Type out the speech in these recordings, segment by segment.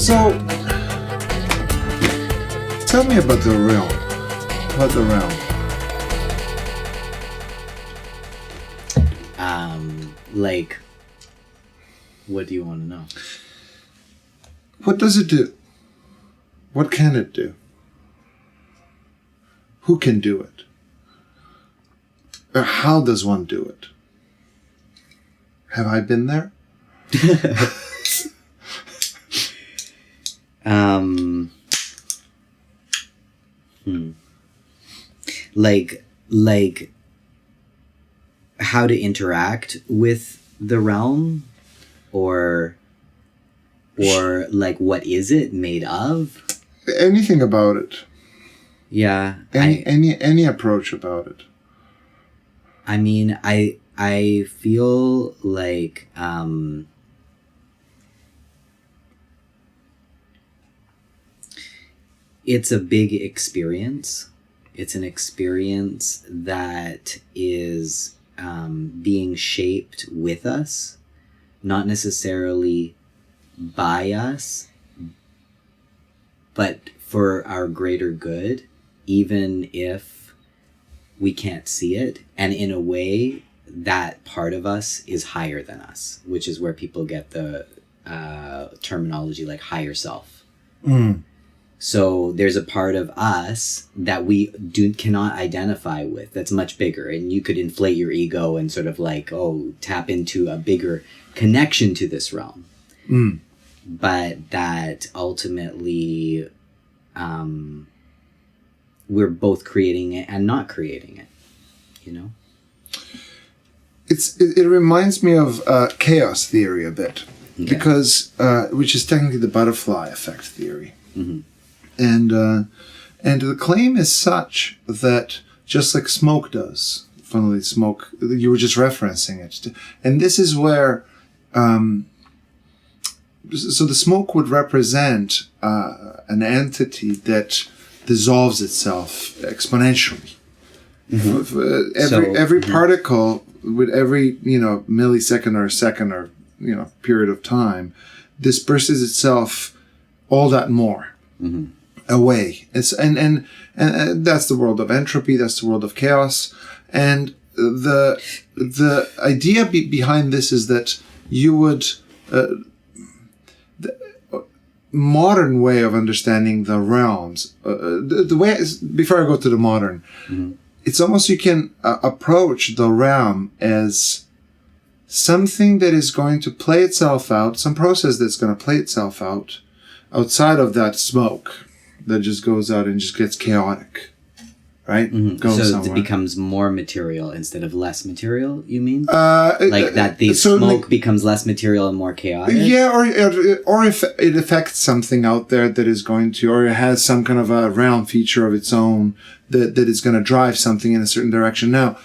So, tell me about the realm. About the realm. Like, what do you want to know? What does it do? What can it do? Who can do it? Or how does one do it? Have I been there? Like how to interact with the realm, or like what is it made of? Anything about it. Yeah. Any approach about it. I mean, I feel like it's a big experience. It's an experience that is being shaped with us, not necessarily by us, but for our greater good, even if we can't see it. And in a way, that part of us is higher than us, which is where people get the terminology like higher self. Mm. So there's a part of us that we cannot identify with that's much bigger. And you could inflate your ego and sort of like, tap into a bigger connection to this realm. Mm. But that ultimately we're both creating it and not creating it, you know? It reminds me of chaos theory a bit, Okay. because which is technically the butterfly effect theory. Mm-hmm. And the claim is such that just like smoke does, funnily smoke, you were just referencing it. And this is where, so the smoke would represent an entity that dissolves itself exponentially. Mm-hmm. Every particle with every, millisecond or second or, period of time disperses itself all that more. Mm-hmm. Away. It's and that's the world of entropy. That's the world of chaos. And the idea behind this is that you would the modern way of understanding the realms. The way before I go to the modern, mm-hmm. It's almost you can approach the realm as something that is going to play itself out, some process that's going to play itself out outside of that smoke that just goes out and just gets chaotic, right? Mm-hmm. So somewhere. It becomes more material instead of less material, you mean? Like that the smoke becomes less material and more chaotic? Yeah, or if it affects something out there that is going to, or it has some kind of a realm feature of its own that is going to drive something in a certain direction. Now,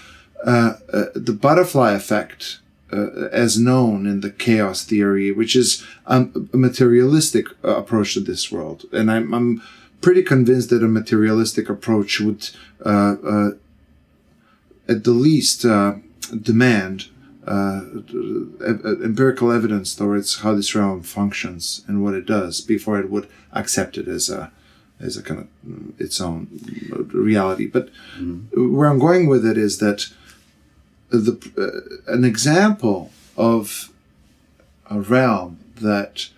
the butterfly effect, as known in the chaos theory, which is a materialistic approach to this world. And I'm pretty convinced that a materialistic approach would, at the least, demand empirical evidence towards how this realm functions and what it does before it would accept it as a kind of its own reality. But where I'm going with it is that an example of a realm that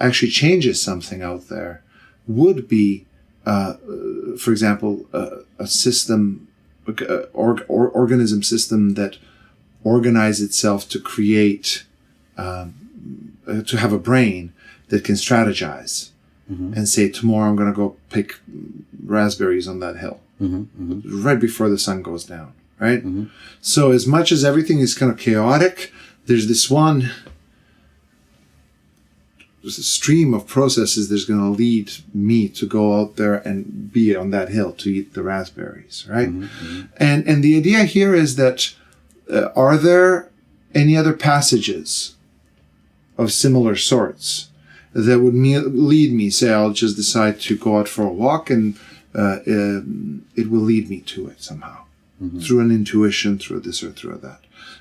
actually changes something out there would be, for example, a system, organism system that organizes itself to create, to have a brain that can strategize and say, tomorrow I'm going to go pick raspberries on that hill right before the sun goes down. Right? Mm-hmm. So as much as everything is kind of chaotic, there's this one stream of processes that's going to lead me to go out there and be on that hill to eat the raspberries, right? Mm-hmm. And the idea here is that are there any other passages of similar sorts that would lead me, say I'll just decide to go out for a walk and it will lead me to it somehow. Mm-hmm. Through an intuition, through this or through that.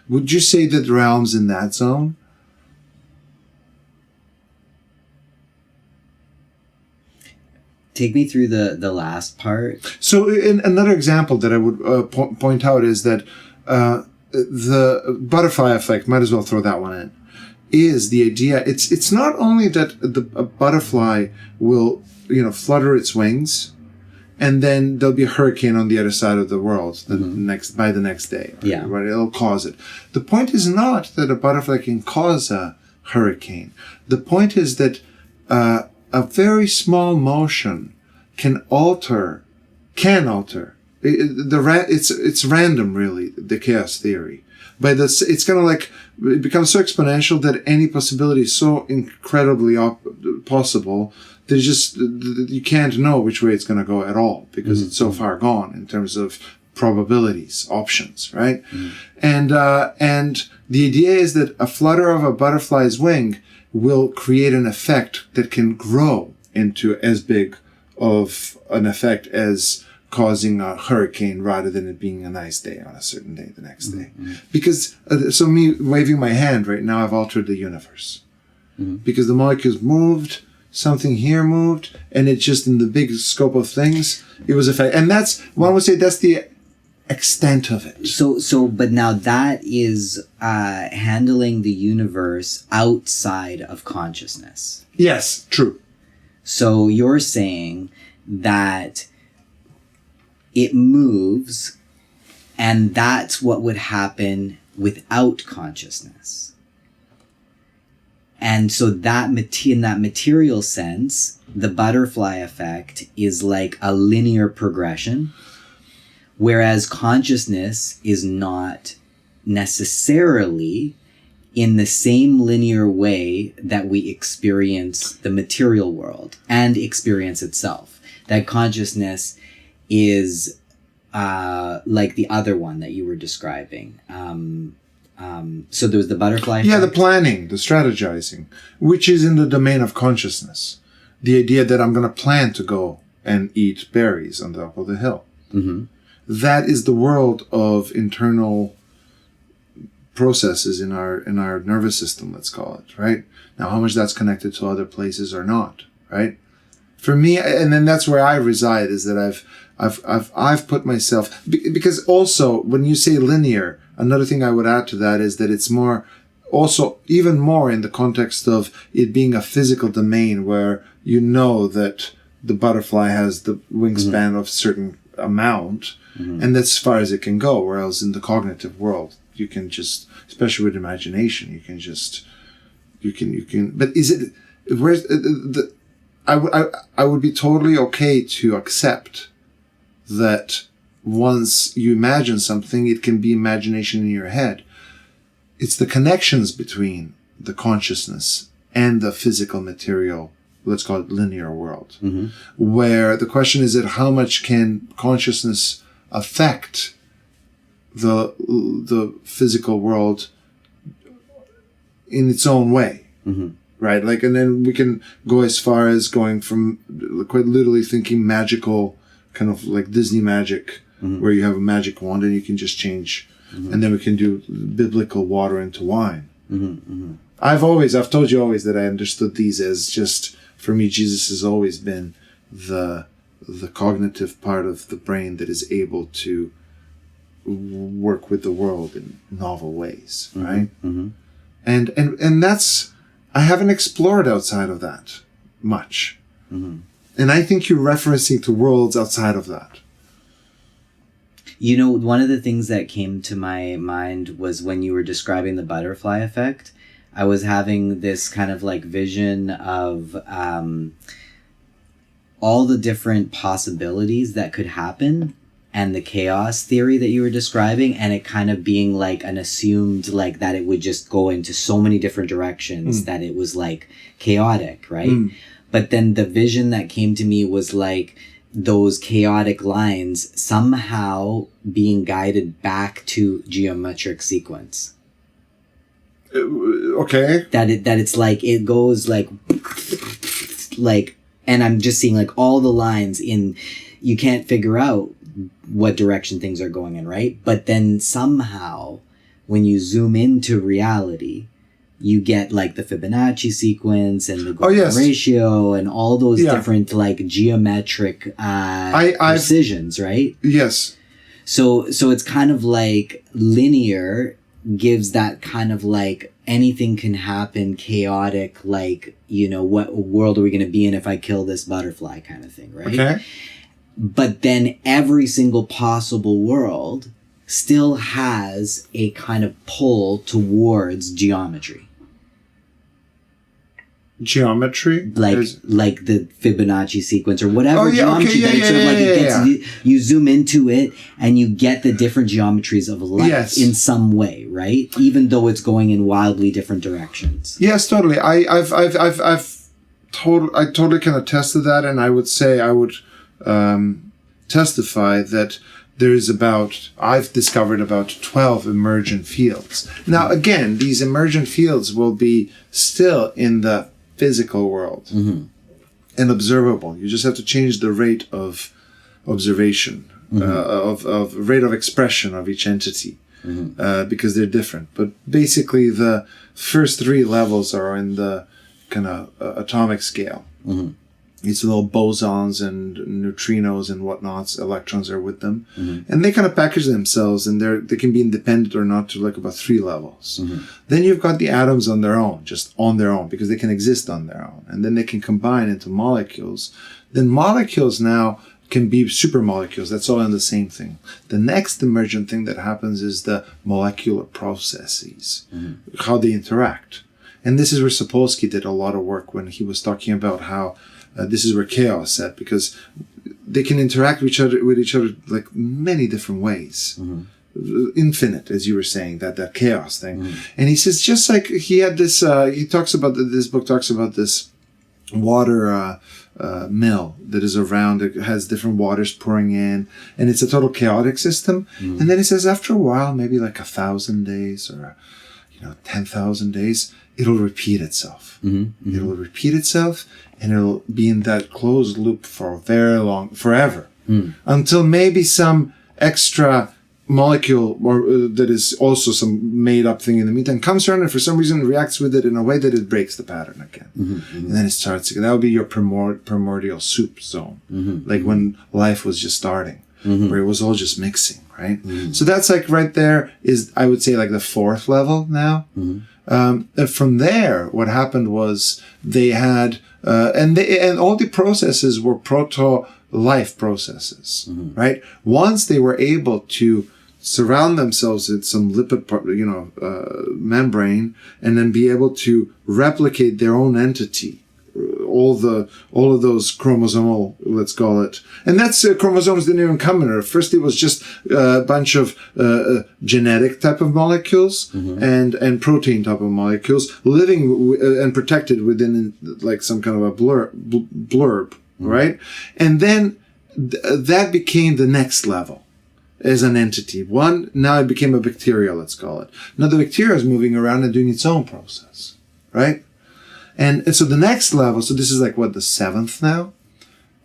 Would you say that realms in that zone? Take me through the last part. So another example that I would point out is that the butterfly effect, might as well throw that one in, is the idea. It's not only that a butterfly will, flutter its wings, and then there'll be a hurricane on the other side of the world by the next day. Right? Yeah. Right? It'll cause it. The point is not that a butterfly can cause a hurricane. The point is that a very small motion can alter. It's random, really, the chaos theory. But it's kind of like, it becomes so exponential that any possibility is so incredibly possible that you can't know which way it's going to go at all, because it's so far gone in terms of probabilities, options, right? And the idea is that a flutter of a butterfly's wing will create an effect that can grow into as big of an effect as causing a hurricane rather than it being a nice day on a certain day the next day. Because, so me waving my hand right now, I've altered the universe. Because the molecules moved, something here moved, and it just, in the big scope of things, it was effect. And one would say that's the extent of it. But now that is handling the universe outside of consciousness. Yes, true. So you're saying that it moves, and that's what would happen without consciousness. And so that in that material sense, the butterfly effect is like a linear progression, whereas consciousness is not necessarily in the same linear way that we experience the material world and experience itself. That consciousness is like the other one that you were describing. So there was the butterfly effect. Yeah, the planning, the strategizing, which is in the domain of consciousness. The idea that I'm going to plan to go and eat berries on top of the hill. That is the world of internal processes in our nervous system, let's call it, right? Now, how much that's connected to other places or not, right? For me, and then that's where I reside, is that I've put myself, because also when you say linear, another thing I would add to that is that it's more, also even more in the context of it being a physical domain where you know that the butterfly has the wingspan of a certain amount, and that's as far as it can go. Whereas in the cognitive world, you can just, especially with imagination, you can. But is it? Where's the? I would be totally okay to accept that once you imagine something, it can be imagination in your head. It's the connections between the consciousness and the physical material, let's call it linear world, where the question is that how much can consciousness affect the physical world in its own way. Right? Like, and then we can go as far as going from quite literally thinking magical, kind of like Disney magic, where you have a magic wand and you can just change, and then we can do biblical water into wine. I've told you always that I understood these as just, for me, Jesus has always been the cognitive part of the brain that is able to work with the world in novel ways, right? And that's, I haven't explored outside of that much. And I think you're referencing to worlds outside of that. You know, one of the things that came to my mind was when you were describing the butterfly effect, I was having this kind of like vision of all the different possibilities that could happen, and the chaos theory that you were describing, and it kind of being like an assumed, like that it would just go into so many different directions that it was like chaotic, right? But then the vision that came to me was like those chaotic lines somehow being guided back to geometric sequence. Okay. That it's like, it goes like, and I'm just seeing like all the lines in, you can't figure out what direction things are going in, right? But then somehow when you zoom into reality, you get like the Fibonacci sequence and the golden yes. ratio and all those different like geometric precisions, right? Yes. So it's kind of like linear gives that kind of like anything can happen, chaotic, like, you know, what world are we going to be in if I kill this butterfly kind of thing, right? Okay. But then every single possible world still has a kind of pull towards geometry. Geometry? Like the Fibonacci sequence or whatever geometry that sort of like it gets, you zoom into it and you get the different geometries of life in some way, right? Even though it's going in wildly different directions. Yes, totally. I totally can attest to that, and I would say I would testify that I've discovered about 12 emergent fields. Now, again, these emergent fields will be still in the physical world and observable. You just have to change the rate of observation, of rate of expression of each entity, because they're different. But basically, the first three levels are in the kind of atomic scale. These little bosons and neutrinos and whatnots, electrons are with them. And they kind of package themselves, and they can be independent or not to like about 3 levels. Then you've got the atoms on their own, just on their own, because they can exist on their own. And then they can combine into molecules. Then molecules now can be supermolecules. That's all in the same thing. The next emergent thing that happens is the molecular processes, how they interact. And this is where Sapolsky did a lot of work when he was talking about how this is where chaos set, because they can interact with each other like many different ways. Infinite, as you were saying, that chaos thing. And he says, just like he had this, he talks about, this book talks about this water mill that is around. It has different waters pouring in, and it's a total chaotic system. And then he says, after a while, maybe like 1,000 days or 10,000 days, it'll repeat itself. It'll repeat itself, and it'll be in that closed loop for forever, until maybe some extra molecule or that is also some made up thing in the meantime comes around and for some reason reacts with it in a way that it breaks the pattern again. And then it starts again. That would be your primordial soup zone, like when life was just starting, where it was all just mixing, right? So that's like right there is, I would say, like the 4th level now. From there, what happened was they had, and all the processes were proto-life processes, right? Once they were able to surround themselves in some lipid, membrane, and then be able to replicate their own entity, all of those chromosomal, let's call it, and that's chromosomes didn't even come in there. First, it was just a bunch of genetic type of molecules and protein type of molecules living and protected within like some kind of a blurb, right? And then that became the next level as an entity. Now it became a bacteria, let's call it. Now the bacteria is moving around and doing its own process, right? And so the next level, so this is like what, the 7th now?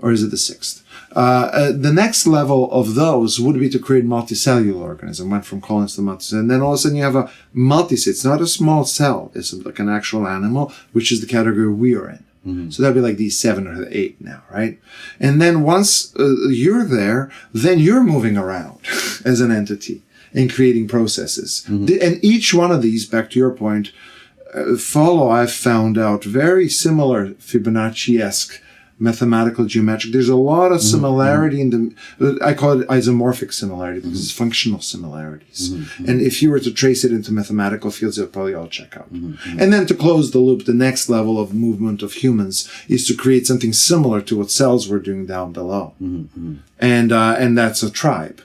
Or is it the 6th? The next level of those would be to create multicellular organism, went from colons to multicellular. And then all of a sudden you have a multicell. It's not a small cell. It's like an actual animal, which is the category we are in. So that'd be like these 7 or 8 now, right? And then once you're there, then you're moving around as an entity and creating processes. And each one of these, back to your point, I've found out very similar Fibonacci-esque mathematical geometric. There's a lot of similarity in I call it isomorphic similarity because it's functional similarities. And if you were to trace it into mathematical fields, it'll probably all check out. And then to close the loop, the next level of movement of humans is to create something similar to what cells were doing down below. And that's a tribe,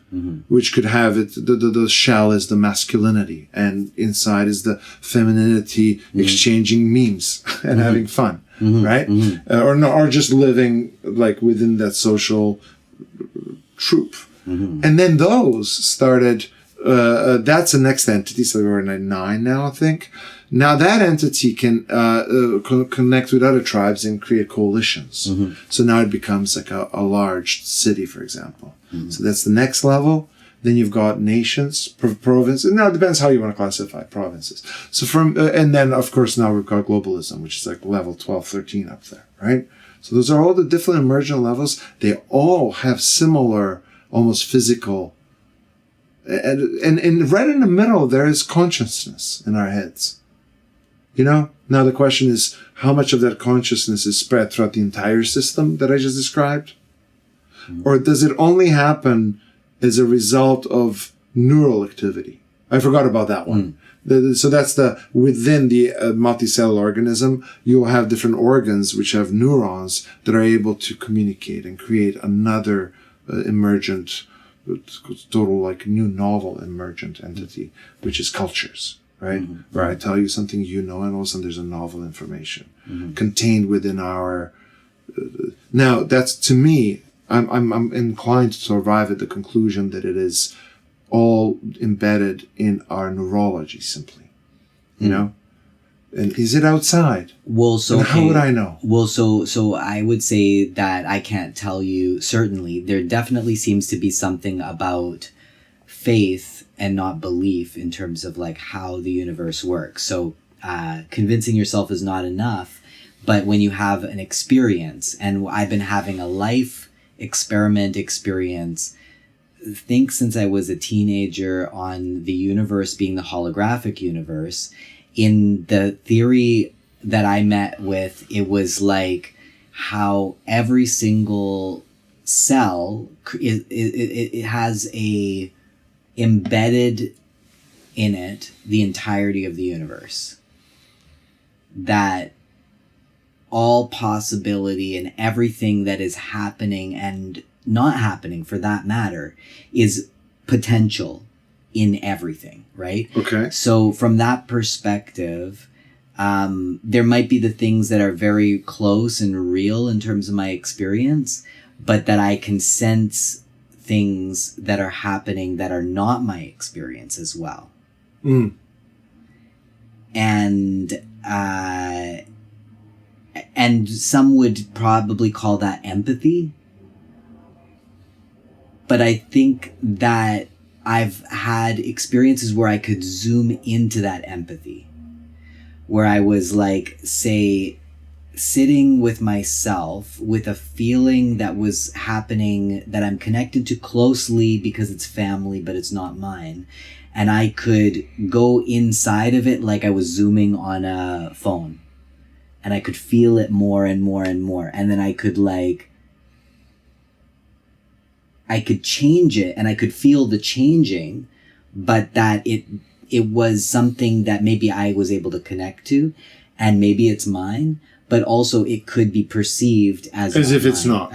which could have it, the shell is the masculinity and inside is the femininity, exchanging memes and having fun. Right? Or just living like within that social troop. And then those started, that's the next entity. So we're in 9 now, I think. Now that entity can connect with other tribes and create coalitions. So now it becomes like a large city, for example. So that's the next level. Then you've got nations, provinces. Now it depends how you want to classify provinces. So and then of course now we've got globalism, which is like level 12, 13 up there, right? So those are all the different emergent levels. They all have similar, almost physical, and right in the middle there is consciousness in our heads. You know? Now the question is, how much of that consciousness is spread throughout the entire system that I just described? Mm-hmm. Or does it only happen as a result of neural activity? I forgot about that one. So that's within the multicellular organism, you'll have different organs which have neurons that are able to communicate and create another emergent, total like new novel emergent entity, which is cultures, right? Mm-hmm. Where I tell you something you know, and all of a sudden there's a novel information contained within our. Now that's, to me, I'm inclined to arrive at the conclusion that it is all embedded in our neurology, simply, you know. And is it outside? Well, so and how would I know? Well, so I would say that I can't tell you certainly. There definitely seems to be something about faith and not belief in terms of like how the universe works. So convincing yourself is not enough, but when you have an experience, and I've been having a life experience, think since I was a teenager, on the universe being the holographic universe. In the theory that I met with, it was like how every single cell, it has a embedded in it the entirety of the universe. That all possibility and everything that is happening and not happening, for that matter, is potential in everything, right? Okay. So from that perspective, there might be the things that are very close and real in terms of my experience, but that I can sense things that are happening that are not my experience as well. And some would probably call that empathy. But I think that I've had experiences where I could zoom into that empathy, where I was like, say, sitting with myself with a feeling that was happening that I'm connected to closely because it's family, but it's not mine. And I could go inside of it like I was zooming on a phone, and I could feel it more and more and more. And then I could change it, and I could feel the changing, but that it was something that maybe I was able to connect to, and maybe it's mine, but also it could be perceived as if it's not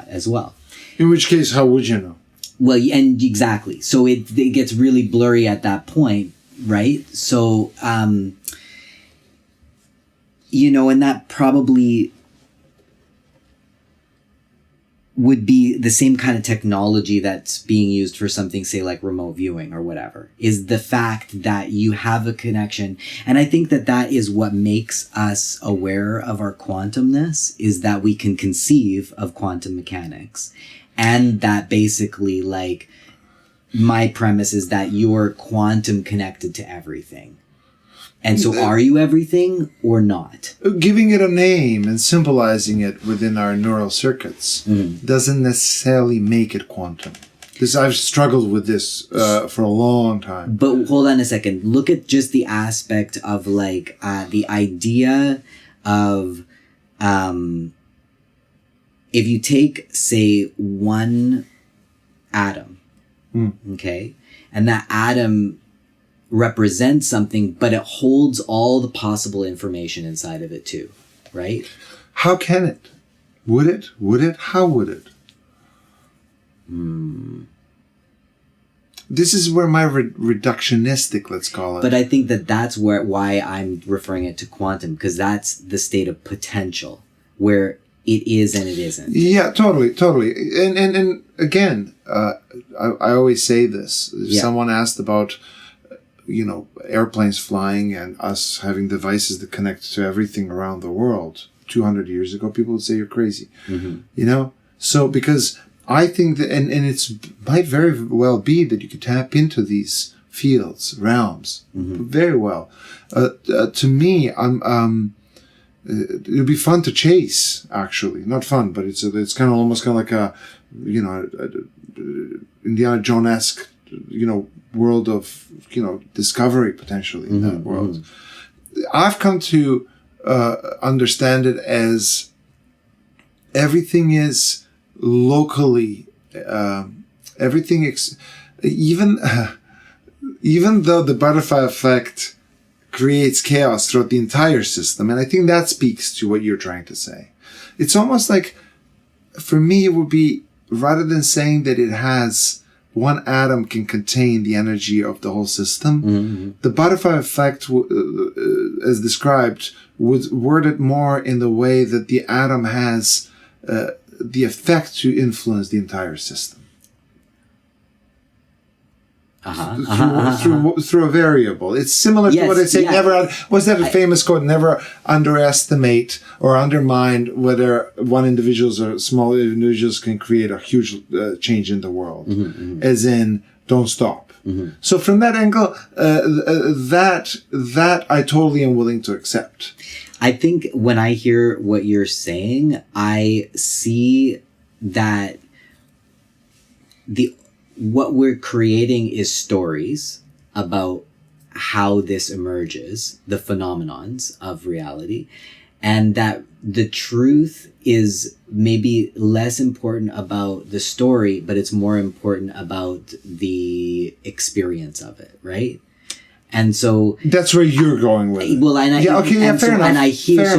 as well. In which case, how would you know? Well, and exactly. So it gets really blurry at that point, right? So, and that probably would be the same kind of technology that's being used for something, say, like remote viewing or whatever, is the fact that you have a connection. And I think that is what makes us aware of our quantumness, is that we can conceive of quantum mechanics. And that basically, like, my premise is that you're quantum connected to everything. And so are you everything or not? Giving it a name and symbolizing it within our neural circuits doesn't necessarily make it quantum. Because I've struggled with this for a long time. But hold on a second. Look at just the aspect of like the idea of if you take, say, one atom, okay, and that atom represents something, but it holds all the possible information inside of it too, right? How can it? Would it? How would it? This is where my reductionistic, let's call it. But I think that's why I'm referring it to quantum, because that's the state of potential, where it is and it isn't. Yeah, totally. And again, I always say this. If someone asked about airplanes flying and us having devices that connect to everything around the world 200 years ago, people would say you're crazy. So because I think that, and it's might very well be that you could tap into these fields, realms, very well. To me, it'd be fun to chase. Actually, not fun, but it's kind of almost kind of like a, Indiana Jones-esque, world of discovery potentially in that world. I've come to understand it as everything is locally, even though the butterfly effect creates chaos throughout the entire system, and I think that speaks to what you're trying to say. It's almost like, for me, it would be, rather than saying that it has one atom can contain the energy of the whole system, the butterfly effect, as described, would word it more in the way that the atom has the effect to influence the entire system. Through a variable. It's similar to what I say. Was that a famous quote? Never underestimate or undermine whether one individuals or small individuals can create a huge change in the world. As in, don't stop. So from that angle, that I totally am willing to accept. I think when I hear what you're saying, I see that what we're creating is stories about how this emerges, the phenomenons of reality, and that the truth is maybe less important about the story, but it's more important about the experience of it, right? And so that's where you're going with it. Well, fair enough. And I hear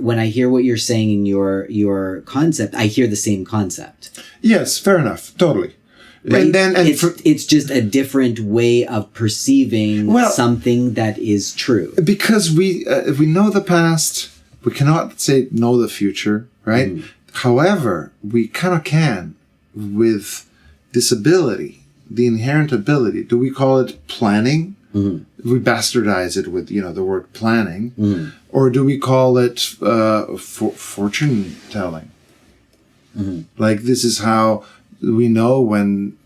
when I hear what you're saying in your concept, I hear the same concept. Yes, fair enough, totally. Right? It's just a different way of perceiving something that is true. Because we know the past, we cannot say know the future, right? However, we kind of can with this ability, the inherent ability. Do we call it planning? We bastardize it with the word planning, or do we call it fortune telling? Like, this is how we know when,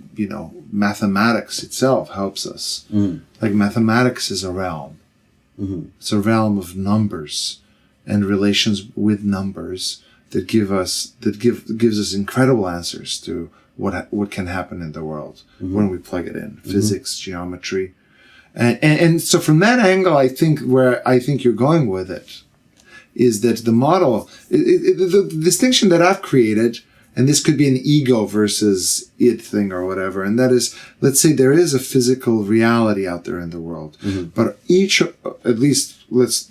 mathematics itself helps us. Like, mathematics is a realm. It's a realm of numbers and relations with numbers that gives us incredible answers to what can happen in the world when we plug it in. Physics, geometry. And so from that angle, I think you're going with it is that the model, the distinction that I've created, and this could be an ego versus it thing or whatever. And that is, let's say there is a physical reality out there in the world, but at least let's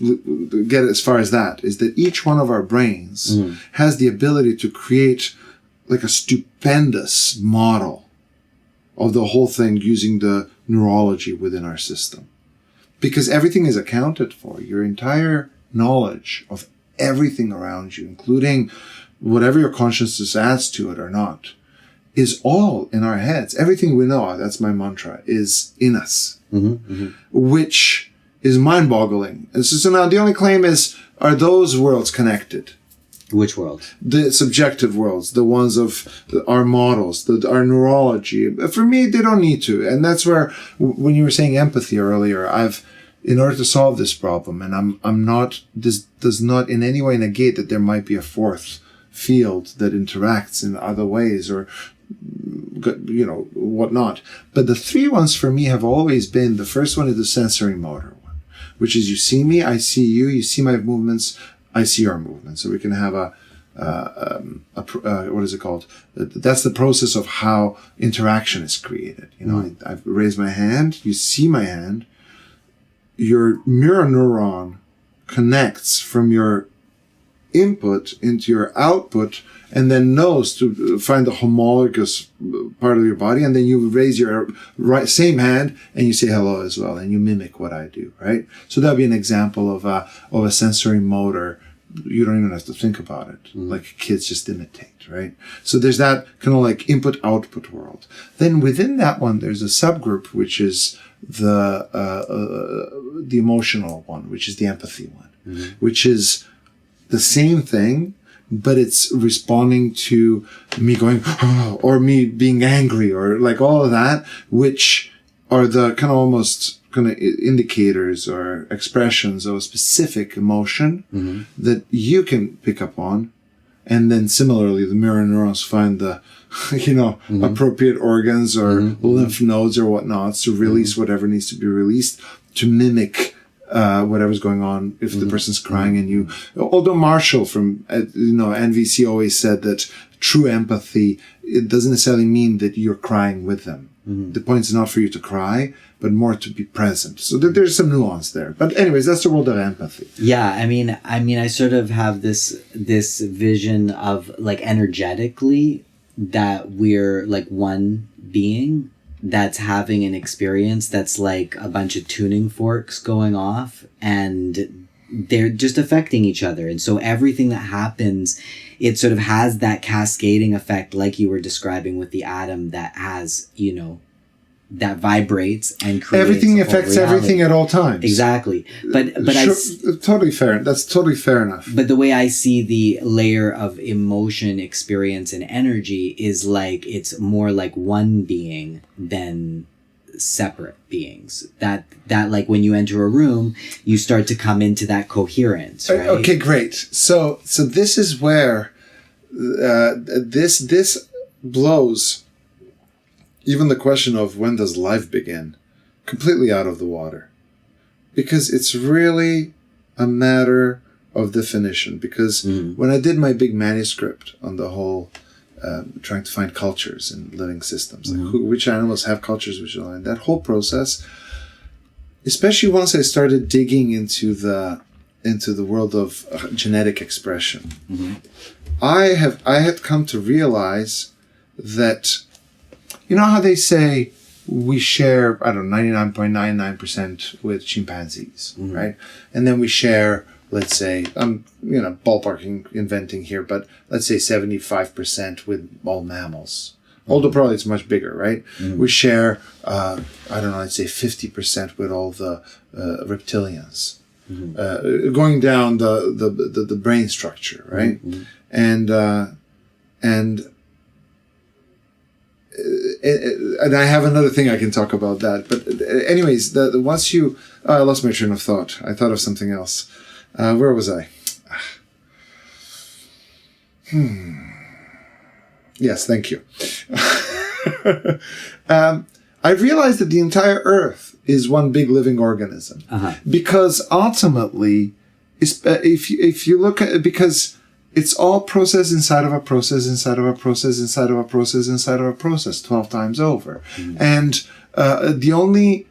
get as far as that, is that each one of our brains has the ability to create like a stupendous model of the whole thing using the neurology within our system. Because everything is accounted for. Your entire knowledge of everything around you, including whatever your consciousness adds to it or not, is all in our heads. Everything we know, that's my mantra, is in us, which is mind-boggling. And so now the only claim is, are those worlds connected? Which world? The subjective worlds, the ones of our models, our neurology. For me, they don't need to. And that's where, when you were saying empathy earlier, in order to solve this problem, and this does not in any way negate that there might be a fourth field that interacts in other ways or, whatnot. But the three ones for me have always been, the first one is the sensory motor one, which is you see me, I see you, you see my movements, I see our movements. So we can have what is it called? That's the process of how interaction is created. I've raised my hand, you see my hand, your mirror neuron connects from your input into your output and then knows to find the homologous part of your body, and then you raise your same hand and you say hello as well, and you mimic what I do, right? So that'd be an example of a sensory motor. You don't even have to think about it. Like kids just imitate, right? So there's that kind of like input-output world. Then within that one, there's a subgroup, which is the emotional one, which is the empathy one, which is the same thing, but it's responding to me going, oh, or me being angry, or like all of that, which are the kind of almost kind of indicators or expressions of a specific emotion that you can pick up on. And then similarly, the mirror neurons find the, appropriate organs or lymph nodes or whatnots to release whatever needs to be released to mimic whatever's going on if the person's crying and you. Although Marshall from, NVC always said that true empathy, it doesn't necessarily mean that you're crying with them. The point is not for you to cry, but more to be present. So there's some nuance there. But anyways, that's the world of empathy. Yeah, I mean, I sort of have this vision of like energetically that we're like one being that's having an experience that's like a bunch of tuning forks going off and they're just affecting each other. And so everything that happens, it sort of has that cascading effect like you were describing with the atom that has, that vibrates and creates everything affects reality. Everything at all times. Exactly. But sure, totally fair. That's totally fair enough. But the way I see the layer of emotion, experience, and energy is like it's more like one being than separate beings. That like when you enter a room, you start to come into that coherence. Right? Okay, great. So this is where this blows even the question of when does life begin completely out of the water, because it's really a matter of definition. Because when I did my big manuscript on the whole trying to find cultures in living systems, like which animals have cultures, which are that whole process, especially once I started digging into the world of genetic expression, I had come to realize that, you know how they say we share, 99.99% with chimpanzees, right? And then we share, let's say, I'm, ballparking, inventing here, but let's say 75% with all mammals. Although probably it's much bigger, right? We share, let's say 50% with all the reptilians. Going down the brain structure, right? And I have another thing I can talk about that. But anyways, once you... I lost my train of thought. I thought of something else. Where was I? Yes, thank you. I realized that the entire Earth is one big living organism. Because ultimately, if you look at it, because it's all process inside of a process, inside of a process, inside of a process, inside of a process, 12 times over. And the only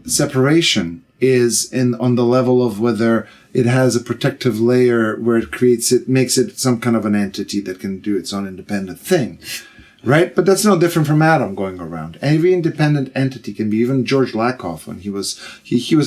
separation is on the level of whether it has a protective layer where it makes it some kind of an entity that can do its own independent thing. Right? But that's no different from atom going around. Every independent entity can be, even George Lakoff, when he was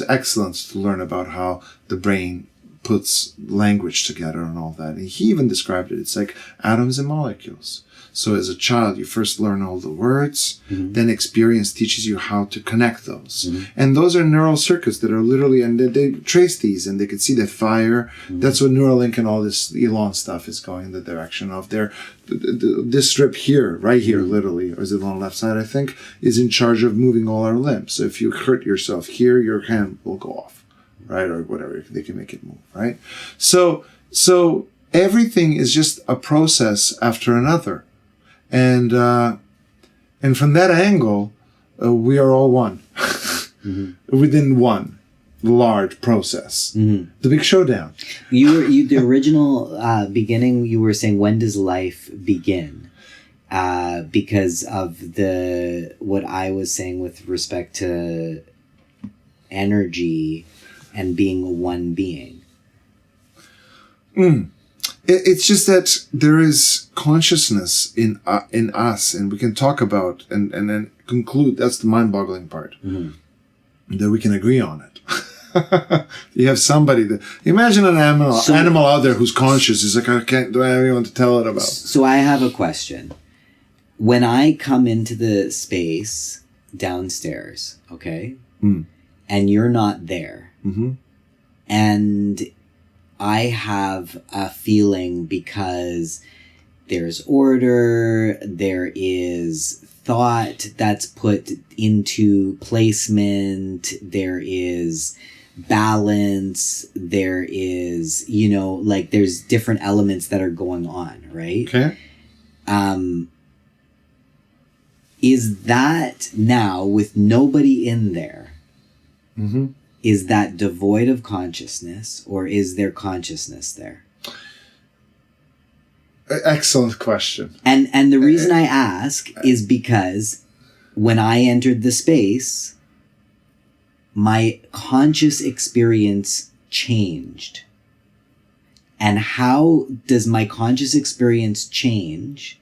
excellent to learn about how the brain puts language together and all that. And he even described it. It's like atoms and molecules. So as a child, you first learn all the words, then experience teaches you how to connect those. And those are neural circuits that are literally, and they trace these and they could see that fire. That's what Neuralink and all this Elon stuff is going in the direction of. This strip here, right here, literally, or is it on the left side, I think, is in charge of moving all our limbs. So if you hurt yourself here, your hand will go off, right? Or whatever, they can make it move, right? So everything is just a process after another. And from that angle, we are all one within one large process. The big showdown. The original beginning, you were saying, when does life begin? Because of what I was saying with respect to energy and being one being. It's just that there is consciousness in us, and we can talk about and then conclude. That's the mind-boggling part. That we can agree on it. You have somebody that imagine an animal out there who's conscious. Is like, I can't. Do I have anyone to tell it about? So I have a question. When I come into the space downstairs, okay, and you're not there, and I have a feeling because there's order, there is thought that's put into placement, there is balance, there is, like there's different elements that are going on, right? Okay. Is that now with nobody in there, Mm-hmm. is that devoid of consciousness, or is there consciousness there? Excellent question. And the reason I ask is because when I entered the space, my conscious experience changed. And how does my conscious experience change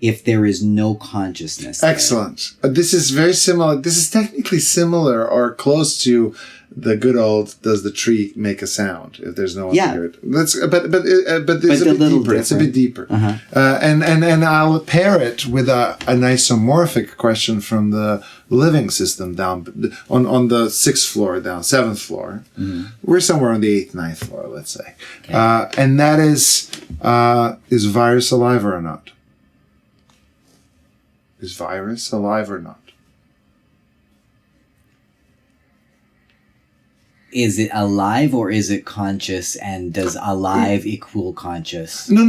if there is no consciousness there? Excellent. This is very similar. This is technically similar or close to the good old "Does the tree make a sound?" If there's no one to hear it. But it's a bit deeper. It's a bit deeper. Uh-huh. And I'll pair it with an isomorphic question from the living system down on the 6th floor down, 7th floor. Mm-hmm. We're somewhere on the 8th, 9th floor, let's say. Okay. And that is virus alive or not? Is virus alive or not? Is it alive or is it conscious? And does alive equal conscious? No.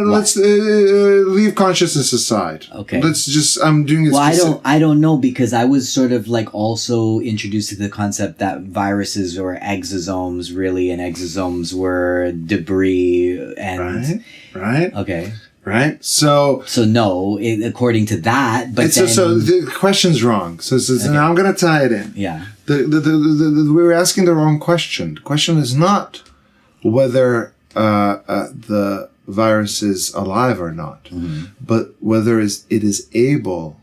Let's leave consciousness aside. Okay. Let's just. I'm doing it. Well, I don't know, because I was sort of like also introduced to the concept that viruses or exosomes really, and exosomes were debris and Right. okay. Right. So no, according to that, but so the question's wrong. So now I'm going to tie it in. Yeah. We were asking the wrong question. The question is not whether the virus is alive or not, Mm-hmm. but whether it is able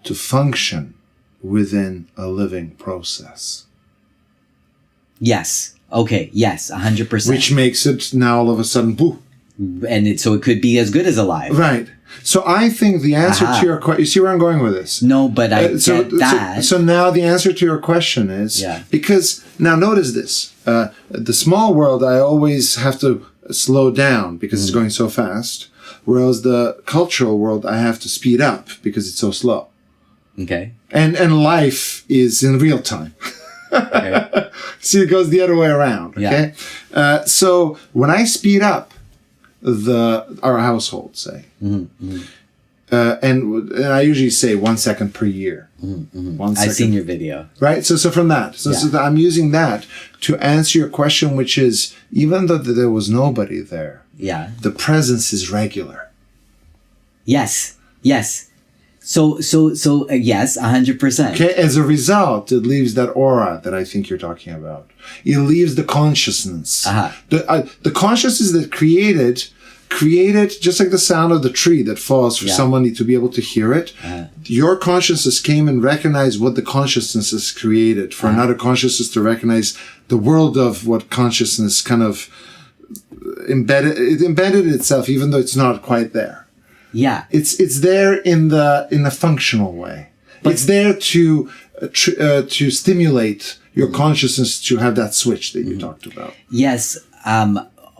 to function within a living process. Yes. Okay. Yes. 100%. Which makes it now all of a sudden, boo. And so it could be as good as alive. Right. So I think the answer to your question, you see where I'm going with this? No, but I get that. So now the answer to your question is, because now notice this, the small world, I always have to slow down because it's going so fast. Whereas the cultural world, I have to speed up because it's so slow. Okay. And life is in real time. Okay. See, it goes the other way around. Okay. Yeah. So when I speed up our household, say, Mm-hmm. and I usually say 1 second per year. Mm-hmm. 1 second. I've seen your video. Right. So from that, so I'm using that to answer your question, which is, even though there was nobody there, the presence is regular. Yes. So yes, 100%. Okay. As a result, it leaves that aura that I think you're talking about. It leaves the consciousness. Uh-huh. The consciousness that created just like the sound of the tree that falls for somebody to be able to hear it. Uh-huh. Your consciousness came and recognized what the consciousness has created for another consciousness to recognize the world of what consciousness kind of embedded itself, even though it's not quite there. Yeah. It's there in the functional way. But it's there to stimulate your consciousness to have that switch that you talked about. Yes.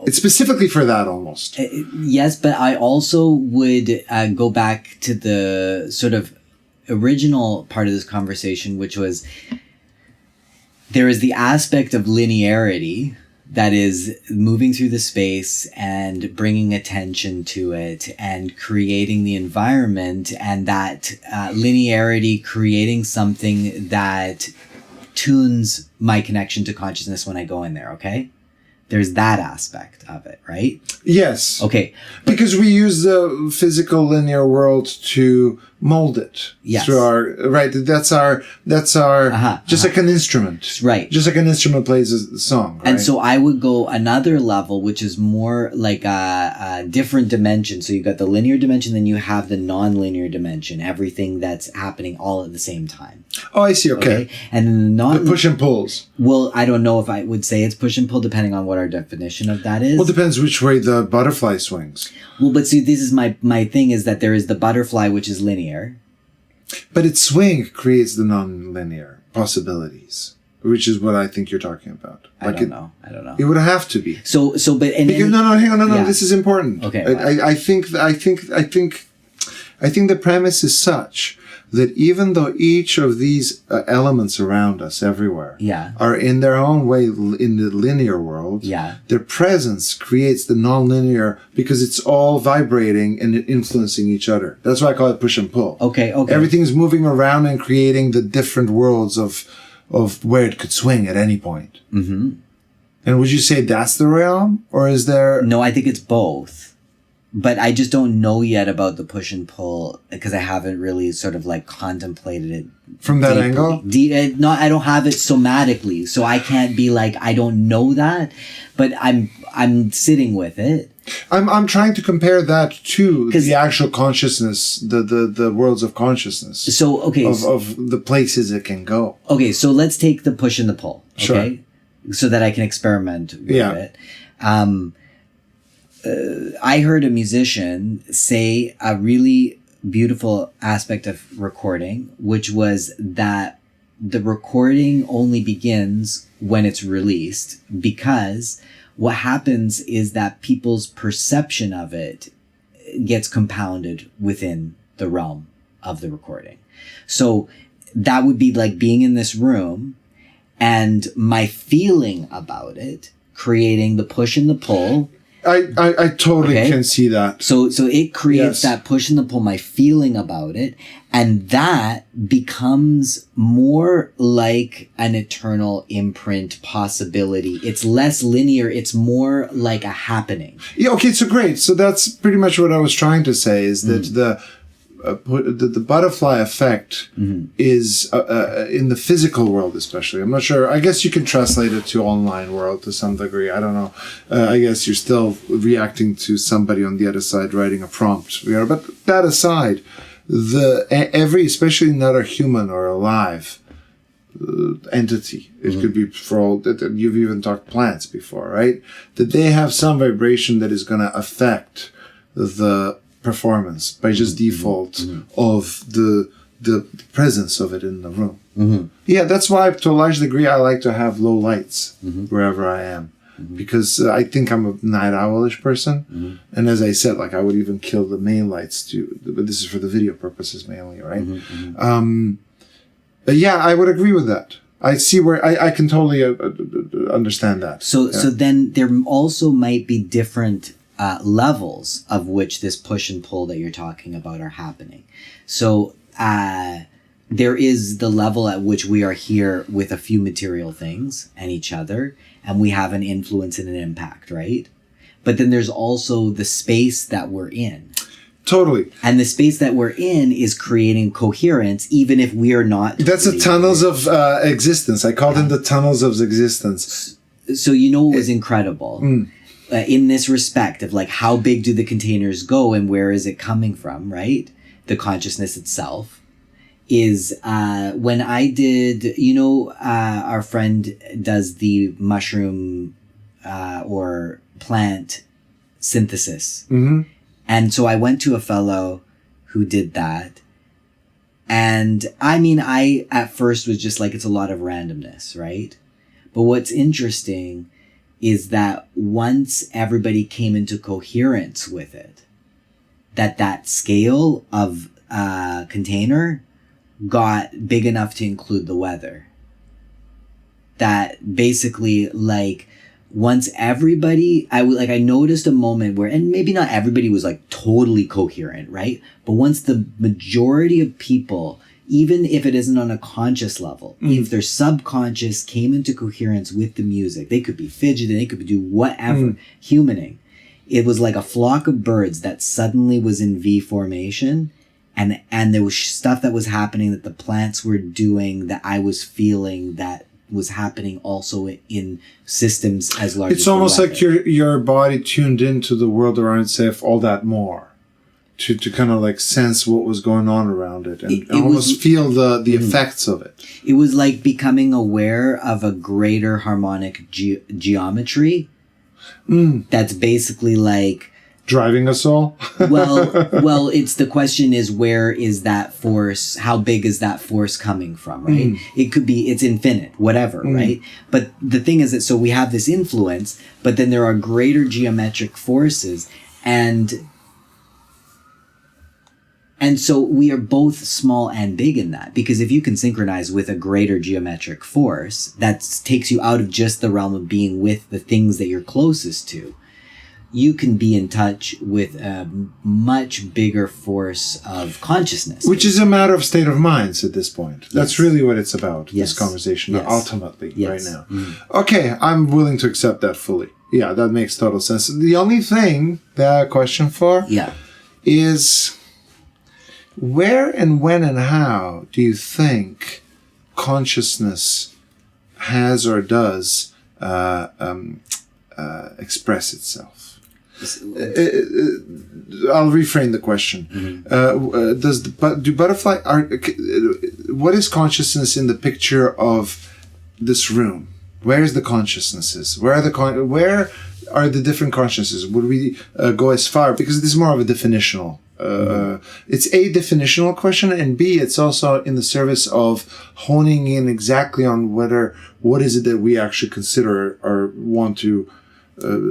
It's specifically for that almost. Yes, but I also would go back to the sort of original part of this conversation, which was there is the aspect of linearity that is moving through the space and bringing attention to it and creating the environment, and that linearity creating something that tunes my connection to consciousness when I go in there, okay? There's that aspect of it, right? Yes. Okay. Because we use the physical linear world to mold it. Yes. Through that's our just like an instrument. Right. Just like an instrument plays a song. Right? And so I would go another level, which is more like a different dimension. So you've got the linear dimension, then you have the non-linear dimension, everything that's happening all at the same time. Oh, I see. Okay. And then the push and pulls. Well, I don't know if I would say it's push and pull, depending on what our definition of that is. Well, it depends which way the butterfly swings. Well, but see, this is my thing, is that there is the butterfly, which is linear. But its swing creates the non-linear possibilities. which is what I think you're talking about. I don't know. It would have to be. Hang on, no. This is important. Okay. I think the premise is such that even though each of these elements around us everywhere are in their own way in the linear world, their presence creates the non-linear because it's all vibrating and influencing each other. That's why I call it push and pull. Okay. Everything's moving around and creating the different worlds of where it could swing at any point. Mm-hmm. And would you say that's the realm, or is there? No, I think it's both. But I just don't know yet about the push and pull because I haven't really sort of like contemplated it from that angle. I don't have it somatically, so I can't be like I don't know that. But I'm sitting with it. I'm trying to compare that to the actual consciousness, the worlds of consciousness. So of the places it can go. Okay, so let's take the push and the pull. Okay, sure. So that I can experiment with it. I heard a musician say a really beautiful aspect of recording, which was that the recording only begins when it's released, because what happens is that people's perception of it gets compounded within the realm of the recording. So that would be like being in this room and my feeling about it, creating the push and the pull. I totally can see that. So it creates that push and the pull, my feeling about it, and that becomes more like an eternal imprint possibility. It's less linear. It's more like a happening. Yeah. Okay. So great. So that's pretty much what I was trying to say is that the butterfly effect is in the physical world, especially. I'm not sure. I guess you can translate it to online world to some degree. I don't know. I guess you're still reacting to somebody on the other side writing a prompt. But that aside, especially not a human or alive entity. It could be for all. You've even talked plants before, right? That they have some vibration that is going to affect the performance by just default of the presence of it in the room. Yeah, that's why to a large degree I like to have low lights wherever I am, because I think I'm a night owlish person, and as I said, like I would even kill the main lights too, but this is for the video purposes mainly, right? But yeah, I would agree with that. I see where I can totally understand that. So then there also might be different levels of which this push and pull that you're talking about are happening. So there is the level at which we are here with a few material things and each other, and we have an influence and an impact, right? But then there's also the space that we're in. Totally. And the space that we're in is creating coherence, even if we are not. That's the tunnels of existence. I call them the tunnels of existence. So you know what was incredible? In this respect of like how big do the containers go and where is it coming from, right? The consciousness itself is when I did, our friend does the mushroom or plant synthesis. And so I went to a fellow who did that. And I mean, I at first was just like, it's a lot of randomness, right? But what's interesting is that once everybody came into coherence with it, that scale of container got big enough to include the weather. That basically, like, once everybody, I noticed a moment where, and maybe not everybody was like totally coherent, right? But once the majority of people, even if it isn't on a conscious level, if their subconscious came into coherence with the music, they could be fidgeting, they could do whatever, humaning. It was like a flock of birds that suddenly was in V formation, and there was stuff that was happening that the plants were doing that I was feeling that was happening also in systems as large as it's almost weather. like your body tuned into the world around itself all that more. To kind of like sense what was going on around it and almost feel the effects of it. It was like becoming aware of a greater harmonic geometry that's basically like driving us all? well, it's the question is, where is that force? How big is that force coming from, right? It could be, it's infinite, whatever, right? But the thing is that, so we have this influence, but then there are greater geometric forces, and so we are both small and big in that, because if you can synchronize with a greater geometric force, that takes you out of just the realm of being with the things that you're closest to. You can be in touch with a much bigger force of consciousness. Which is a matter of state of minds at this point. That's really what it's about, this conversation, ultimately, right now. Okay, I'm willing to accept that fully. Yeah, that makes total sense. The only thing that I have a question for is, where and when and how do you think consciousness has or does express itself? I'll reframe the question. Do butterfly what is consciousness in the picture of this room? Where is the consciousnesses? Where are the different consciousnesses? Would we go as far, because this is more of a definitional? It's a definitional question, and B, it's also in the service of honing in exactly on what is it that we actually consider or want to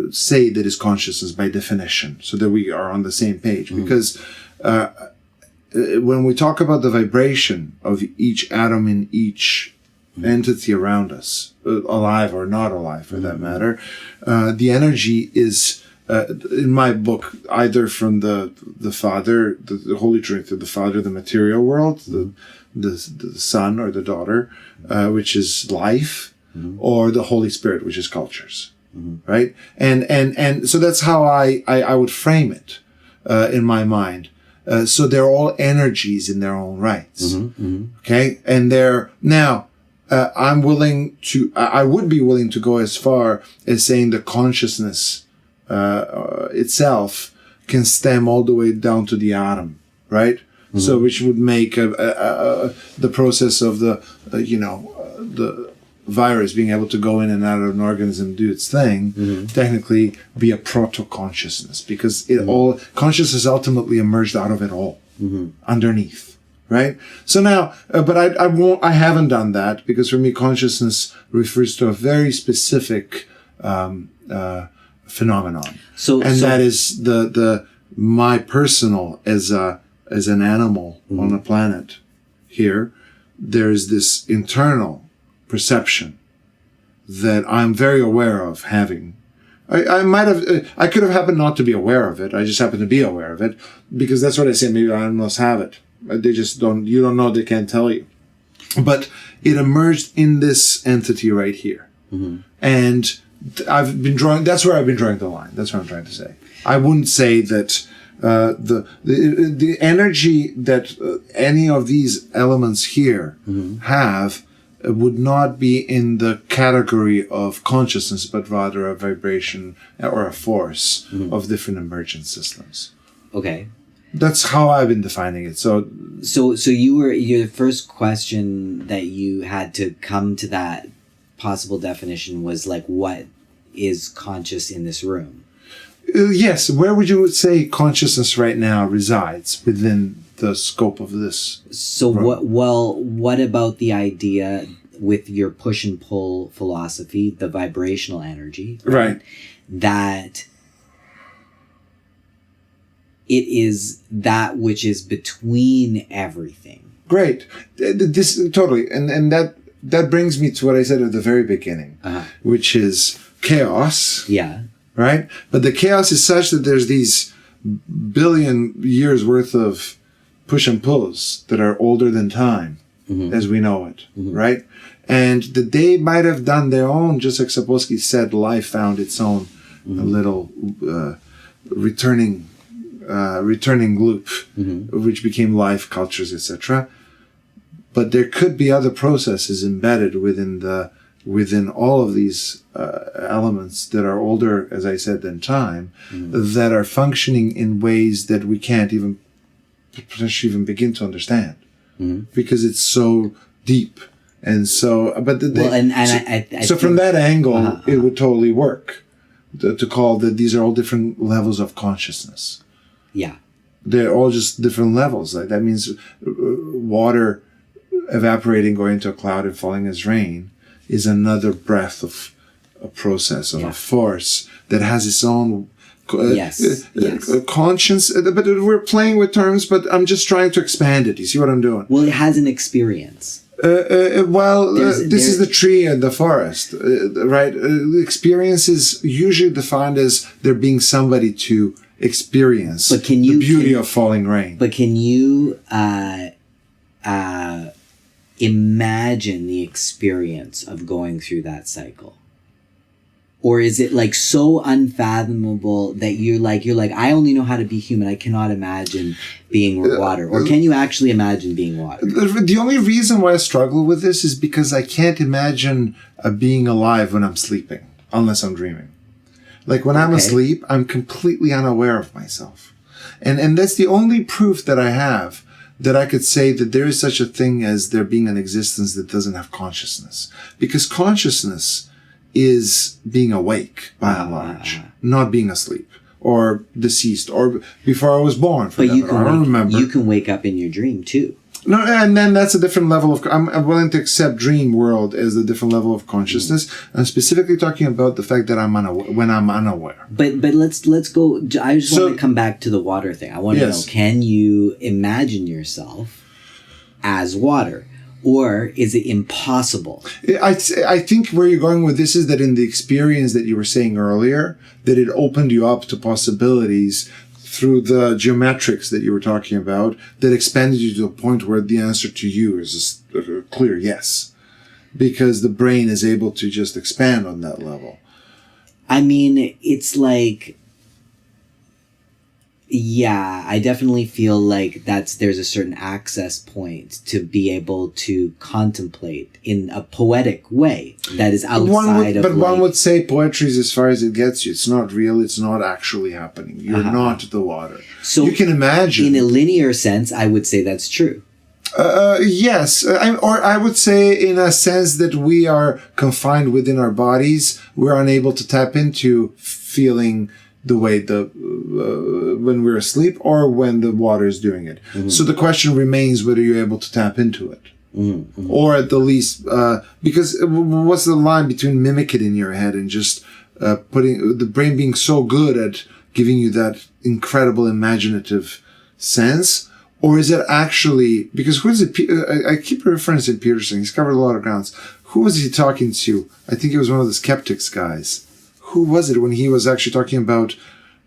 say that is consciousness by definition, so that we are on the same page. Because when we talk about the vibration of each atom in each entity around us, alive or not alive for that matter, the energy is, in my book, either from the Father, the Holy Trinity, the Father, the material world, the Son or the Daughter, which is life, or the Holy Spirit, which is cultures. Right? And so that's how I would frame it in my mind. So they're all energies in their own rights. Okay? And I would be willing to go as far as saying the consciousness itself can stem all the way down to the atom, right? So which would make the process of the virus being able to go in and out of an organism, do its thing, technically be a proto-consciousness, because all consciousness ultimately emerged out of it all, underneath, right? So now, but I haven't done that, because for me, consciousness refers to a very specific phenomenon, that is my personal as an animal on a planet here. There's this internal perception that I'm very aware of having. I could have happened not to be aware of it. I just happen to be aware of it, because that's what I say. Maybe animals have it. They just don't. You don't know. They can't tell you. But it emerged in this entity right here, and I've been drawing. That's where I've been drawing the line. That's what I'm trying to say. I wouldn't say that the energy that any of these elements here have would not be in the category of consciousness, but rather a vibration or a force of different emergent systems. Okay. That's how I've been defining it. So your first question that you had to come to that possible definition was like, what is conscious in this room? Yes. Where would you say consciousness right now resides within the scope of this? So what about the idea with your push and pull philosophy, the vibrational energy, right? That it is that which is between everything. Great. This totally, and that brings me to what I said at the very beginning, which is chaos. Yeah. Right? But the chaos is such that there's these billion years worth of push and pulls that are older than time, as we know it, right? And that they might have done their own, just like Sapolsky said, life found its own little returning loop, which became life, cultures, etc. But there could be other processes embedded within all of these elements that are older, as I said, than time, that are functioning in ways that we can't even potentially even begin to understand, because it's so deep. And so, but so from that angle, it would totally work. to call that these are all different levels of consciousness. Yeah. They're all just different levels. Like that means water evaporating, going into a cloud and falling as rain is another breath of a process, of a force that has its own conscience. But we're playing with terms, but I'm just trying to expand it. You see what I'm doing? Well, it has an experience. This is the tree and the forest, right? Experience is usually defined as there being somebody to experience the beauty of falling rain. But can you imagine the experience of going through that cycle? Or is it like so unfathomable that you're like, I only know how to be human. I cannot imagine being water. Or can you actually imagine being water? The only reason why I struggle with this is because I can't imagine being alive when I'm sleeping, unless I'm dreaming. Like when I'm asleep, I'm completely unaware of myself. And that's the only proof that I have that I could say that there is such a thing as there being an existence that doesn't have consciousness. Because consciousness is being awake by and large, not being asleep or deceased or before I was born. But you can wake up in your dream too. No, and then that's a different level of. I'm willing to accept dream world as a different level of consciousness. I'm specifically talking about the fact that when I'm unaware. But let's go. I just want to come back to the water thing. I want to know: can you imagine yourself as water? Or is it impossible? I think where you're going with this is that in the experience that you were saying earlier, that it opened you up to possibilities through the geometrics that you were talking about that expanded you to a point where the answer to you is a clear yes. Because the brain is able to just expand on that level. I mean, it's like... Yeah, I definitely feel like there's a certain access point to be able to contemplate in a poetic way that is outside of. But one would say poetry is as far as it gets you. It's not real. It's not actually happening. You're not the water. So you can imagine. In a linear sense, I would say that's true. Yes, or I would say in a sense that we are confined within our bodies. We're unable to tap into feeling the way when we're asleep or when the water is doing it. Mm-hmm. So the question remains whether you're able to tap into it. Mm-hmm. Or at the least, because what's the line between mimic it in your head and just putting the brain being so good at giving you that incredible imaginative sense? Or is it actually, because who is it? I keep referencing Peterson. He's covered a lot of grounds. Who was he talking to? I think it was one of the skeptics guys. Who was it when he was actually talking about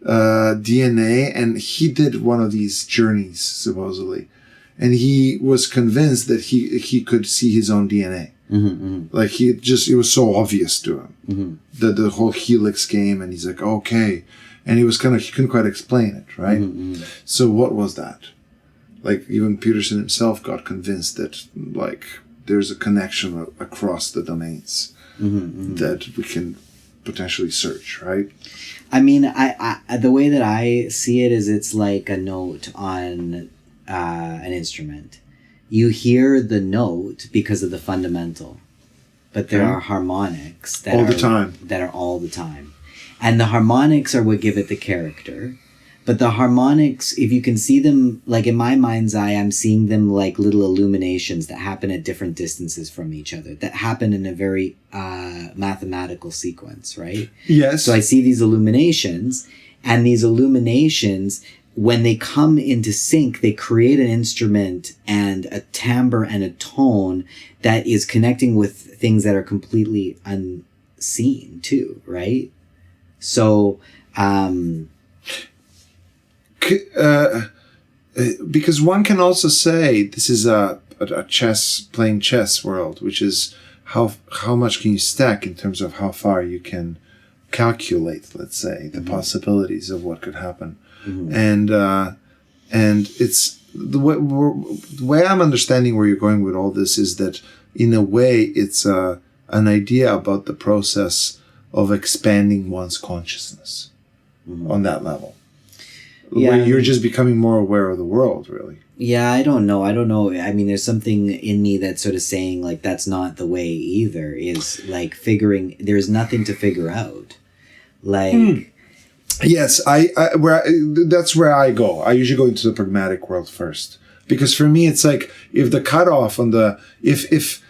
DNA? And he did one of these journeys, supposedly. And he was convinced that he could see his own DNA. Mm-hmm, mm-hmm. Like it was so obvious to him. Mm-hmm. The whole helix game. And he's like, okay. And he couldn't quite explain it, right? Mm-hmm, mm-hmm. So what was that? Like even Peterson himself got convinced that like there's a connection across the domains that we can potentially search, right? I mean, I the way that I see it is it's like a note on an instrument. You hear the note because of the fundamental, but there are harmonics that are all the time. And the harmonics are what give it the character. But the harmonics, if you can see them, like in my mind's eye, I'm seeing them like little illuminations that happen at different distances from each other, that happen in a very mathematical sequence, right? Yes. So I see these illuminations, and these illuminations, when they come into sync, they create an instrument and a timbre and a tone that is connecting with things that are completely unseen too, right? So... because one can also say this is a playing chess world, which is how much can you stack in terms of how far you can calculate, let's say, the possibilities of what could happen. Mm-hmm. And it's the way I'm understanding where you're going with all this is that in a way it's an idea about the process of expanding one's consciousness on that level. Yeah. Where you're just becoming more aware of the world, really. Yeah, I don't know. I mean, there's something in me that's sort of saying, like, that's not the way either, is like there's nothing to figure out. Like, Yes, that's where I go. I usually go into the pragmatic world first, because for me it's like if the cutoff on the if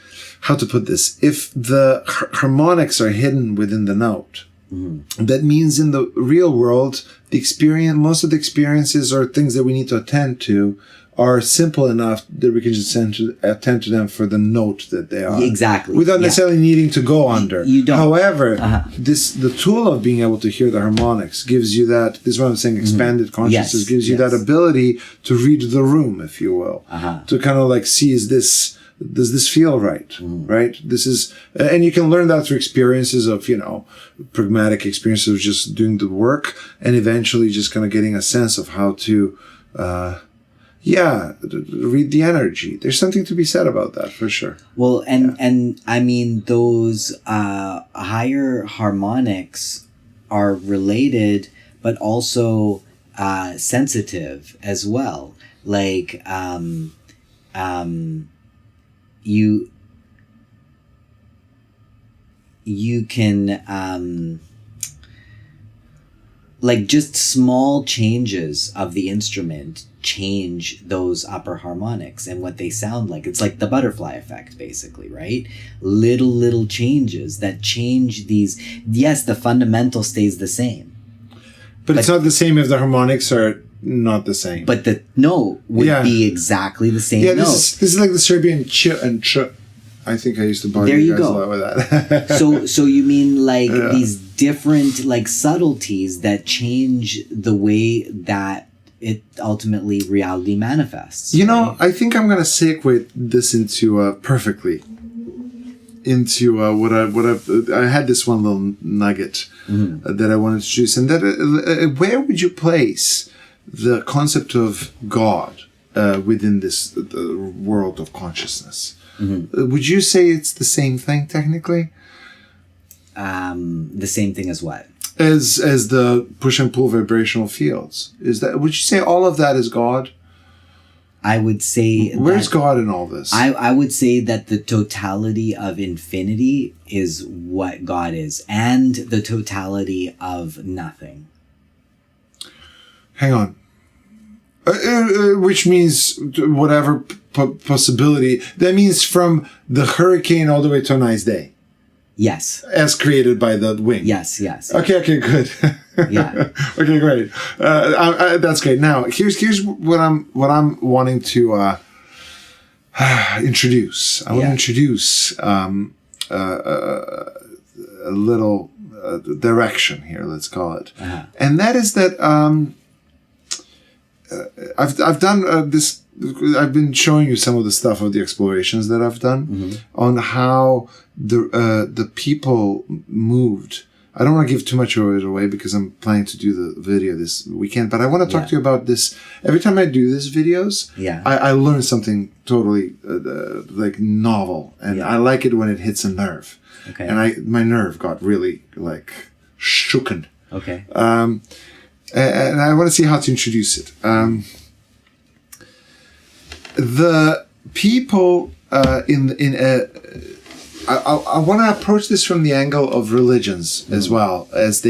how to put this, if the harmonics are hidden within the note, that means in the real world most of the experiences or things that we need to attend to are simple enough that we can just attend to them for the note that they are. Exactly. Without necessarily needing to go under. You don't. However, the tool of being able to hear the harmonics gives you that, this is what I'm saying, expanded consciousness, gives you that ability to read the room, if you will. To kind of like see, does this feel right? Right? This is, and you can learn that through experiences of, pragmatic experiences of just doing the work, and eventually just kind of getting a sense of how to, read the energy. There's something to be said about that for sure. Well, and I mean, those higher harmonics are related, but also sensitive as well. Like, you can like just small changes of the instrument change those upper harmonics and what they sound like. It's like the butterfly effect, basically, right? Little changes that change these. Yes, the fundamental stays the same. But it's not the same if the harmonics are not the same. But the note would be exactly the same note. This is like the Serbian ch and ch. I think I used to bother you guys a lot with that. so you mean like these different like subtleties that change the way that it ultimately reality manifests. Right? I think I'm gonna segue this into perfectly into what I had this one little nugget that I wanted to choose, and that where would you place the concept of God within this world of consciousness? Would you say it's the same thing technically? The same thing as what? As the push and pull vibrational fields. Would you say all of that is God? I would say where's God in all this? I would say that the totality of infinity is what God is, and the totality of nothing. Hang on. Which means whatever possibility. That means from the hurricane all the way to a nice day. Yes. As created by the wind. Yes. Okay, good. Yeah. Okay, great. That's great. Now, here's what I'm wanting to introduce. I want to introduce a little direction here. Let's call it, and that is that I've done this. I've been showing you some of the stuff of the explorations that I've done on how the people moved. I don't want to give too much of it away because I'm planning to do the video this weekend, but I want to talk to you about this. Every time I do these videos, I learn something totally like novel, and I like it when it hits a nerve. Okay. And my nerve got really like shooken. Okay. And I want to see how to introduce it. The people I want to approach this from the angle of religions as well, as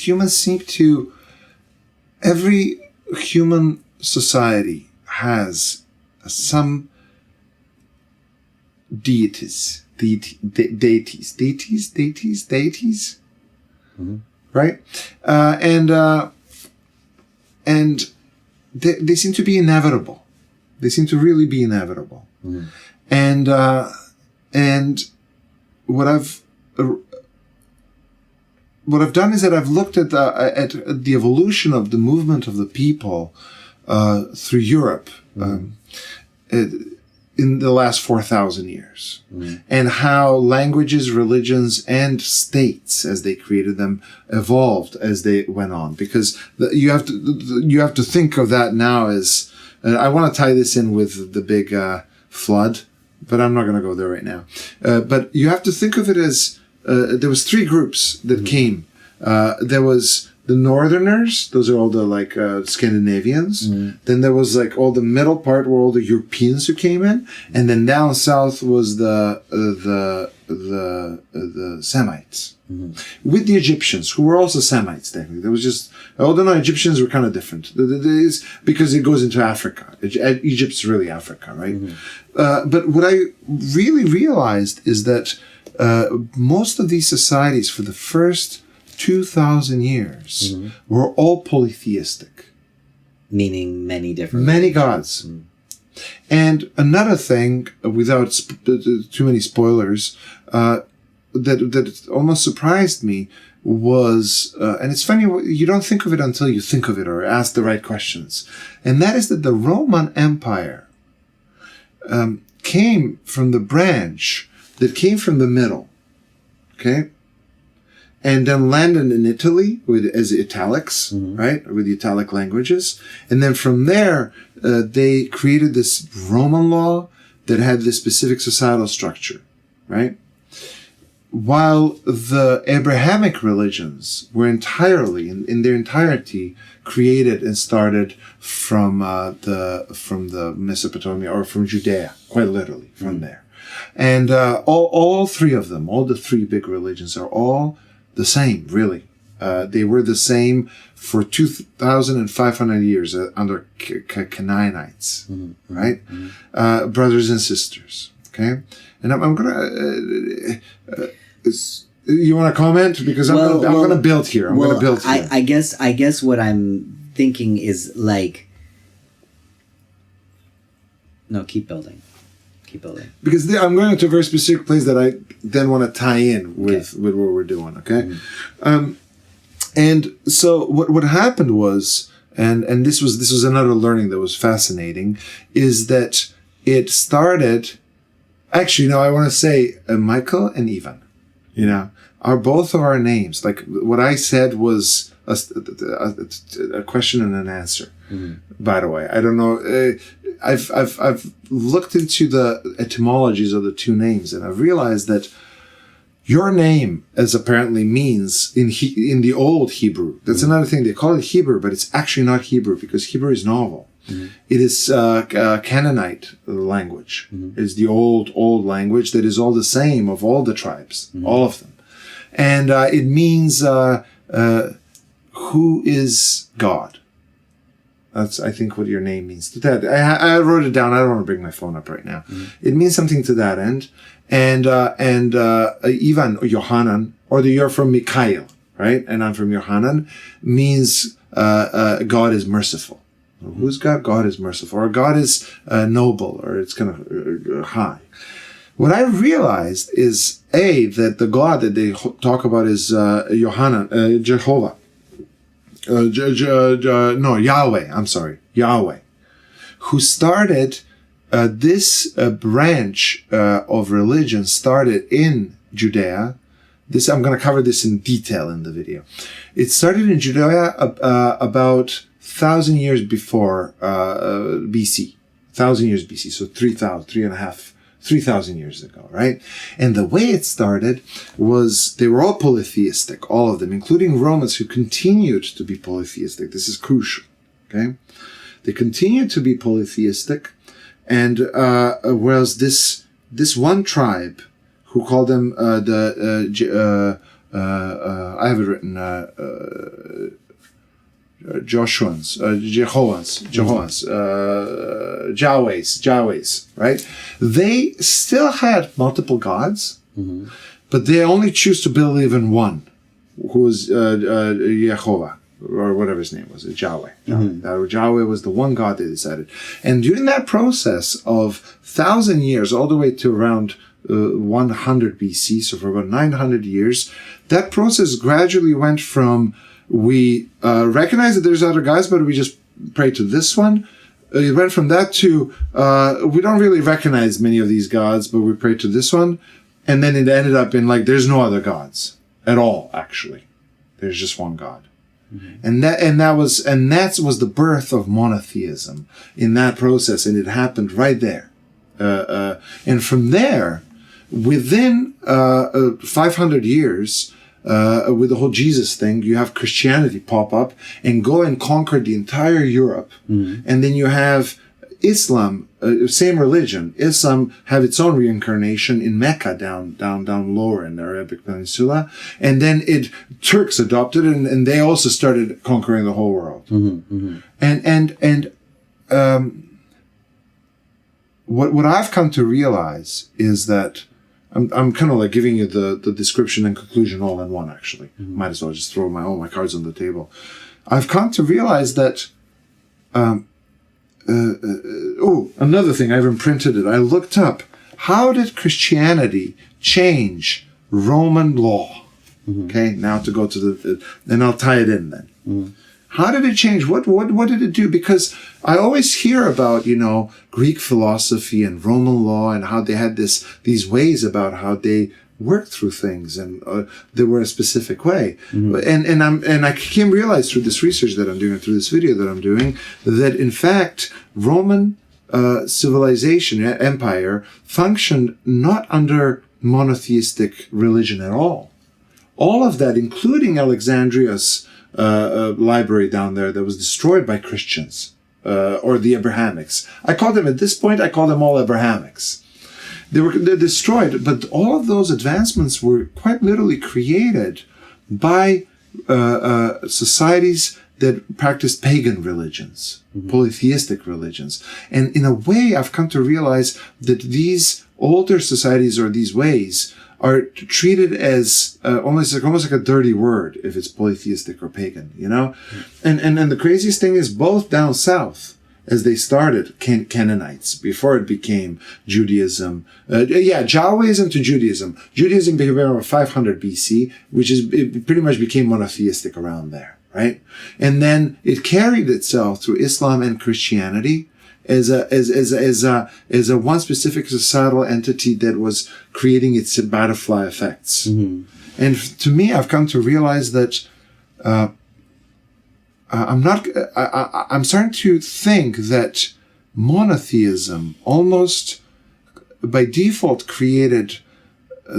humans seem to. Every human society has some deities, right? And they seem to be inevitable. They seem to really be inevitable. And what I've done is that I've looked at the evolution of the movement of the people through Europe in the last 4,000 years, and how languages, religions, and states, as they created them, evolved as they went on. Because you have to think of that now as. I want to tie this in with the big flood, but I'm not going to go there right now. But you have to think of it as there was three groups that came. There was the Northerners; those are all the like Scandinavians. Then there was like all the middle part were all the Europeans who came in, and then down south was the Semites. with the Egyptians, who were also Semites, technically. There was just, although no, Egyptians were kind of different. Because it goes into Africa. Egypt's really Africa, right? But what I really realized is that most of these societies for the first 2,000 years were all polytheistic. Meaning many gods. And another thing, without too many spoilers, that almost surprised me was, and it's funny, you don't think of it until you think of it or ask the right questions, and that is that the Roman Empire came from the branch that came from the middle, okay? And then landed in Italy as italics, right? With the Italic languages. And then from there, they created this Roman law that had this specific societal structure, right? While the Abrahamic religions were entirely, in their entirety, created and started from the Mesopotamia or from Judea, quite literally from there. And all three of them, all the three big religions, are all the same, really. They were the same for 2,500 years under Canaanites, right? Brothers and sisters, okay? And I'm gonna. You want to comment, because I'm gonna build here. I'm gonna build here. I guess what I'm thinking is like. No, keep building. Because I'm going to a very specific place that I then want to tie in with what we're doing, okay? And so what happened was, and this was another learning that was fascinating, is that it started, actually, no, I want to say Michael and Ivan, are both of our names. Like what I said was a question and an answer. By the way, I don't know. I've looked into the etymologies of the two names, and I've realized that your name, as apparently means in the old Hebrew. That's another thing. They call it Hebrew, but it's actually not Hebrew, because Hebrew is novel. It is Canaanite language. It's the old language that is all the same of all the tribes, all of them, and it means who is God. That's, I think, what your name means to that. I wrote it down. I don't want to bring my phone up right now. It means something to that end. And Ivan or Yohanan, or you're from Mikhail, right? And I'm from Yohanan, means God is merciful. Who's God? God is merciful. Or God is noble, or it's kind of high. What I realized is, that the God that they talk about is Yohanan, Jehovah. Yahweh, I'm sorry, Yahweh, who started this branch of religion started in Judea. I'm going to cover this in detail in the video. It started in Judea about 1,000 years before BC. 1,000 years BC, so 3,000 years ago, right? And the way it started was they were all polytheistic, all of them, including Romans, who continued to be polytheistic. This is crucial, okay? They continued to be polytheistic, and whereas this one tribe, who called them I have it written, Joshuans, Jehovah's, Jahwehs, right? They still had multiple gods, but they only choose to believe in one, who was Yehovah, or whatever his name was, Yahweh. Yahweh was the one God they decided. And during that process of 1,000 years, all the way to around 100 BC, so for about 900 years, that process gradually went from we recognize that there's other gods, but we just pray to this one. It went from that to we don't really recognize many of these gods, but we pray to this one. And then it ended up in like there's no other gods at all. Actually, there's just one God, and that was the birth of monotheism in that process, and it happened right there. And from there, within 500 years. With the whole Jesus thing, you have Christianity pop up and go and conquer the entire Europe. And then you have Islam, same religion, Islam have its own reincarnation in Mecca, down lower in the Arabic Peninsula, and then Turks adopted it, and they also started conquering the whole world. What I've come to realize is that I'm kind of like giving you the description and conclusion all in one, actually. Might as well just throw all my cards on the table. I've come to realize that, another thing, I've imprinted it. I looked up, how did Christianity change Roman law? Okay, now to go to then I'll tie it in then. How did it change? What did it do? Because I always hear about, Greek philosophy and Roman law and how they had these ways about how they worked through things, and they were a specific way. And I came to realize through this research that I'm doing, through this video that I'm doing, that in fact Roman civilization, empire, functioned not under monotheistic religion at all. All of that, including Alexandria's library down there that was destroyed by Christians, or the Abrahamics. At this point, I call them all Abrahamics. They're destroyed, but all of those advancements were quite literally created by societies that practiced pagan religions, polytheistic religions. And in a way, I've come to realize that these older societies, or these ways, are treated as almost like a dirty word if it's polytheistic or pagan, And the craziest thing is, both down south, as they started, Canaanites, before it became Judaism. Yahwism to Judaism. Judaism became around 500 BC, it pretty much became monotheistic around there, right? And then it carried itself through Islam and Christianity as a one specific societal entity that was creating its butterfly effects. And to me, I've come to realize that I'm starting to think that monotheism almost by default created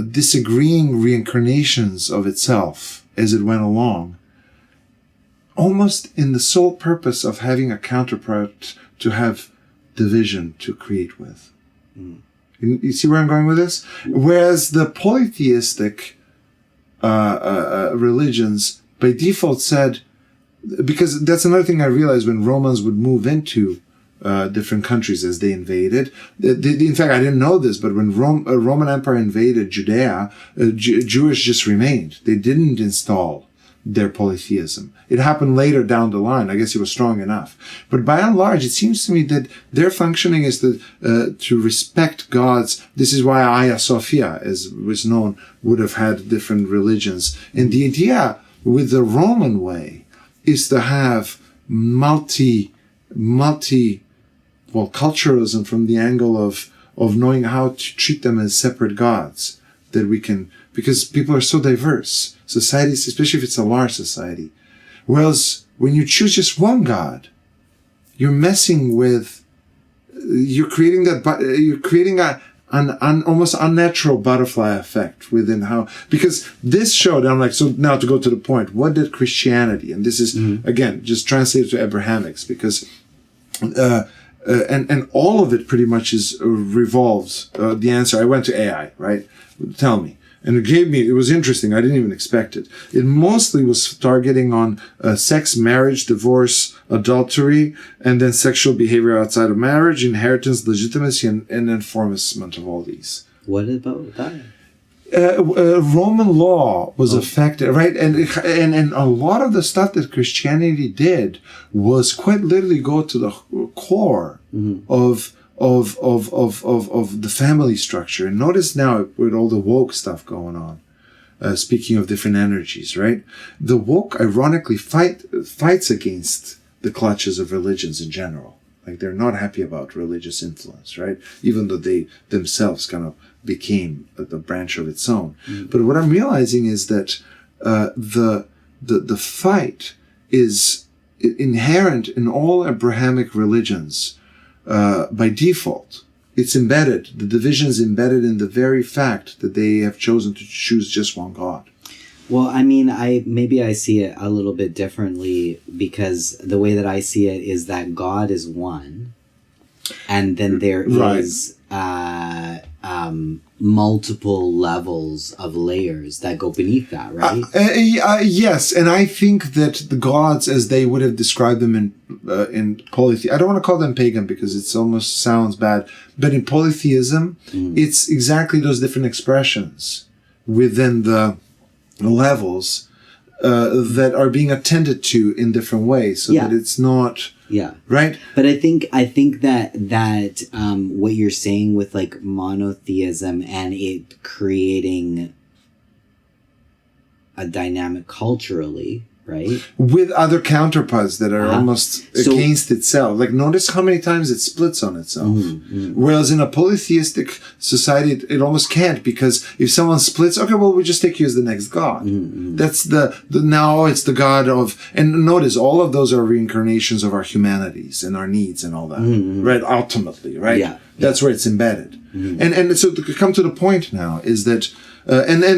disagreeing reincarnations of itself as it went along, almost in the sole purpose of having a counterpart to have division to create with. You see where I'm going with this? Whereas the polytheistic religions by default said, because that's another thing I realized when Romans would move into different countries as they invaded. In fact, I didn't know this, but when Roman Empire invaded Judea, Jewish just remained. They didn't install their polytheism. It happened later down the line. I guess it was strong enough. But by and large, it seems to me that their functioning is to respect gods. This is why Hagia Sophia, as was known, would have had different religions. And the idea with the Roman way is to have culturalism from the angle of knowing how to treat them as separate gods, that we can, because people are so diverse, societies, especially if it's a large society. Whereas when you choose just one god, you're creating an almost unnatural butterfly effect within how, because this showed, I'm like, so now to go to the point, what did Christianity, and this is, again, just translated to Abrahamics, because, and all of it pretty much revolves, the answer, I went to AI, right? Tell me. And it was interesting. I didn't even expect it. It mostly was targeting on sex, marriage, divorce, adultery, and then sexual behavior outside of marriage, inheritance, legitimacy, and enforcement of all these. What about that? Roman law was affected, right? And a lot of the stuff that Christianity did was quite literally go to the core of the family structure. And notice now with all the woke stuff going on, speaking of different energies, right? The woke ironically fights against the clutches of religions in general. Like they're not happy about religious influence, right? Even though they themselves kind of became a branch of its own. But what I'm realizing is that the fight is inherent in all Abrahamic religions. By default, it's embedded. The division is embedded in the very fact that they have chosen to choose just one God. Well, I mean, maybe I see it a little bit differently, because the way that I see it is that God is one, And then there Right. is multiple levels of layers that go beneath that, right? Yes, and I think that the gods, as they would have described them in polytheism, I don't want to call them pagan because it almost sounds bad, but in polytheism, it's exactly those different expressions within the levels that are being attended to in different ways, so that it's not right. But I think that what you're saying with like monotheism and it creating a dynamic culturally, right? With other counterparts that are almost against itself. Like, notice how many times it splits on itself. Whereas in a polytheistic society, it almost can't, because if someone splits, okay, well, we just take you as the next god. That's now it's the god of, and notice all of those are reincarnations of our humanities and our needs and all that, right? Ultimately, right? Yeah. That's where it's embedded. And so to come to the point now is that,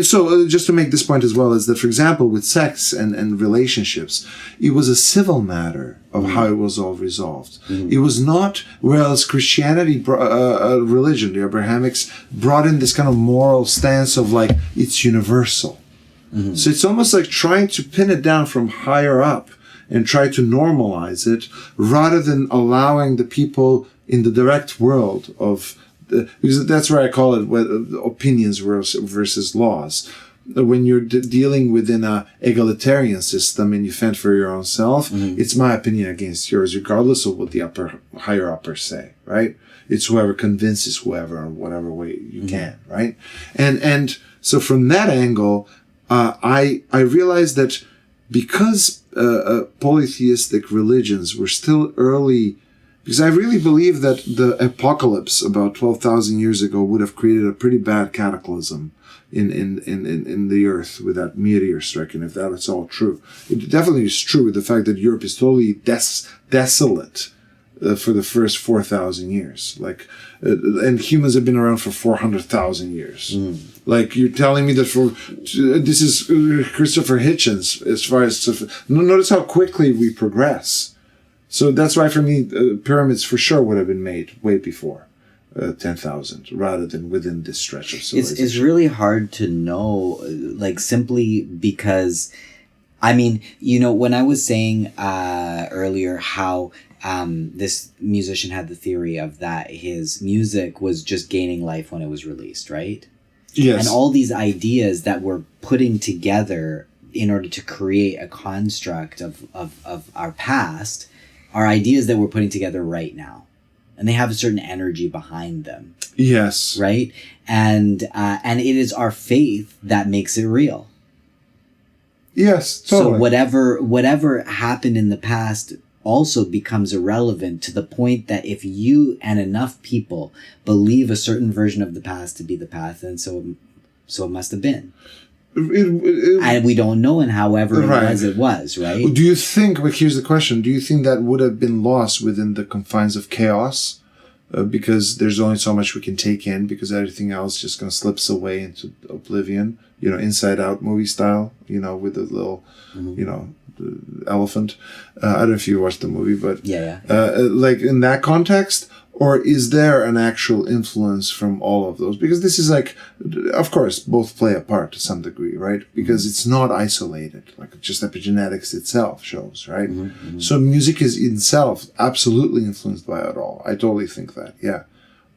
so just to make this point as well, is that, for example, with sex and relationships, it was a civil matter of how it was all resolved. It was not, whereas Christianity, religion, the Abrahamics, brought in this kind of moral stance of like, it's universal. So it's almost like trying to pin it down from higher up and try to normalize it, rather than allowing the people in the direct world of, because that's where I call it opinions versus laws. When you're dealing within a egalitarian system and you fend for your own self, it's my opinion against yours, regardless of what the higher uppers say, right? It's whoever convinces whoever in whatever way you can, right? And so from that angle, I realized that because polytheistic religions were still early, because I really believe that the apocalypse about 12,000 years ago would have created a pretty bad cataclysm in the earth with that meteor striking, if that is all true. It definitely is true with the fact that Europe is totally desolate for the first 4,000 years. Like, and humans have been around for 400,000 years. Like, you're telling me that this is Christopher Hitchens as far as, notice how quickly we progress. So that's why, for me, pyramids for sure would have been made way before 10,000, rather than within this stretch of civilization. It's really hard to know, like, simply because, I mean, when I was saying earlier how this musician had the theory of that his music was just gaining life when it was released, right? Yes. And all these ideas that we're putting together in order to create a construct of our past are ideas that we're putting together right now, and they have a certain energy behind them. Yes. Right. And it is our faith that makes it real. Yes. Totally. So whatever happened in the past also becomes irrelevant, to the point that if you and enough people believe a certain version of the past to be the past, then so it must have been. And we don't know, and however it was, right? Do you think, but here's the question, do you think that would have been lost within the confines of chaos? Because there's only so much we can take in, because everything else just kind of slips away into oblivion, Inside Out movie style, with the little, the elephant. I don't know if you watched the movie, but like in that context. Or is there an actual influence from all of those? Because this is like, of course, both play a part to some degree, right? Because it's not isolated, like just epigenetics itself shows, right? So music is in itself absolutely influenced by it all. I totally think that, yeah.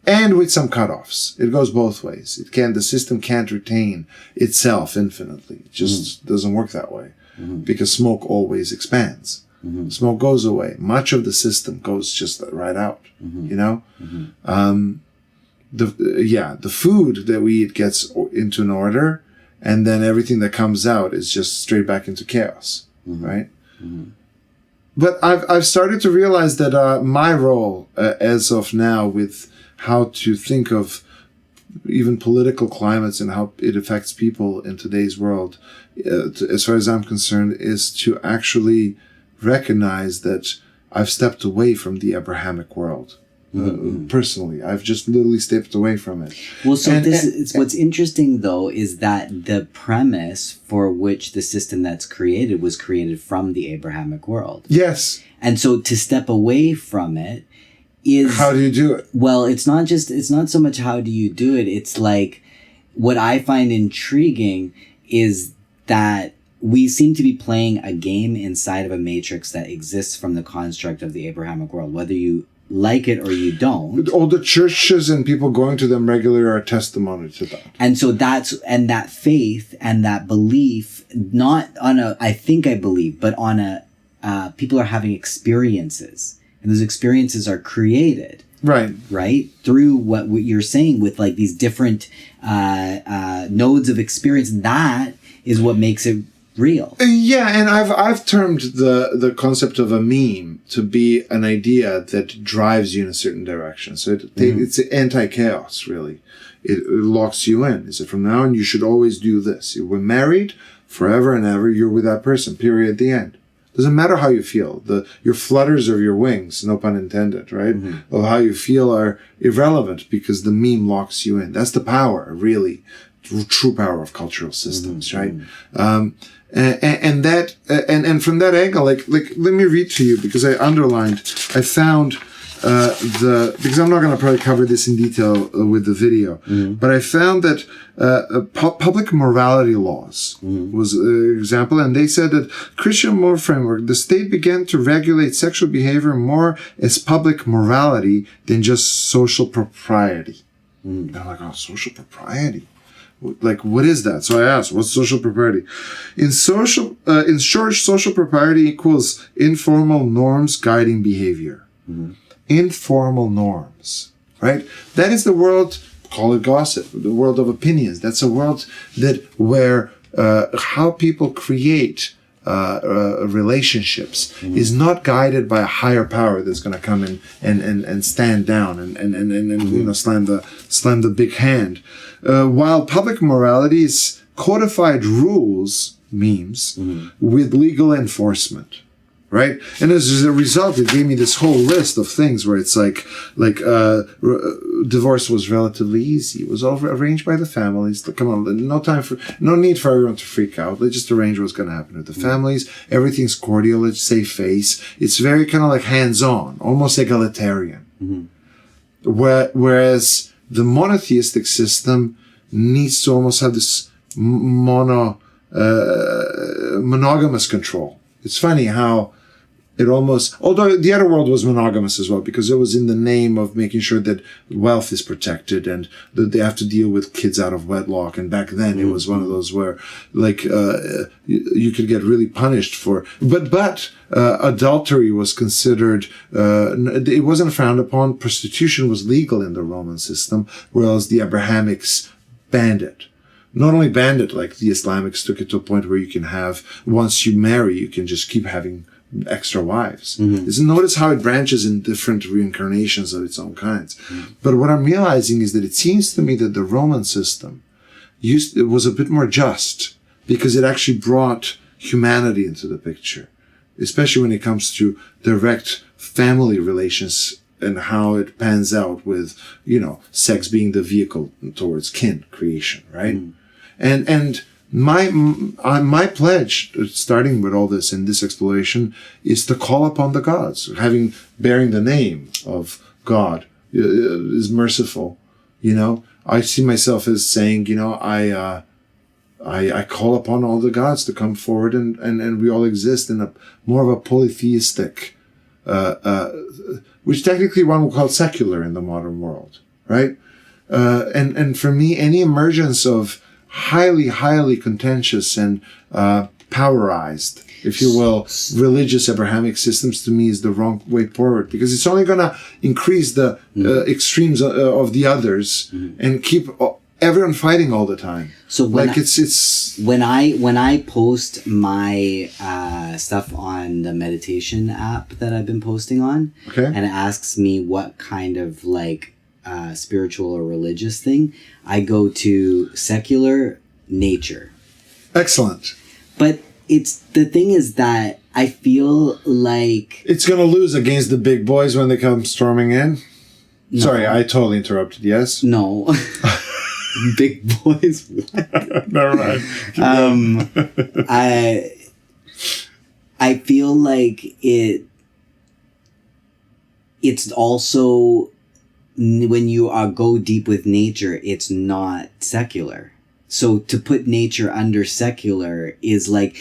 And with some cutoffs. It goes both ways. The system can't retain itself infinitely. It just doesn't work that way. Because smoke always expands. Smoke goes away. Much of the system goes just right out. The food that we eat gets into an order, and then everything that comes out is just straight back into chaos, right? But I've started to realize that my role as of now with how to think of even political climates and how it affects people in today's world, as far as I'm concerned, is to actually recognize that I've stepped away from the Abrahamic world. Personally, I've just literally stepped away from it. Well, so what's interesting though is that the premise for which the system that's created was created from the Abrahamic world. Yes. And so to step away from it is... How do you do it? Well, it's not so much how do you do it. It's like, what I find intriguing is that we seem to be playing a game inside of a matrix that exists from the construct of the Abrahamic world, whether you like it or you don't. All the churches and people going to them regularly are a testimony to that. And so that faith and that belief, not on a, I think I believe, but on a, people are having experiences, and those experiences are created. Right? Through what you're saying with like these different nodes of experience. That is what makes it real. Yeah, and I've termed the concept of a meme to be an idea that drives you in a certain direction. So it's anti-chaos, really. It locks you in. Is it from now on you should always do this. You were married forever and ever. You're with that person. Period. The end. Doesn't matter how you feel. Your flutters of your wings, no pun intended, right? Of how you feel are irrelevant because the meme locks you in. That's the power, really, true power of cultural systems, right? And from that angle, like let me read to you because I found because I'm not going to probably cover this in detail with the video, but I found that public morality laws was an example, and they said that Christian moral framework, the state began to regulate sexual behavior more as public morality than just social propriety. And I'm like, oh, social propriety? Like, what is that? So I asked, what's social propriety? In short, social propriety equals informal norms guiding behavior. Informal norms, right? That is the world, call it gossip, the world of opinions. That's a world where how people create relationships is not guided by a higher power that's going to come in and stand down and slam the big hand. While public morality is codified rules, memes, with legal enforcement. Right? And as a result, it gave me this whole list of things where it's like divorce was relatively easy. It was all arranged by the families. Come on, no need for everyone to freak out. Let's just arrange what's going to happen with the families. Everything's cordial. Let's save face. It's very kind of like hands-on, almost egalitarian. Whereas the monotheistic system needs to almost have this monogamous control. It's funny how it almost, although the other world was monogamous as well, because it was in the name of making sure that wealth is protected and that they have to deal with kids out of wedlock. And back then it was one of those where like, you could get really punished for, but adultery was considered, it wasn't frowned upon. Prostitution was legal in the Roman system, whereas the Abrahamics banned it. Not only banned it, like the Islamics took it to a point where you can have, once you marry, you can just keep having extra wives. Notice how it branches in different reincarnations of its own kinds. But what I'm realizing is that it seems to me that the Roman system it was a bit more just because it actually brought humanity into the picture, especially when it comes to direct family relations and how it pans out with, sex being the vehicle towards kin creation, right? And my pledge, starting with all this and this exploration, is to call upon the gods, bearing the name of God is merciful. I see myself as saying, I call upon all the gods to come forward and we all exist in a more of a polytheistic, which technically one would call secular in the modern world, right? And for me, any emergence of highly, highly contentious and powerized, if you will, religious Abrahamic systems to me is the wrong way forward, because it's only going to increase the extremes of the others and keep everyone fighting all the time. So when I post my stuff on the meditation app that I've been posting on, and it asks me what kind of spiritual or religious thing, I go to secular, nature. Excellent. But the thing is that I feel like it's going to lose against the big boys when they come storming in. No. Sorry, I totally interrupted. Yes? No. Big boys? What? Never mind. I feel like it's also, when you go deep with nature, it's not secular. So to put nature under secular is like,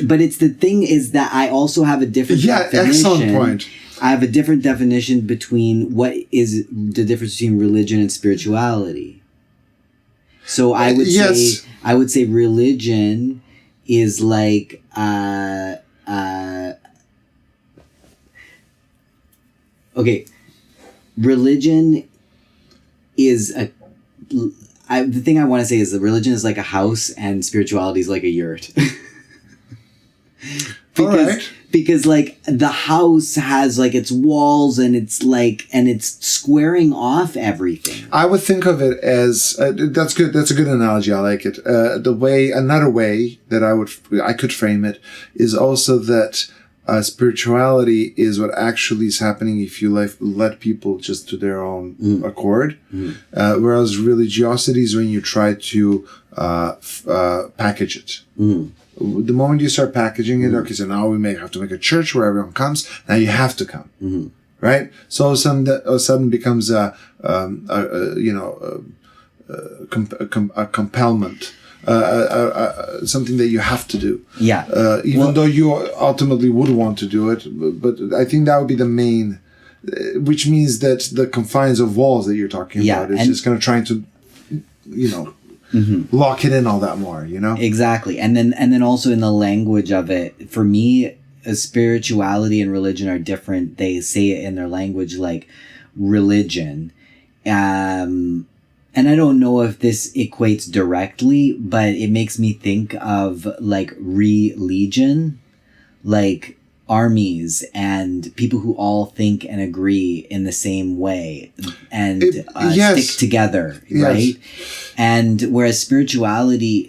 but it's the thing is that I also have a different definition. Excellent point. I have a different definition between what is the difference between religion and spirituality. So I would say religion is like, okay, religion is the thing I want to say is that religion is like a house and spirituality is like a yurt. Because like the house has like its walls and it's squaring off everything. I would think of it as that's good. That's a good analogy. I like it. Another way that I could frame it is also that spirituality is what actually is happening if you let people just to their own accord. Whereas religiosity is when you try to package it. The moment you start packaging it, okay, so now we have to make a church where everyone comes. Now you have to come, right? So all of a sudden becomes a compellment. Something that you have to do. Even though you ultimately would want to do it, but I think that would be the main, which means that the confines of walls that you're talking about is just kind of trying to, lock it in all that more, Exactly. And then also in the language of it, for me, spirituality and religion are different. They say it in their language like religion. And I don't know if this equates directly, but it makes me think of like religion, like armies and people who all think and agree in the same way and stick together, right? And whereas spirituality,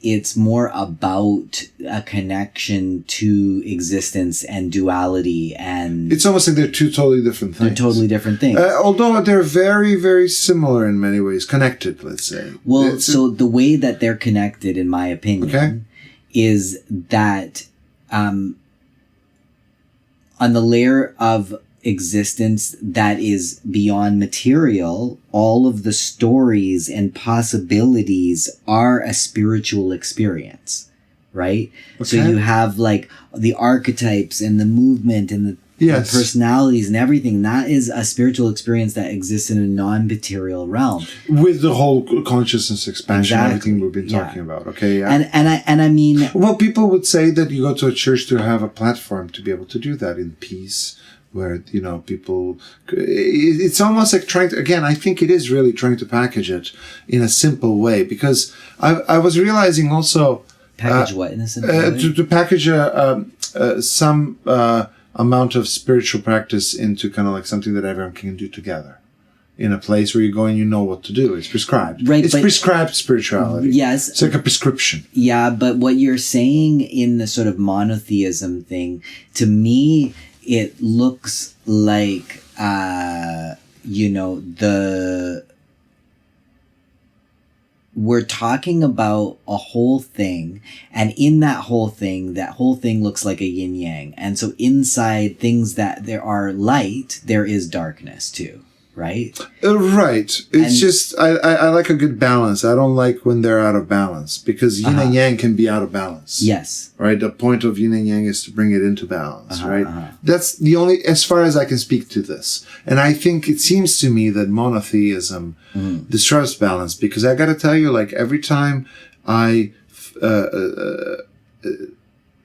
it's more about a connection to existence and duality, and it's almost like they're two totally different things. They're totally different things. Although they're very, very similar in many ways, connected, let's say. Well, the way that they're connected, in my opinion, is that on the layer of existence that is beyond material, all of the stories and possibilities are a spiritual experience, right? So you have like the archetypes and the movement and the personalities and everything. That is a spiritual experience that exists in a non-material realm. With the whole consciousness expansion, everything we've been talking about. And I mean, well, people would say that you go to a church to have a platform to be able to do that in peace, where, people, it's almost like trying to, again, I think it is really trying to package it in a simple way, because I was realizing also, package what in a simple way? To package some amount of spiritual practice into kind of like something that everyone can do together in a place where you go and you know what to do. It's prescribed. Right, it's prescribed spirituality. Yes. It's like a prescription. Yeah, but what you're saying in the sort of monotheism thing, to me, it looks like, we're talking about a whole thing, and in that whole thing looks like a yin yang. And so inside things that there are light, there is darkness too, right? Right. It's I like a good balance. I don't like when they're out of balance, because yin and yang can be out of balance. Yes. Right? The point of yin and yang is to bring it into balance, right? That's the only, as far as I can speak to this. And I think it seems to me that monotheism disrupts balance, because I gotta tell you, like, every time I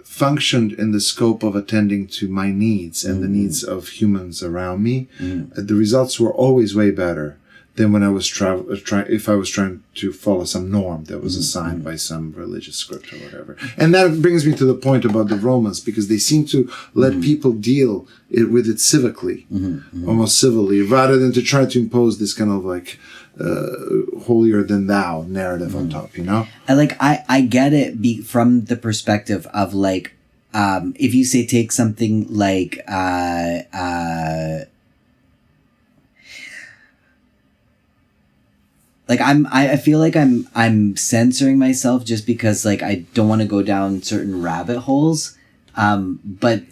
functioned in the scope of attending to my needs and the needs of humans around me, the results were always way better than when I was if I was trying to follow some norm that was assigned by some religious script or whatever. And that brings me to the point about the Romans, because they seem to let people deal with it civically, almost civilly, rather than to try to impose this kind of like holier than thou narrative on top, I get it from the perspective of like, if you say take something like I feel like I'm censoring myself just because like I don't want to go down certain rabbit holes, but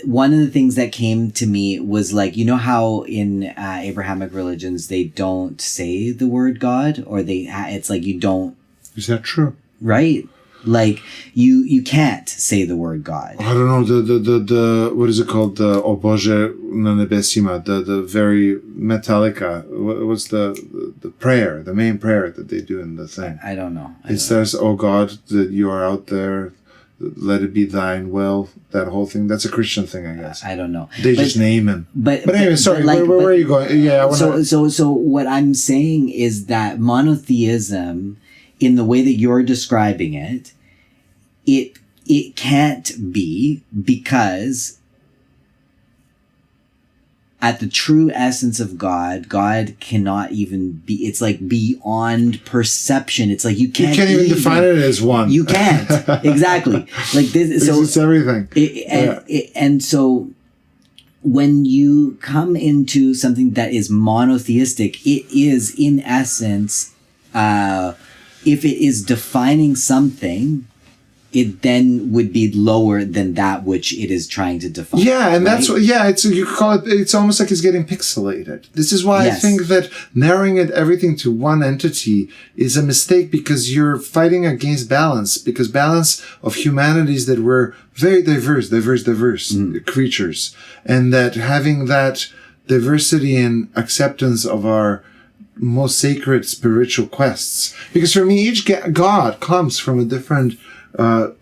one of the things that came to me was like, you know how in Abrahamic religions they don't say the word God, or it's like you don't. Is that true? Right. Like you can't say the word God. I don't know the what is it called, the O Boże na nebesima, the very Metallica. What's the prayer, the main prayer that they do in the thing? I don't know. It says, "Oh God, that you are out there, let it be Thine will." That whole thing. That's a Christian thing, I guess. I don't know. They just name him. But anyway, sorry. Where are you going? Yeah. So what I'm saying is that monotheism, in the way that you're describing it, it can't be, because at the true essence of God cannot even be, it's like beyond perception. It's like you can't even define it as one. You can't. Exactly. Like this. So it's everything. And so when you come into something that is monotheistic, it is in essence, if it is defining something, it then would be lower than that which it is trying to define. Yeah, and right? that's what, it's, you call it, it's almost like it's getting pixelated. This is why I think that narrowing everything to one entity is a mistake, because you're fighting against balance, because balance of humanities that we're very diverse creatures, and that having that diversity and acceptance of our most sacred spiritual quests. Because for me, each God comes from a different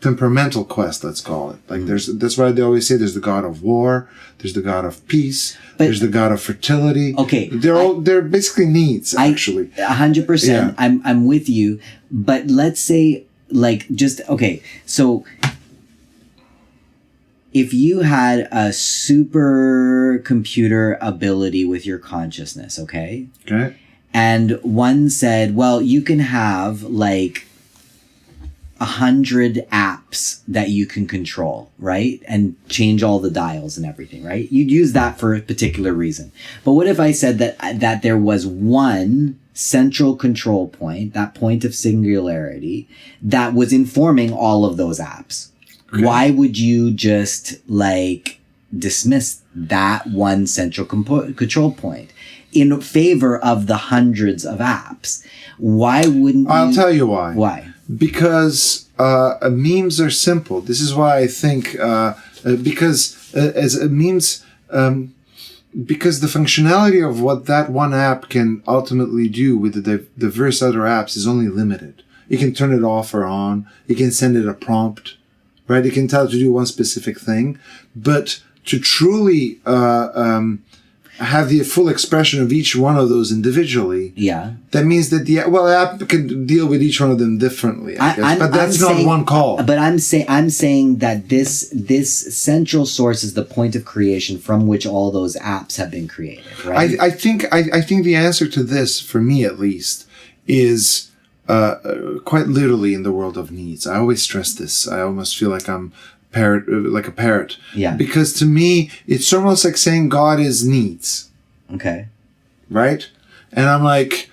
temperamental quest, let's call it. Like that's why they always say there's the God of war, there's the God of peace, there's the God of fertility. Okay. They're basically needs, actually. 100%. Yeah. I'm with you. But let's say, like, so if you had a supercomputer ability with your consciousness, okay? Okay. And one said, well, you can have like 100 apps that you can control, right? And change all the dials and everything, right? You'd use that for a particular reason. But what if I said that there was one central control point, that point of singularity, that was informing all of those apps? Okay. Why would you just like dismiss that one central control point in favor of the hundreds of apps? Why wouldn't you? I'll tell you why. Why? Because memes are simple. This is why I think because memes, because the functionality of what that one app can ultimately do with the diverse other apps is only limited. You can turn it off or on. You can send it a prompt, right? You can tell it to do one specific thing, but to truly have the full expression of each one of those individually. Yeah. That means that the app can deal with each one of them differently, I guess. But that's not one call. But I'm saying that this central source is the point of creation from which all those apps have been created, right? I think the answer to this, for me at least, is quite literally in the world of needs. I always stress this. I almost feel like I'm like a parrot. Yeah. Because to me, it's almost like saying God is needs. Okay. Right? And I'm like,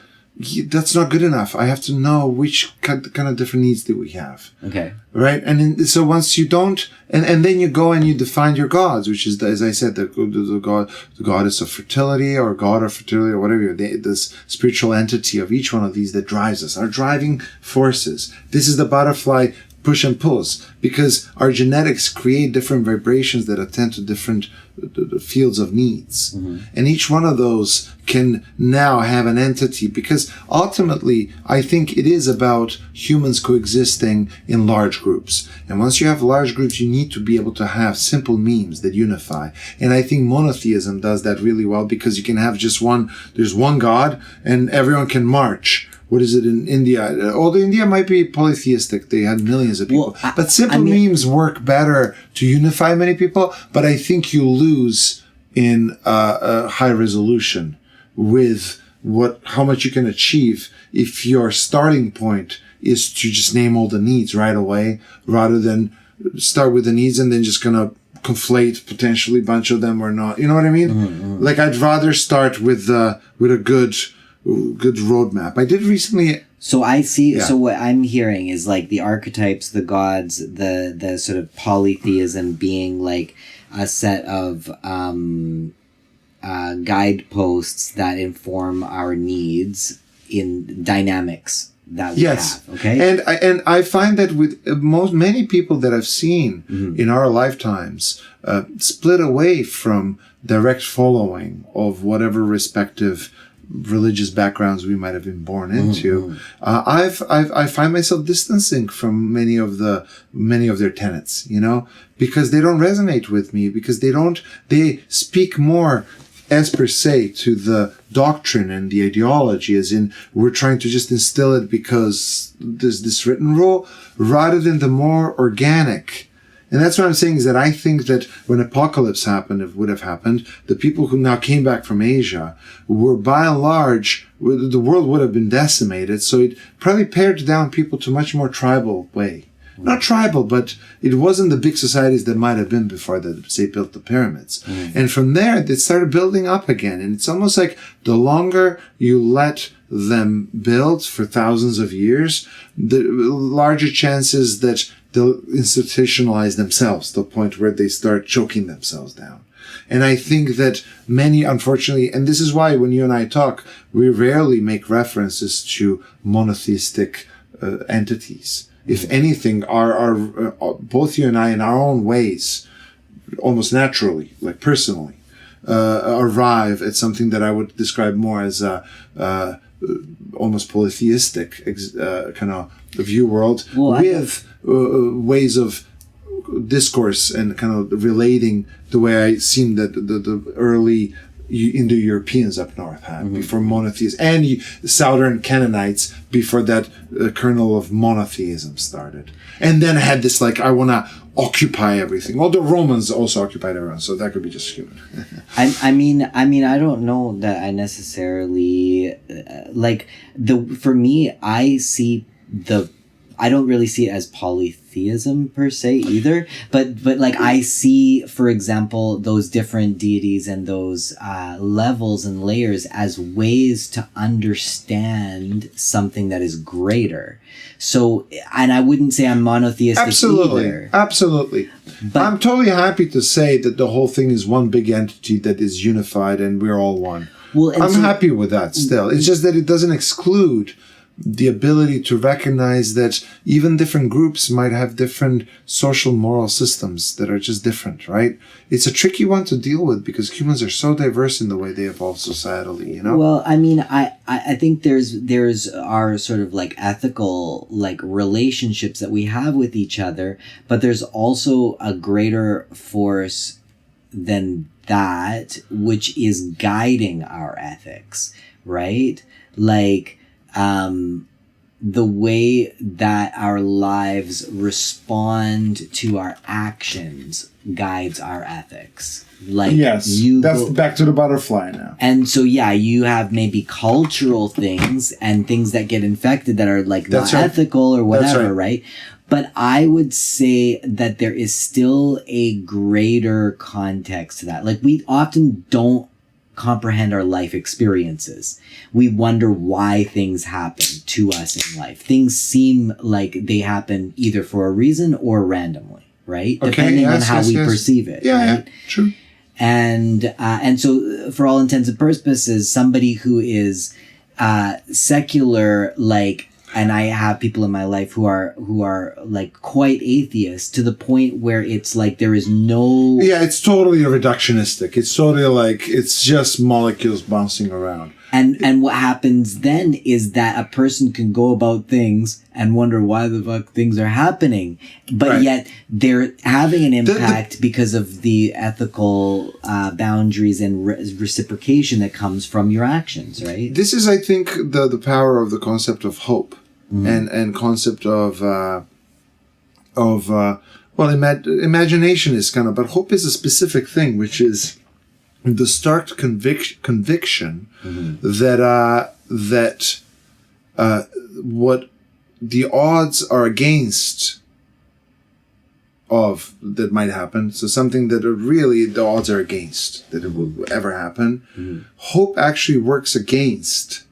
that's not good enough. I have to know which kind of different needs do we have. Okay. Right? And so once you don't, and then you go and you define your gods, which is, as I said, the goddess of fertility or god of fertility or whatever, this spiritual entity of each one of these that drives us, our driving forces. This is the butterfly push and pulls, because our genetics create different vibrations that attend to different fields of needs. Mm-hmm. And each one of those can now have an entity, because ultimately I think it is about humans coexisting in large groups. And once you have large groups, you need to be able to have simple memes that unify. And I think monotheism does that really well, because you can have just there's one God and everyone can march. What is it in India? Although India might be polytheistic, they had millions of people. Well, but simple memes work better to unify many people. But I think you lose in high resolution with how much you can achieve if your starting point is to just name all the needs right away, rather than start with the needs and then just gonna conflate potentially a bunch of them or not. You know what I mean? Mm-hmm. Like, I'd rather start with a good roadmap. I did recently. So I see. Yeah. So what I'm hearing is like the archetypes, the gods, the sort of polytheism being like a set of guideposts that inform our needs in dynamics that we have. Okay, and I find that with many people that I've seen in our lifetimes split away from direct following of whatever respective religious backgrounds we might have been born into. I find myself distancing from many of their tenets, because they don't resonate with me, because they speak more as per se to the doctrine and the ideology, as in we're trying to just instill it because there's this written rule, rather than the more organic. And that's what I'm saying, is that I think that when apocalypse happened, if it would have happened, the people who now came back from Asia were by and large, the world would have been decimated. So it probably pared down people to a much more tribal way. Not tribal, but it wasn't the big societies that might have been before that, say, built the pyramids. And from there, they started building up again. And it's almost like the longer you let them build for thousands of years, the larger chances that they'll institutionalize themselves to the point where they start choking themselves down. And I think that many, unfortunately, and this is why when you and I talk, we rarely make references to monotheistic entities. If anything, our both you and I, in our own ways, almost naturally, like personally, arrive at something that I would describe more as almost polytheistic kind of view world, with ways of discourse and kind of relating the way I seen that the early Indo-Europeans up north had before monotheism, and Southern Canaanites before that kernel of monotheism started, and then had this like, I want to occupy everything. Well, the Romans also occupied everyone, so that could be just human. I mean, I don't know that I necessarily for me, I don't really see it as polytheism per se either, but like I see, for example, those different deities and those levels and layers as ways to understand something that is greater. So, and I wouldn't say I'm monotheistic either. Absolutely. But I'm totally happy to say that the whole thing is one big entity that is unified and we're all one. Well, I'm happy with that still. It's just that it doesn't exclude the ability to recognize that even different groups might have different social moral systems that are just different, right? It's a tricky one to deal with because humans are so diverse in the way they evolve societally, Well, I mean, I think there's our sort of like ethical like relationships that we have with each other, but there's also a greater force than that, which is guiding our ethics, right? Like, the way that our lives respond to our actions guides our ethics. Like, yes, that's back to the butterfly now. And so, yeah, you have maybe cultural things and things that get infected that are like not ethical or whatever, right? But I would say that there is still a greater context to that. Like, we often don't comprehend our life experiences. We wonder why things happen to us in life. Things seem like they happen either for a reason or randomly, right? Okay, depending on how we perceive it. Yeah, right? Yeah, true. And so for all intents and purposes, somebody who is secular, like, and I have people in my life who are like quite atheist to the point where it's like there is no... Yeah, it's totally reductionistic. It's totally like, it's just molecules bouncing around. And what happens then is that a person can go about things and wonder why the fuck things are happening. But yet they're having an impact because of the ethical boundaries and reciprocation that comes from your actions, right? This is, I think, the power of the concept of hope and concept of imagination is kind of, but hope is a specific thing, which is the stark conviction that what the odds are against of that might happen. So something that are really the odds are against that it will ever happen. Hope actually works against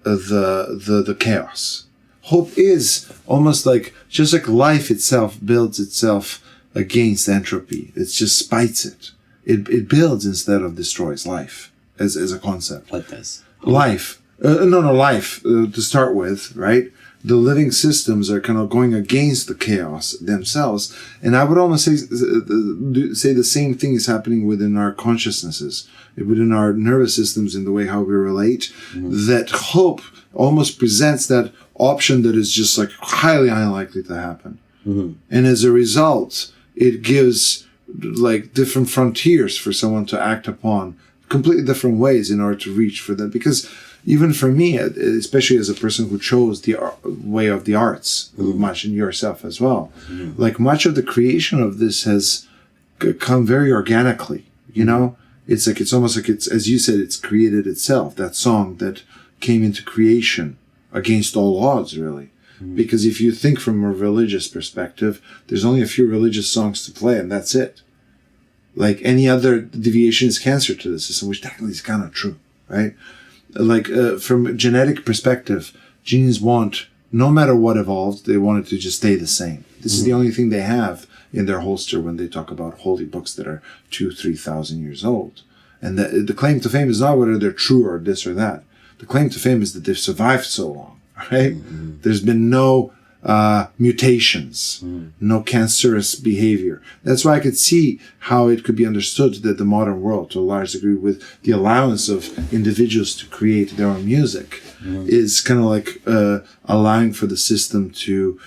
the chaos. Hope is almost like, just like life itself builds itself against entropy. It just spites it. It builds instead of destroys life as a concept. What does? Life. Life to start with, right? The living systems are kind of going against the chaos themselves. And I would almost say the same thing is happening within our consciousnesses, within our nervous systems, in the way how we relate. That hope almost presents that option that is just like highly unlikely to happen. And as a result, it gives like different frontiers for someone to act upon, completely different ways in order to reach for them. Because even for me, especially as a person who chose the way of the arts, much in yourself as well, like much of the creation of this has come very organically, you know? It's almost like it's, as you said, it's created itself, that song that came into creation against all odds, really. Because if you think from a religious perspective, there's only a few religious songs to play, and that's it. Like any other deviation is cancer to the system, which technically is kind of true, right? Like from a genetic perspective, genes want, no matter what evolved, they want it to just stay the same. This is the only thing they have in their holster when they talk about holy books that are 2,000-3,000 years old. And the claim to fame is not whether they're true or this or that. The claim to fame is that they've survived so long, right? There's been no mutations, no cancerous behavior. That's why I could see how it could be understood that the modern world, to a large degree, with the allowance of individuals to create their own music, is kind of like allowing for the system to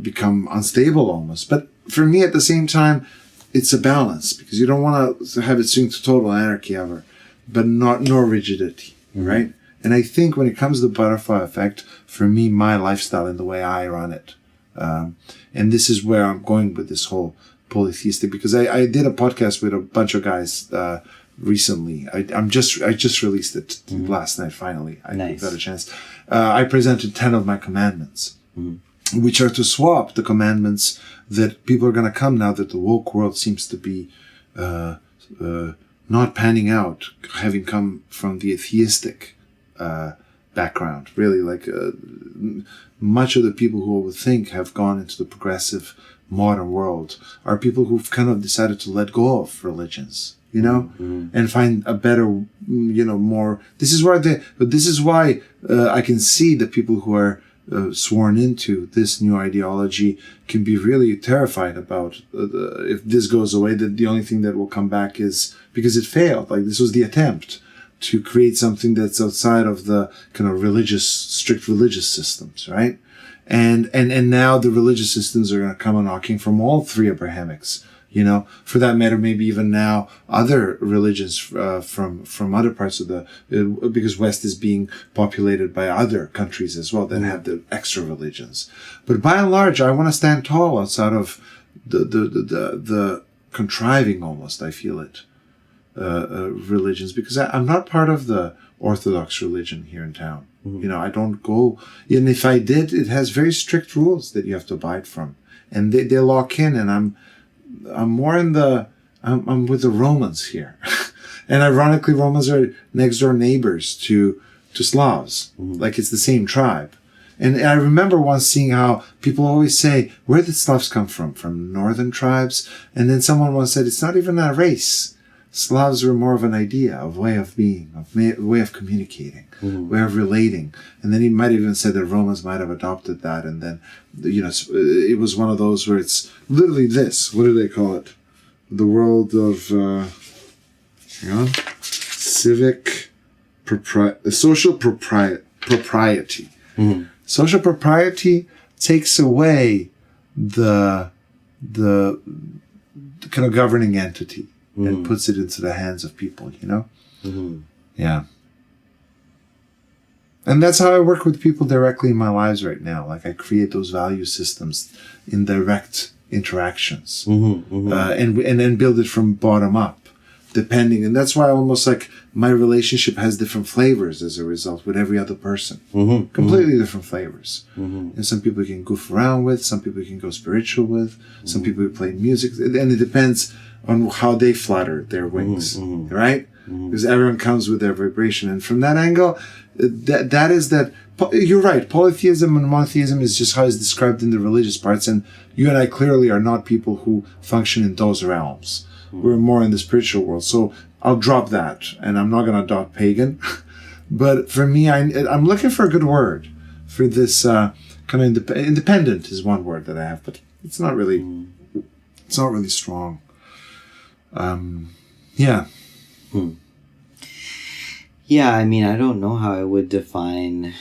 become unstable almost. But for me, at the same time, it's a balance, because you don't want to have it swing to total anarchy ever, but nor rigidity, right? And I think when it comes to the butterfly effect, for me, my lifestyle and the way I run it, and this is where I'm going with this whole polytheistic, because I did a podcast with a bunch of guys recently. I just released it last night. Finally, I got a chance. I presented 10 of my commandments, which are to swap the commandments that people are going to come now that the woke world seems to be not panning out, having come from the atheistic background. Really, like much of the people who I would think have gone into the progressive modern world are people who've kind of decided to let go of religions, you know, and find a better, more. This is why I can see the people who are sworn into this new ideology can be really terrified about if this goes away, that the only thing that will come back is because it failed. Like, this was the attempt to create something that's outside of the kind of strict religious systems, right? And now the religious systems are going to come knocking from all three Abrahamics, for that matter, maybe even now other religions from other parts of because West is being populated by other countries as well that have the extra religions. But by and large, I want to stand tall outside of the contriving, almost, I feel it, religions, because I'm not part of the Orthodox religion here in town. I don't go, and if I did, it has very strict rules that you have to abide from, and they lock in, and I'm more in I'm with the Romans here. And ironically, Romans are next door neighbors to Slavs. Like, it's the same tribe. And I remember once seeing how people always say, where did Slavs come from? From northern tribes? And then someone once said, it's not even a race. Slavs were more of an idea, of way of being, way of communicating, way of relating. And then he might have even said that Romans might have adopted that. And then, it was one of those where it's literally this. What do they call it? The world of, civic social propriety. Social propriety takes away the kind of governing entity. And puts it into the hands of people, Yeah. And that's how I work with people directly in my lives right now. Like, I create those value systems in direct interactions, and then build it from bottom up, depending. And that's why almost like my relationship has different flavors as a result with every other person, completely different flavors. And some people you can goof around with, some people you can go spiritual with, some people you play music, and it depends on how they flutter their wings, right? Because everyone comes with their vibration. And from that angle, that is that. You're right. Polytheism and monotheism is just how it's described in the religious parts, and you and I clearly are not people who function in those realms. We're more in the spiritual world. So I'll drop that, and I'm not going to adopt pagan. But for me, I'm looking for a good word for this kind of independent is one word that I have, but it's not really strong. Yeah. Yeah, I mean, I don't know how I would define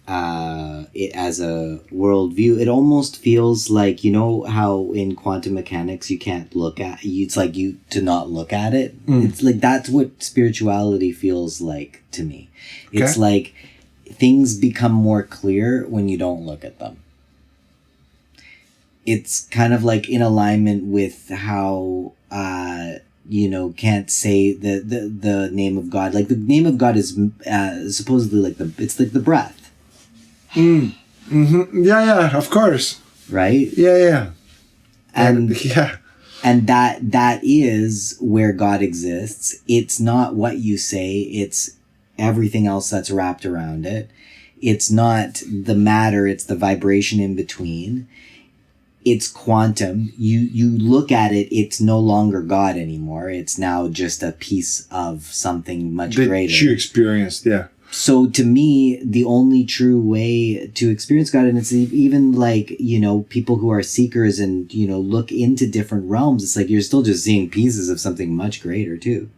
it as a worldview. It almost feels like, you know how in quantum mechanics you can't look at, it's like you to not look at it. It's like that's what spirituality feels like to me. It's like things become more clear when you don't look at them. It's kind of like in alignment with how can't say the name of God. Like the name of God is supposedly like it's like the breath. Yeah, of course. Right? Yeah. And that is where God exists. It's not what you say, it's everything else that's wrapped around it. It's not the matter, it's the vibration in between. It's quantum. You look at it, it's no longer God anymore. It's now just a piece of something much greater. That you experienced, yeah. So to me, the only true way to experience God, and it's even like, people who are seekers and, look into different realms, it's like you're still just seeing pieces of something much greater too.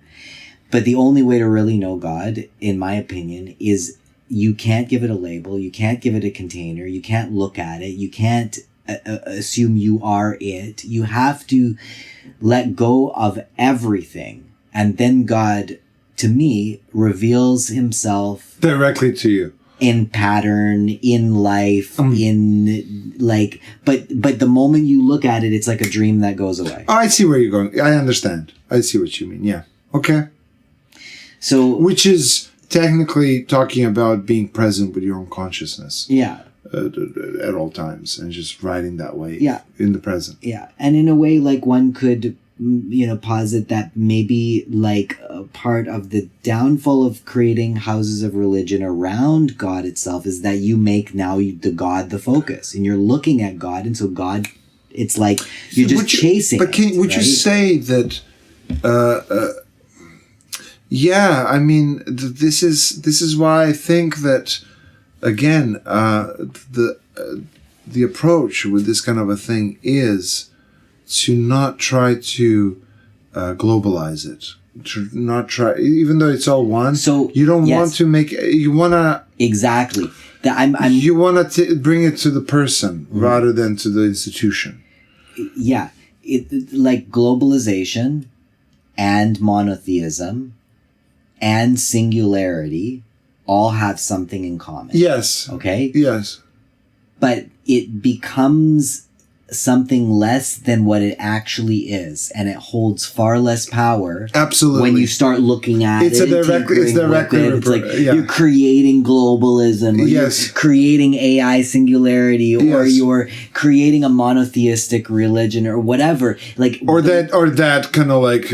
But the only way to really know God, in my opinion, is you can't give it a label. You can't give it a container. You can't look at it. You can't assume you are it. You have to let go of everything. And then God, to me, reveals himself directly to you in pattern, in life, in like, but the moment you look at it, it's like a dream that goes away. I see where you're going. I understand. I see what you mean. Yeah. Okay. So, which is technically talking about being present with your own consciousness. Yeah. At all times, and just riding that way. Yeah. In the present. Yeah. And in a way, like one could, posit that maybe like a part of the downfall of creating houses of religion around God itself is that you make now the God the focus, and you're looking at God, and so God, it's like you're just chasing. But would you say that? Yeah, I mean, this is why I think that again, the approach with this kind of a thing is to not try to globalize it. To not try, even though it's all one. So you don't want to make. You want to exactly. You want to bring it to the person rather than to the institution. Yeah, like globalization, and monotheism, and singularity, all have something in common. Yes. Okay. Yes. But it becomes something less than what it actually is, and it holds far less power. Absolutely. When you start looking at it's you're creating globalism, or you're creating AI singularity, or you're creating a monotheistic religion, or whatever. Or that kind of like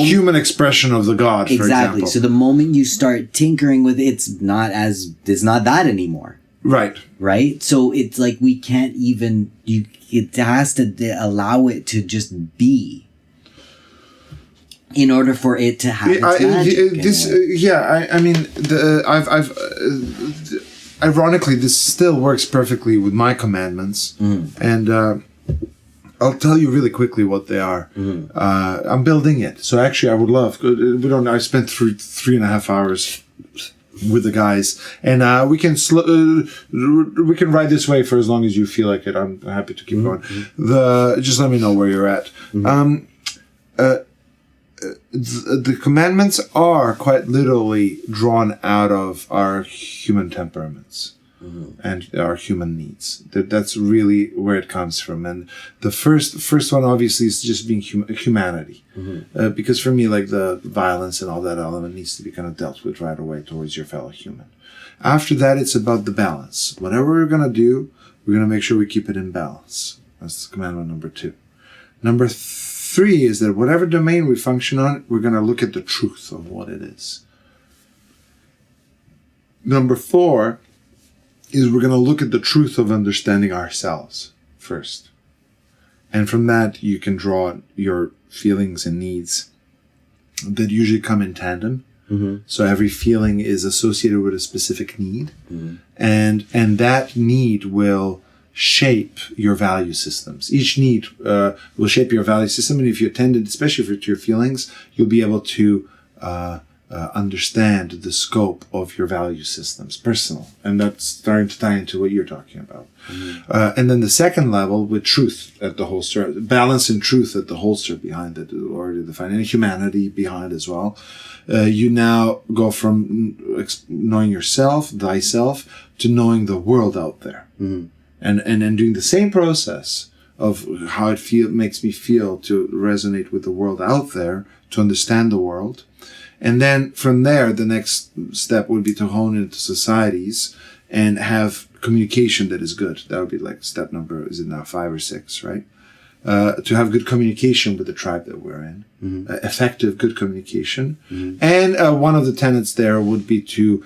human expression of the God. Exactly. For example. So the moment you start tinkering with it, it's not that anymore. Right. So it's like we can't even. It has to allow it to just be in order for it to have its magic. I mean, ironically, this still works perfectly with my commandments, and I'll tell you really quickly what they are. I'm building it, so actually, I would love. I spent 3.5 hours with the guys, and we can ride this way for as long as you feel like it. I'm happy to keep going. Just let me know where you're at. The commandments are quite literally drawn out of our human temperaments and our human needs. That's really where it comes from. And the first one obviously is just being humanity, because for me, like the violence and all that element needs to be kind of dealt with right away towards your fellow human. After that, it's about the balance. Whatever we're gonna do, we're gonna make sure we keep it in balance. That's commandment number 2. Number 3 is that whatever domain we function on, we're gonna look at the truth of what it is. Number 4 is we're going to look at the truth of understanding ourselves first. And from that, you can draw your feelings and needs that usually come in tandem. Mm-hmm. So every feeling is associated with a specific need. Mm-hmm. And that need will shape your value systems. Each need will shape your value system. And if you attend it, especially to your feelings, you'll be able to understand the scope of your value systems, personal. And that's starting to tie into what you're talking about. Mm-hmm. And then the second level with truth at the holster, balance and truth at the holster behind it, already defined, and humanity behind as well. You now go from knowing yourself, thyself, to knowing the world out there. Mm-hmm. And doing the same process of how it makes me feel to resonate with the world out there, to understand the world. And then from there, the next step would be to hone into societies and have communication that is good. That would be like step number, is it now 5 or 6, right? To have good communication with the tribe that we're in. Mm-hmm. Effective, good communication. Mm-hmm. And one of the tenets there would be to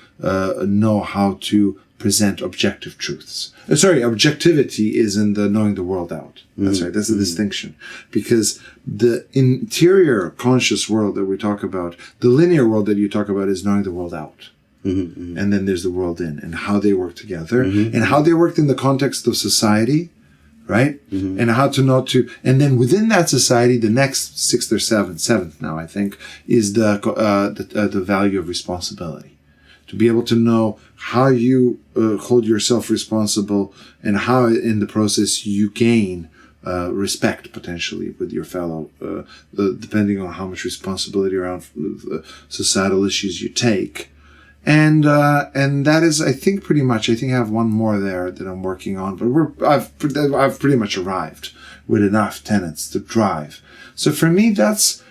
know how to present objective truths. Objectivity is in the knowing the world out. That's mm-hmm. right. That's the mm-hmm. distinction. Because the interior conscious world that we talk about, the linear world that you talk about, is knowing the world out. Mm-hmm. And then there's the world in, and how they work together, mm-hmm. and how they worked in the context of society, right? Mm-hmm. And how to know to, and then within that society, the next 6th or 7th now, I think, is the value of responsibility. To be able to know how you hold yourself responsible, and how in the process you gain respect potentially with your fellow, depending on how much responsibility around societal issues you take. And that is, I think, pretty much, I think I have one more there that I'm working on, but I've pretty much arrived with enough tenets to drive. So for me, that's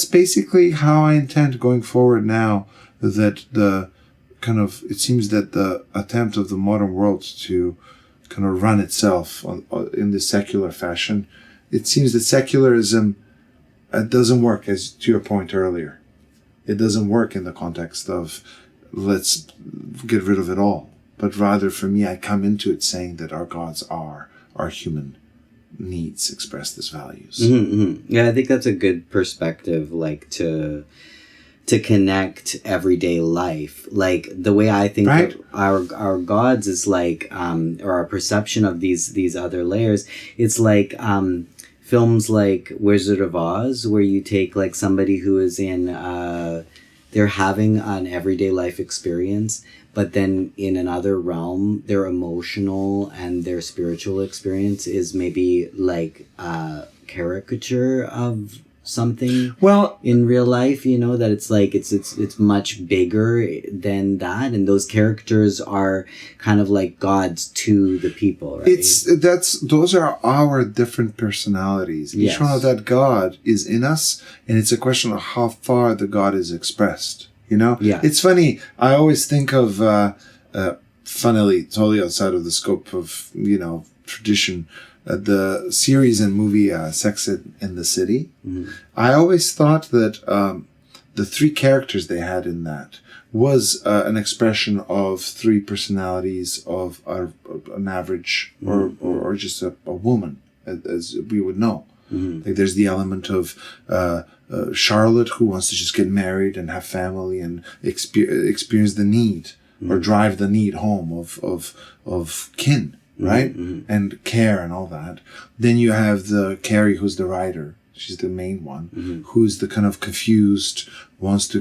basically how I intend going forward now, that it seems that the attempt of the modern world to kind of run itself in this secular fashion, it seems that secularism doesn't work, as to your point earlier. It doesn't work in the context of let's get rid of it all. But rather, for me, I come into it saying that our gods are our human needs expressed as values. Mm-hmm. Yeah, I think that's a good perspective, like to connect everyday life. Like the way I think right. of our gods is like, or our perception of these other layers, it's like films like Wizard of Oz, where you take like somebody who is in, they're having an everyday life experience, but then in another realm, their emotional and their spiritual experience is maybe like a caricature of something in real life, that it's like it's much bigger than that, and those characters are kind of like gods to the people, right? Those are our different personalities. Each one of that god is in us, and it's a question of how far the god is expressed. It's funny, I always think of funnily, totally outside of the scope of tradition, the series and movie Sex in the City. Mm-hmm. I always thought that the 3 characters they had in that was an expression of 3 personalities of an average or just a woman, as we would know. Mm-hmm. Like there's the element of Charlotte, who wants to just get married and have family and experience the need, mm-hmm. or drive the need home of kin. Right? Mm-hmm. And care and all that. Then you have the Carrie, who's the writer. She's the main one, mm-hmm. who's the kind of confused, wants to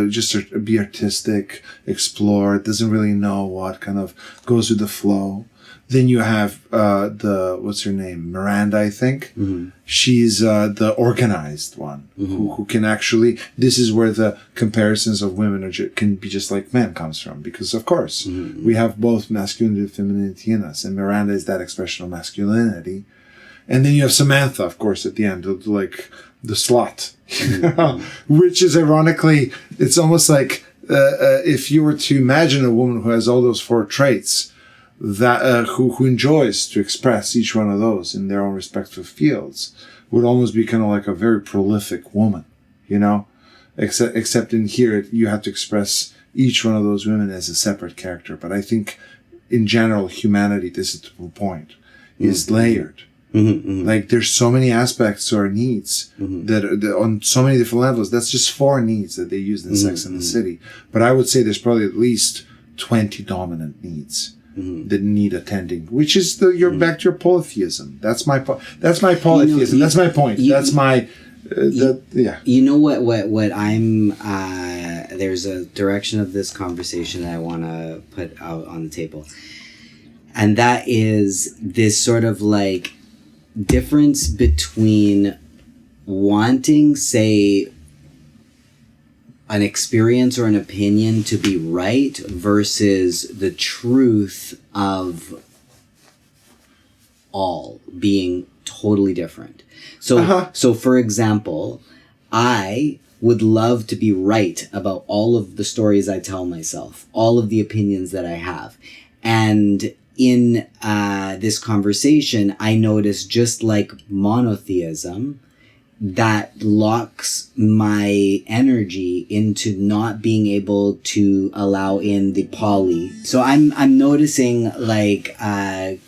just be artistic, explore, doesn't really know what, kind of goes with the flow. Then you have what's her name? Miranda, I think. Mm-hmm. She's the organized one, mm-hmm. who can actually, this is where the comparisons of women can be just like men comes from, because of course mm-hmm. we have both masculinity and femininity in us, and Miranda is that expression of masculinity. And then you have Samantha, of course, at the end, like the slut, mm-hmm. which is ironically, it's almost like if you were to imagine a woman who has all those 4 traits, that who enjoys to express each one of those in their own respective fields, would almost be kind of like a very prolific woman, except in here you have to express each one of those women as a separate character. But I think in general, humanity, this is the point, is layered. Like there's so many aspects to our needs that are on so many different levels. That's just 4 needs that they use in Sex and the City. But I would say there's probably at least 20 dominant needs that need attending, which is you're back to your polytheism. That's my polytheism. That's my point. That's my yeah. You know what I'm there's a direction of this conversation that I want to put out on the table, and that is this sort of like difference between wanting, say, an experience or an opinion to be right versus the truth of all being totally different. So for example, I would love to be right about all of the stories I tell myself, all of the opinions that I have. And in this conversation, I notice, just like monotheism, that locks my energy into not being able to allow in the poly. So I'm noticing like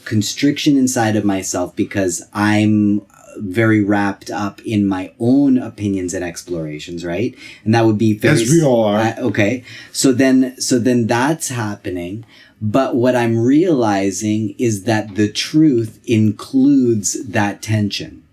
constriction inside of myself because I'm very wrapped up in my own opinions and explorations, right? And that would be very, as we all are. Okay. So then that's happening. But what I'm realizing is that the truth includes that tension.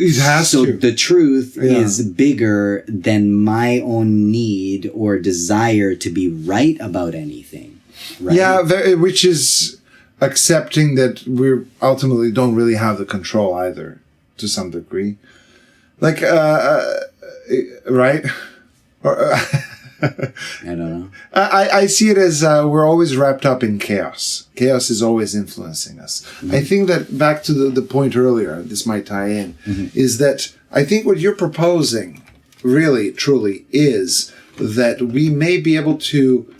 It has so to. The truth is bigger than my own need or desire to be right about anything. Right? Yeah, which is accepting that we ultimately don't really have the control either, to some degree. Like, right? Or, I don't know. I see it as we're always wrapped up in chaos. Chaos is always influencing us. I think that back to the point earlier, this might tie in, is that I think what you're proposing really, truly is that we may be able to,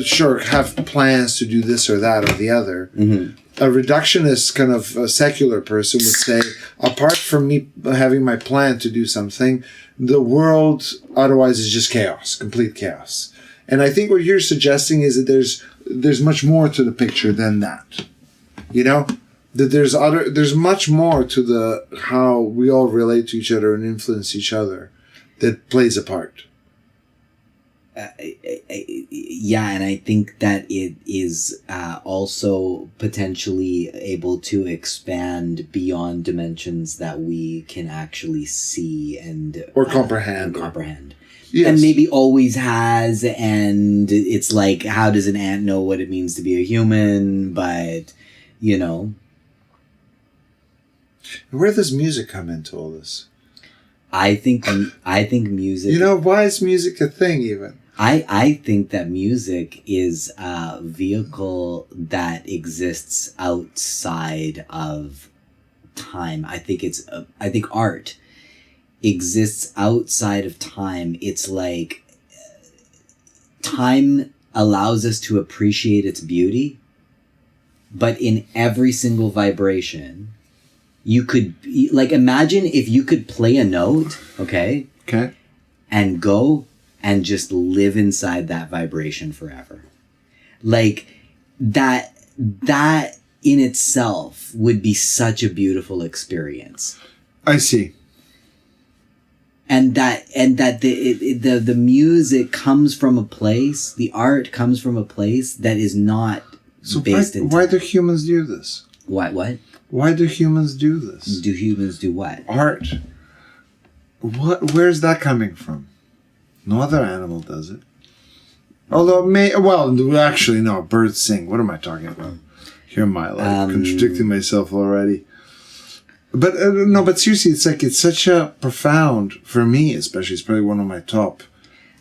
sure, have plans to do this or that or the other. A reductionist kind of secular person would say, apart from me having my plan to do something, the world otherwise is just chaos, complete chaos. And I think what you're suggesting is that there's much more to the picture than that. You know? That there's much more to the how we all relate to each other and influence each other that plays a part. Yeah, and I think that it is also potentially able to expand beyond dimensions that we can actually see and or comprehend. Yes. And maybe always has, and it's like, how does an ant know what it means to be a human? But, you know. Where does music come into all this? I think music... You know, why is music a thing even? I think that music is a vehicle that exists outside of time. I think art exists outside of time. It's like time allows us to appreciate its beauty, but in every single vibration, you could, like, imagine if you could play a note, okay, and go and just live inside that vibration forever. Like, that in itself would be such a beautiful experience. I see. And that the music comes from a place, the art comes from a place that is not based in time. Why do humans do this? What? Why do humans do this? Do humans do what? Art. Where's that coming from? No other animal does it. Although, actually, no, birds sing. What am I talking about? Here am I, like, contradicting myself already. But, but seriously, it's such a profound, for me especially, it's probably one of my top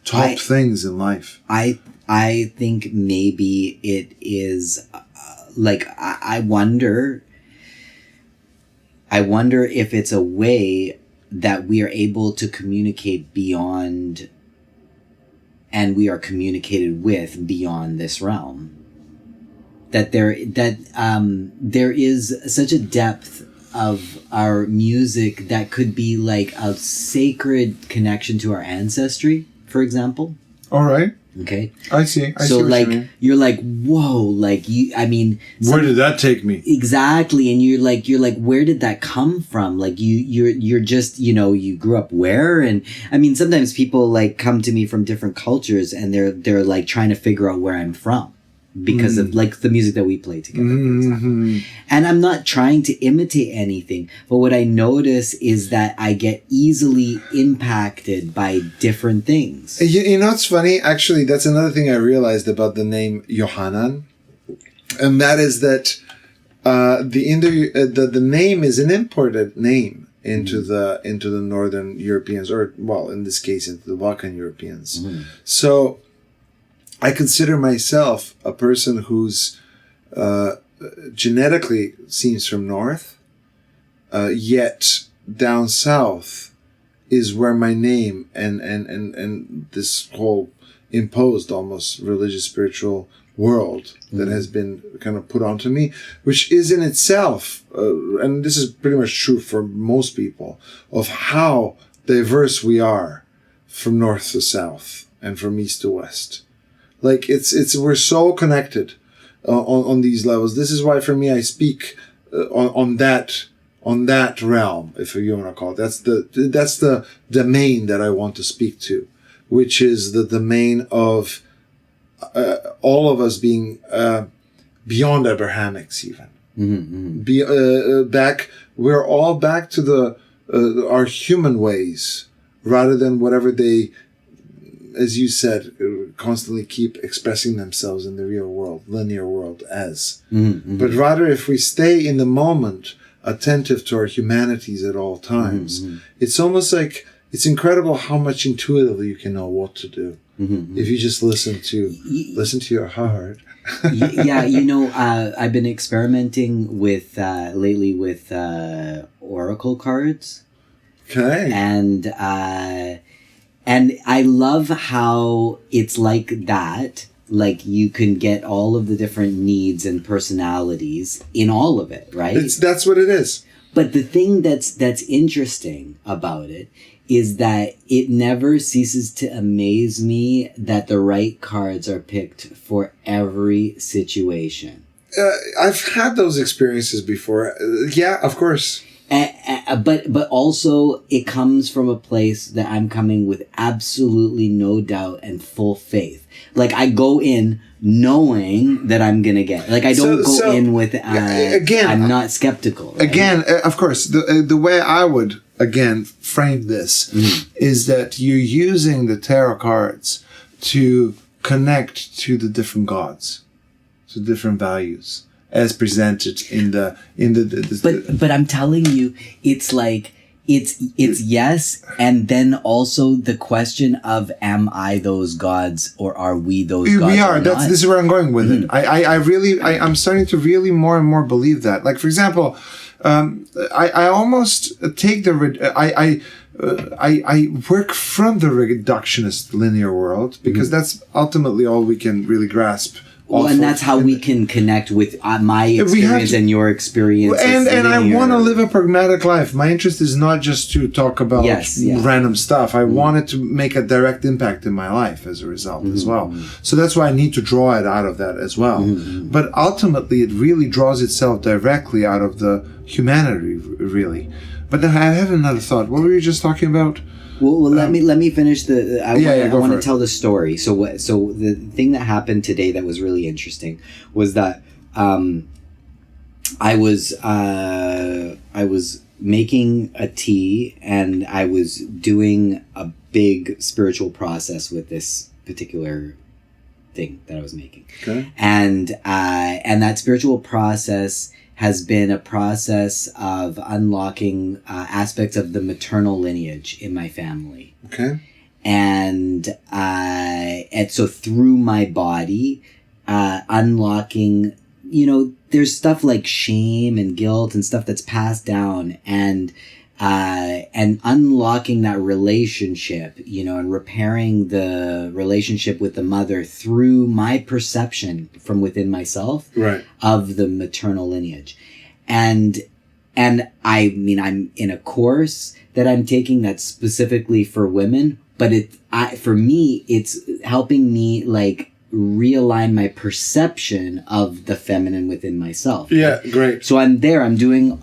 things in life. I think maybe it is, I wonder if it's a way that we are able to communicate beyond, and we are communicated with beyond this realm. That there is such a depth of our music that could be like a sacred connection to our ancestry. for example. All right. Okay. I see. I so see what like you mean. you're like, whoa, like you. I mean, Where did that take me? exactly, and you're like, where did that come from? Like you're just, you grew up where? And I mean, sometimes people like come to me from different cultures, and they're like trying to figure out where I'm from because of like the music that we play together, for example. And I'm not trying to imitate anything, but what I notice is that I get easily impacted by different things. You know, it's funny. Actually, that's another thing I realized about the name Yohanan, and that is that the name is an imported name into the Northern Europeans, or well, in this case, into the Balkan Europeans. So I consider myself a person who's genetically seems from north, yet down south is where my name and this whole imposed almost religious spiritual world that has been kind of put onto me, which is in itself, and this is pretty much true for most people, of how diverse we are from north to south and from east to west. Like we're so connected on these levels. This is why for me I speak on that realm, if you want to call it. That's the domain that I want to speak to, which is the domain of all of us being beyond Abrahamics even. We're all back to our human ways rather than whatever they, as you said, constantly keep expressing themselves in the real world, linear world as. But rather, if we stay in the moment, attentive to our humanities at all times, it's almost like, it's incredible how much intuitively you can know what to do if you just listen to your heart. I've been experimenting with lately with oracle cards. Okay. And I love how it's like that. Like you can get all of the different needs and personalities in all of it, right? That's what it is. But the thing that's interesting about it is that it never ceases to amaze me that the right cards are picked for every situation. I've had those experiences before. Yeah, of course. But also it comes from a place that I'm coming with absolutely no doubt and full faith. Like I go in knowing that I'm gonna get. Like I don't go in with. Again, I'm not skeptical. Right? Again, of course, the way I would again frame this is that you're using the tarot cards to connect to the different gods, to different values, as presented in the but I'm telling you, it's like it's yes, and then also the question of, am I those gods or are we those gods? We are. This is where I'm going with it. I'm starting to really more and more believe that. Like for example, I almost take I work from the reductionist linear world because that's ultimately all we can really grasp. Well, and that's how we can connect with my experience and your experience. And I want to live a pragmatic life. My interest is not just to talk about random stuff. I wanted to make a direct impact in my life as a result as well. So that's why I need to draw it out of that as well. But ultimately, it really draws itself directly out of the humanity, really. But then I have another thought. What were you just talking about? Well, let me finish I want to tell the story. So the thing that happened today that was really interesting was that I was making a tea and I was doing a big spiritual process with this particular thing that I was making. Okay. And that spiritual process has been a process of unlocking aspects of the maternal lineage in my family. Okay. And so through my body, unlocking, there's stuff like shame and guilt and stuff that's passed down, and unlocking that relationship, and repairing the relationship with the mother through my perception from within myself of the maternal lineage. And I mean, I'm in a course that I'm taking that's specifically for women, but for me, it's helping me like realign my perception of the feminine within myself. Yeah, great. So I'm doing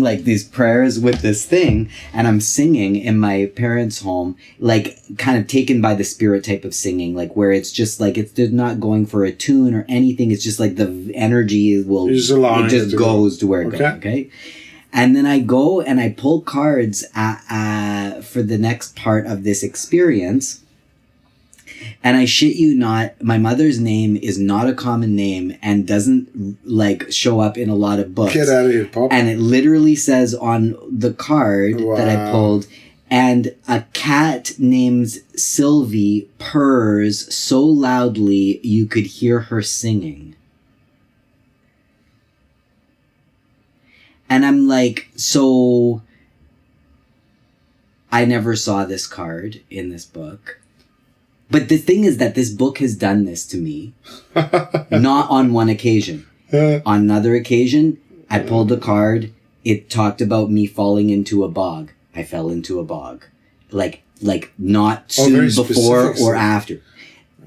like these prayers with this thing, and I'm singing in my parents' home, like kind of taken by the spirit type of singing, like where it's just like they're not going for a tune or anything. It's just like the energy it just goes to where it goes. Okay. And then I go and I pull cards for the next part of this experience. And I shit you not, my mother's name is not a common name and doesn't like show up in a lot of books. Get out of here, Pop. And it literally says on the card that I pulled, and a cat named Sylvie purrs so loudly you could hear her singing. And I'm like, so I never saw this card in this book. But the thing is that this book has done this to me, not on one occasion. On another occasion, I pulled a card. It talked about me falling into a bog. I fell into a bog. Like not soon before or after.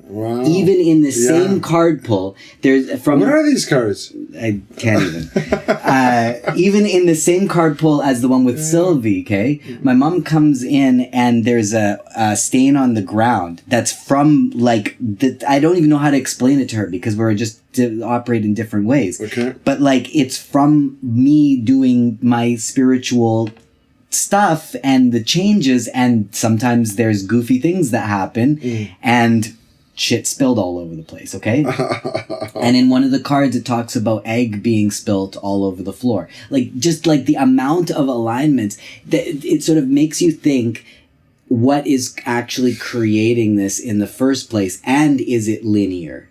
Wow. Even in the same card pull, there's from. What are these cards? I can't even. Even in the same card pull as the one with Sylvie, okay? My mom comes in and there's a stain on the ground that's from like I don't even know how to explain it to her because we're just operate in different ways. Okay. But like it's from me doing my spiritual stuff and the changes, and sometimes there's goofy things that happen and shit spilled all over the place, okay? And in one of the cards, it talks about egg being spilt all over the floor. Like, just like the amount of alignments, that it sort of makes you think, what is actually creating this in the first place? And is it linear?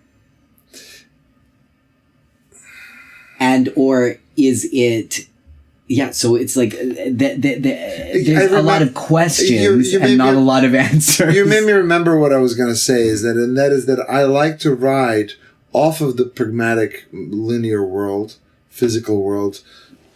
And, or is it... Yeah, so it's like there's a lot of questions and not a lot of answers. You made me remember what I was going to say is that I like to ride off of the pragmatic linear world, physical world,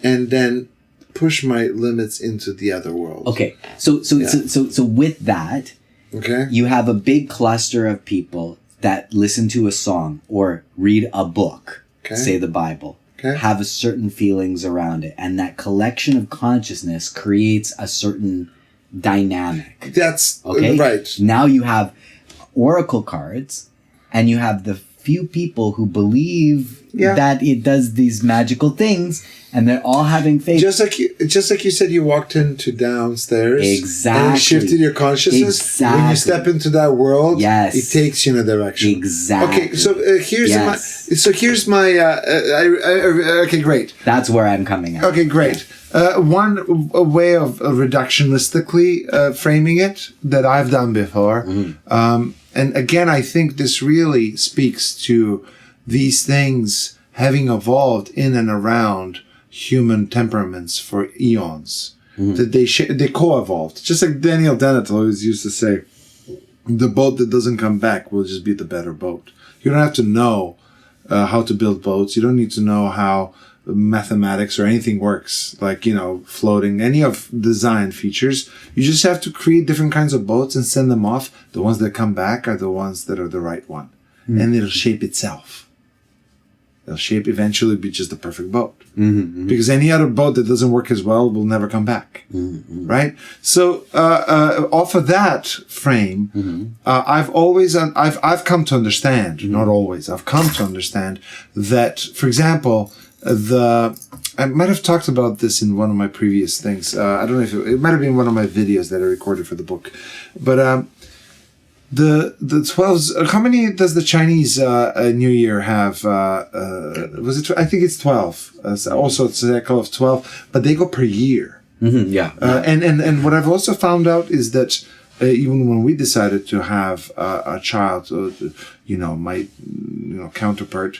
and then push my limits into the other world. Okay, so with that, okay, you have a big cluster of people that listen to a song or read a book, say the Bible. Okay. Have a certain feelings around it, and that collection of consciousness creates a certain dynamic. That's okay. Right. Now you have oracle cards, and you have the few people who believe that it does these magical things, and they're all having faith. Just like you said, you walked into downstairs. Exactly. And shifted your consciousness. Exactly. When you step into that world, yes, it takes you in a direction. Exactly. Okay, so here's my. Okay, great. That's where I'm coming at. Okay, great. One way of reductionistically framing it that I've done before, and again, I think this really speaks to these things having evolved in and around human temperaments for eons. That they co-evolved. Just like Daniel Dennett always used to say, the boat that doesn't come back will just be the better boat. You don't have to know how to build boats. You don't need to know how mathematics or anything works, like, floating, any of design features. You just have to create different kinds of boats and send them off. The ones that come back are the ones that are the right one. And it'll shape itself. It'll shape eventually be just the perfect boat. Because any other boat that doesn't work as well will never come back. Right? So, off of that frame, I've come to understand, not always, I've come to understand that, for example, I might have talked about this in one of my previous things. I don't know if it might have been one of my videos that I recorded for the book, but the 12s. How many does the Chinese New Year have? Was it? I think it's 12. Also, it's a cycle of 12, but they go per year. And what I've also found out is that even when we decided to have a child, my counterpart,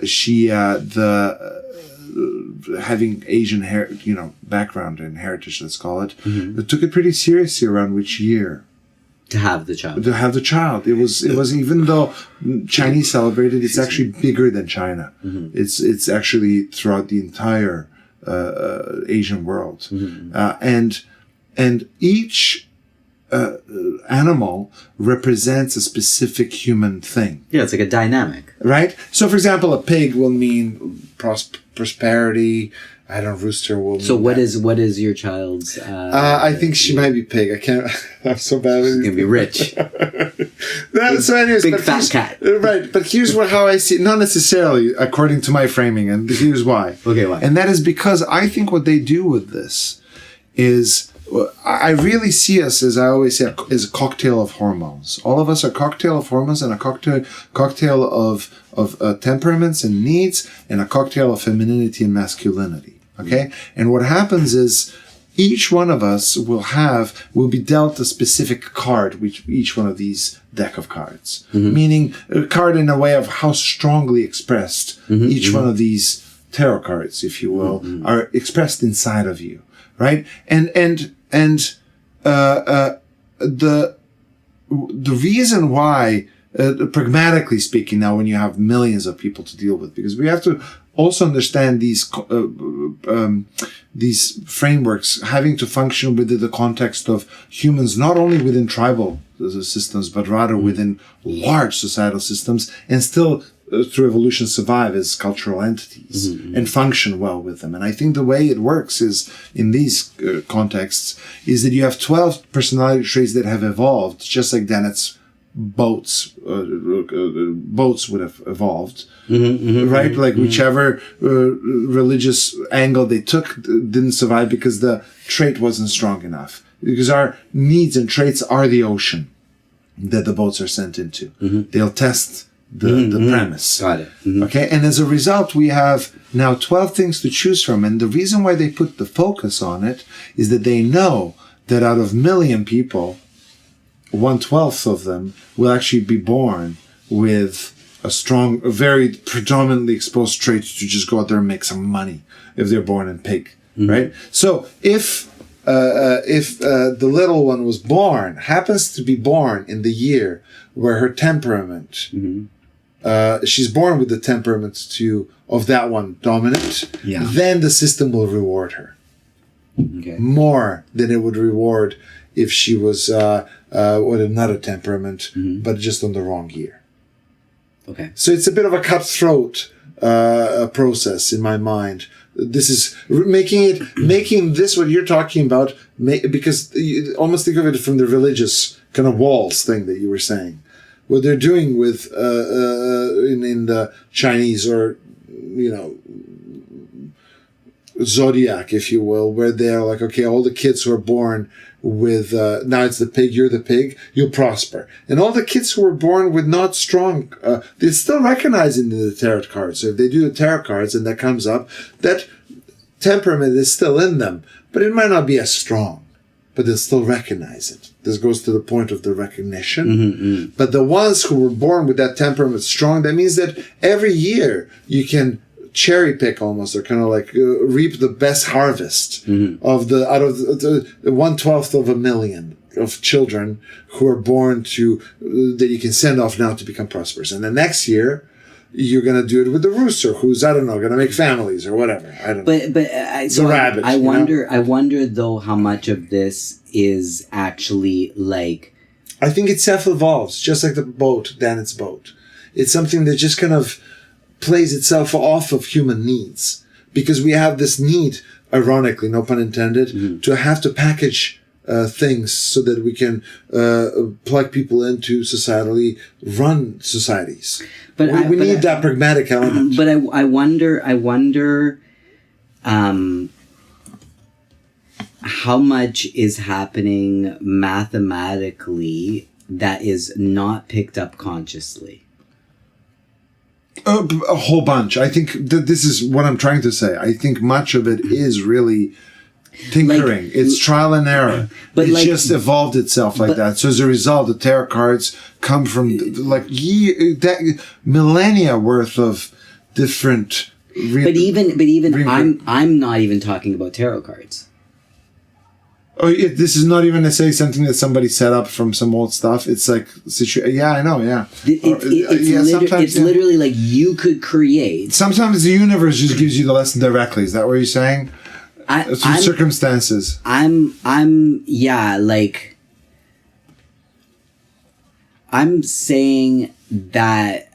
she having Asian background and heritage, let's call it, but took it pretty seriously around which year to have the child. It was even though Chinese celebrated, it's actually bigger than China. It's actually throughout the entire Asian world, and each animal represents a specific human thing. Yeah, it's like a dynamic. Right? So, for example, a pig will mean prosperity. I don't know, rooster will mean So what is your child's... I think she might be pig. I can't... I'm so bad with She's going to be rich. So anyways, big fat cat. Right, but here's how I see it. Not necessarily according to my framing, and here's why. Okay, why? And that is because I think what they do with this is... I really see us, as I always say, as a cocktail of hormones. All of us are a cocktail of hormones and a cocktail of temperaments and needs and a cocktail of femininity and masculinity. Okay? And what happens is each one of us will be dealt a specific card with each one of these deck of cards. Meaning a card in a way of how strongly expressed each one of these tarot cards, if you will, are expressed inside of you. Right? And the reason why, pragmatically speaking, now when you have millions of people to deal with, because we have to also understand these frameworks having to function within the context of humans, not only within tribal systems, but rather within large societal systems, and still through evolution survive as cultural entities and function well with them. And I think the way it works is, in these contexts, is that you have 12 personality traits that have evolved, just like Dennett's boats would have evolved, right? Like whichever religious angle they took didn't survive because the trait wasn't strong enough. Because our needs and traits are the ocean that the boats are sent into. They'll test the premise. Got it. Okay, and as a result, we have now 12 things to choose from. And the reason why they put the focus on it is that they know that out of a million people, 1/12 of them will actually be born with a very predominantly exposed trait to just go out there and make some money if they're born in pig, right? So if the little one happens to be born in the year where her temperament, she's born with the temperament of that one dominant, then the system will reward her more than it would reward if she was with another temperament, but just on the wrong year. Okay. So it's a bit of a cutthroat process in my mind. This is making this what you're talking about, because you almost think of it from the religious kind of walls thing that you were saying. What they're doing with in the Chinese, or zodiac, if you will, where they're like, okay, all the kids who are born with now it's the pig, you're the pig, you'll prosper. And all the kids who were born with not strong, they're still recognized in the tarot cards. So if they do the tarot cards and that comes up, that temperament is still in them, but it might not be as strong, but they'll still recognize it. This goes to the point of the recognition. But the ones who were born with that temperament strong, that means that every year you can cherry pick almost, or kind of like reap the best harvest out of the 1/12 of a million of children who are born that you can send off now to become prosperous. And the next year, you're going to do it with the rooster, who's, I don't know, going to make families or whatever. I don't know. But the rabbit. I wonder though how much of this is actually like. I think it self-evolves, just like the boat, Dennett's boat. It's something that just kind of plays itself off of human needs, because we have this need, ironically, no pun intended, to have to package things so that we can plug people into societally run societies. But we need that pragmatic element. But I wonder how much is happening mathematically that is not picked up consciously. A whole bunch. I think that this is what I'm trying to say. I think much of it is really tinkering. It's trial and error. But it just evolved itself like that. So as a result, the tarot cards come from millennia worth of different. But even I'm not even talking about tarot cards. Oh, this is not even necessarily something that somebody set up from some old stuff. It's like, yeah, I know, yeah. It's literally like you could create. Sometimes the universe just gives you the lesson directly. Is that what you're saying? Through circumstances. I'm like, I'm saying that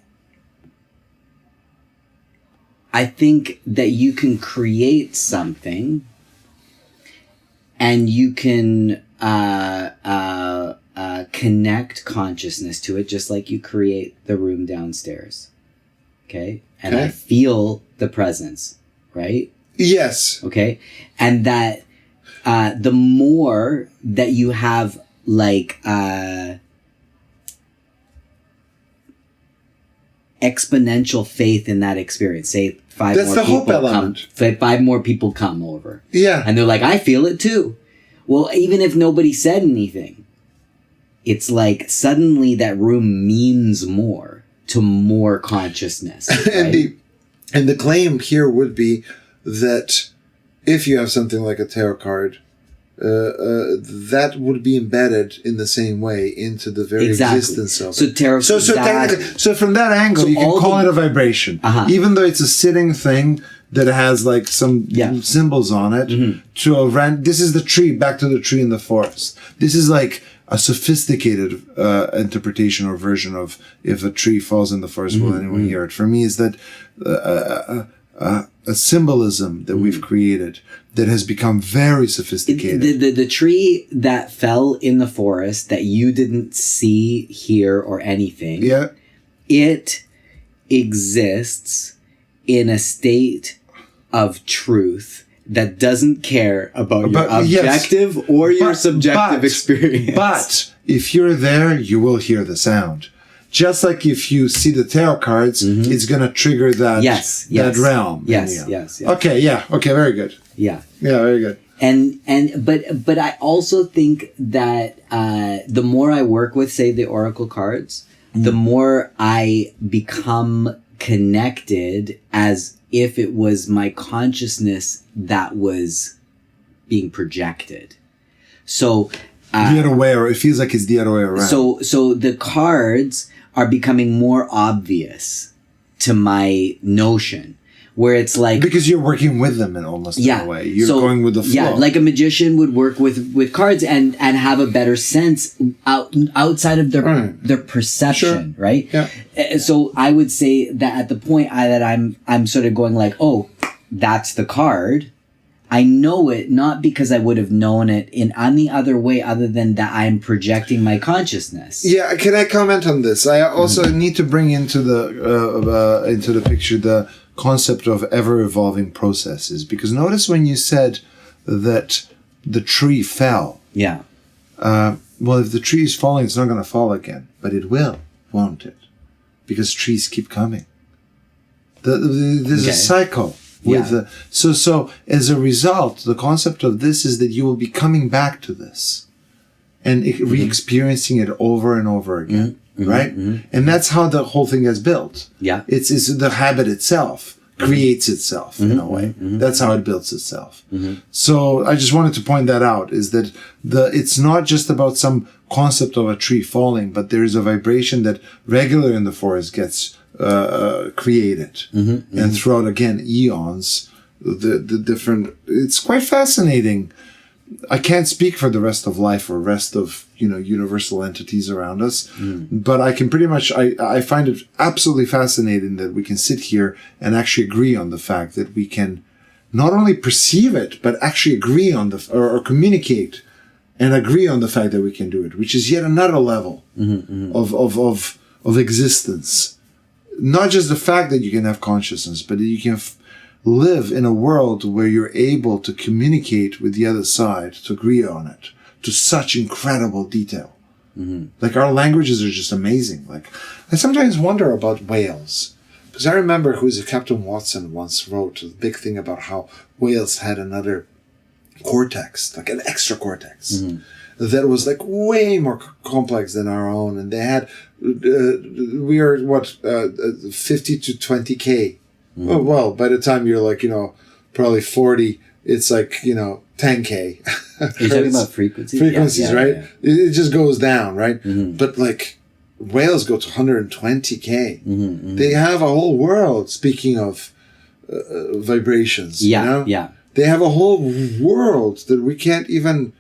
I think that you can create something and you can connect consciousness to it just like you create the room downstairs. Okay? And I feel the presence, right? Yes. Okay? And that the more that you have like exponential faith in that experience, say five more people come over. Yeah. And they're like, I feel it too. Well, even if nobody said anything, it's like suddenly that room means more to more consciousness. Right? and the claim here would be that if you have something like a tarot card, that would be embedded in the same way into the very existence of it. Tarot. So from that angle, you can call it a vibration, even though it's a sitting thing that has like some symbols on it. Mm-hmm. This is the tree. Back to the tree in the forest. This is like a sophisticated interpretation or version of if a tree falls in the forest, will anyone hear it? For me, is that a symbolism that we've created that has become very sophisticated. The tree that fell in the forest that you didn't see, hear, or anything. Yeah. It exists in a state of truth that doesn't care about your objective or your subjective experience. But if you're there, you will hear the sound. Just like if you see the tarot cards, it's going to trigger that that realm. Yes. Okay, Okay, very good. Yeah. Yeah, very good. But I also think that the more I work with, say, the oracle cards, the more I become connected as if it was my consciousness that was being projected. So the other way, or it feels like it's the other way around. So the cards are becoming more obvious to my notion, where it's like, because you're working with them in almost in a way. You're going with the flow. Yeah, like a magician would work with cards and have a better sense outside of their perception, right? Yeah. So I would say that at the point that I'm sort of going like, oh, that's the card. I know it not because I would have known it in any other way other than that I'm projecting my consciousness. Yeah, can I comment on this? I also need to bring into the picture the concept of ever-evolving processes, because notice when you said that the tree fell. Yeah. Well, if the tree is falling, it's not going to fall again, but it will, won't it? Because trees keep coming. There's a cycle. So as a result, the concept of this is that you will be coming back to this and re-experiencing it over and over again, right? And that's how the whole thing is built. Yeah. It's the habit itself creates itself in a way. That's how it builds itself. So I just wanted to point that out, is that it's not just about some concept of a tree falling, but there is a vibration that regularly in the forest gets created, and throughout again eons, the different. It's quite fascinating. I can't speak for the rest of life or rest of universal entities around us, but I can pretty much. I find it absolutely fascinating that we can sit here and actually agree on the fact that we can not only perceive it, but actually agree on or communicate and agree on the fact that we can do it, which is yet another level of existence. Not just the fact that you can have consciousness, but that you can live in a world where you're able to communicate with the other side, to agree on it, to such incredible detail. Like our languages are just amazing. Like I sometimes wonder about whales, because I remember Captain Watson once wrote a big thing about how whales had another cortex, like an extra cortex. That was like way more complex than our own, and they had we are 50 to 20K. Well, by the time you're like probably 40, it's like 10K. You're talking about frequencies, right? Yeah. It just goes down, right? But like whales go to 120K. They have a whole world. Speaking of vibrations, yeah, they have a whole world that we can't even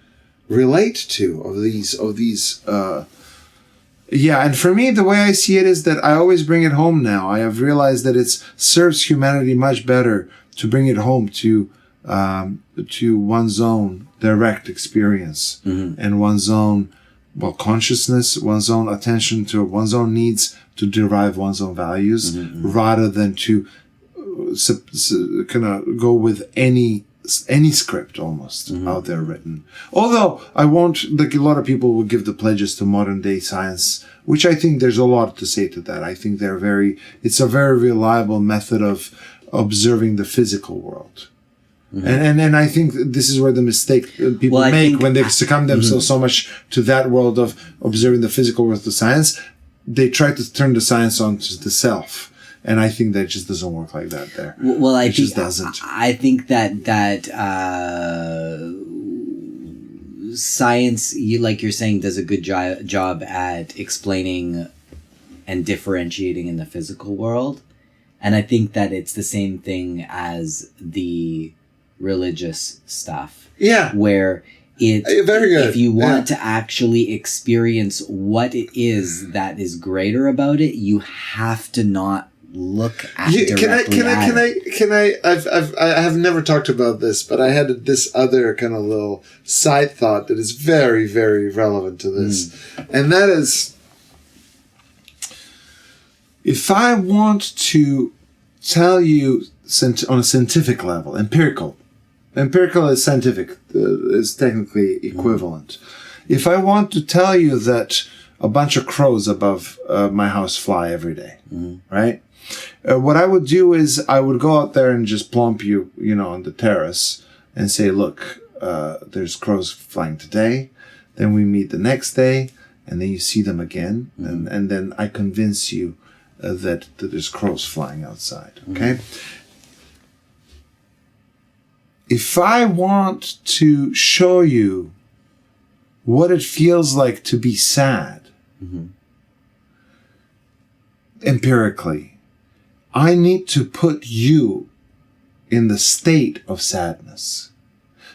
relate to of these Yeah, and for me, the way I see it is that I always bring it home now. I have realized that it serves humanity much better to bring it home to one's own direct experience and one's own, consciousness, one's own attention to one's own needs to derive one's own values, rather than to kind of go with any script almost out there written. Although I won't, like a lot of people will give the pledges to modern day science, which I think there's a lot to say to that. I think it's a very reliable method of observing the physical world. And I think this is where the mistake people make when they succumb themselves so much to that world of observing the physical world of science. They try to turn the science on to the self. And I think that just doesn't work like that there. Well, it just doesn't. I think that science, like you're saying, does a good job at explaining and differentiating in the physical world. And I think that it's the same thing as the religious stuff. Yeah. Where very good. If you want to actually experience what it is that is greater about it, you have to not look at I have never talked about this, but I had this other kind of little side thought that is very, very relevant to this. And that is, if I want to tell you on a scientific level, empirical is scientific, is technically equivalent. If I want to tell you that a bunch of crows above my house fly every day, right? What I would do is I would go out there and just plump you, on the terrace and say, look, there's crows flying today. Then we meet the next day and then you see them again. And then I convince you that there's crows flying outside. Okay. If I want to show you what it feels like to be sad, empirically, I need to put you in the state of sadness.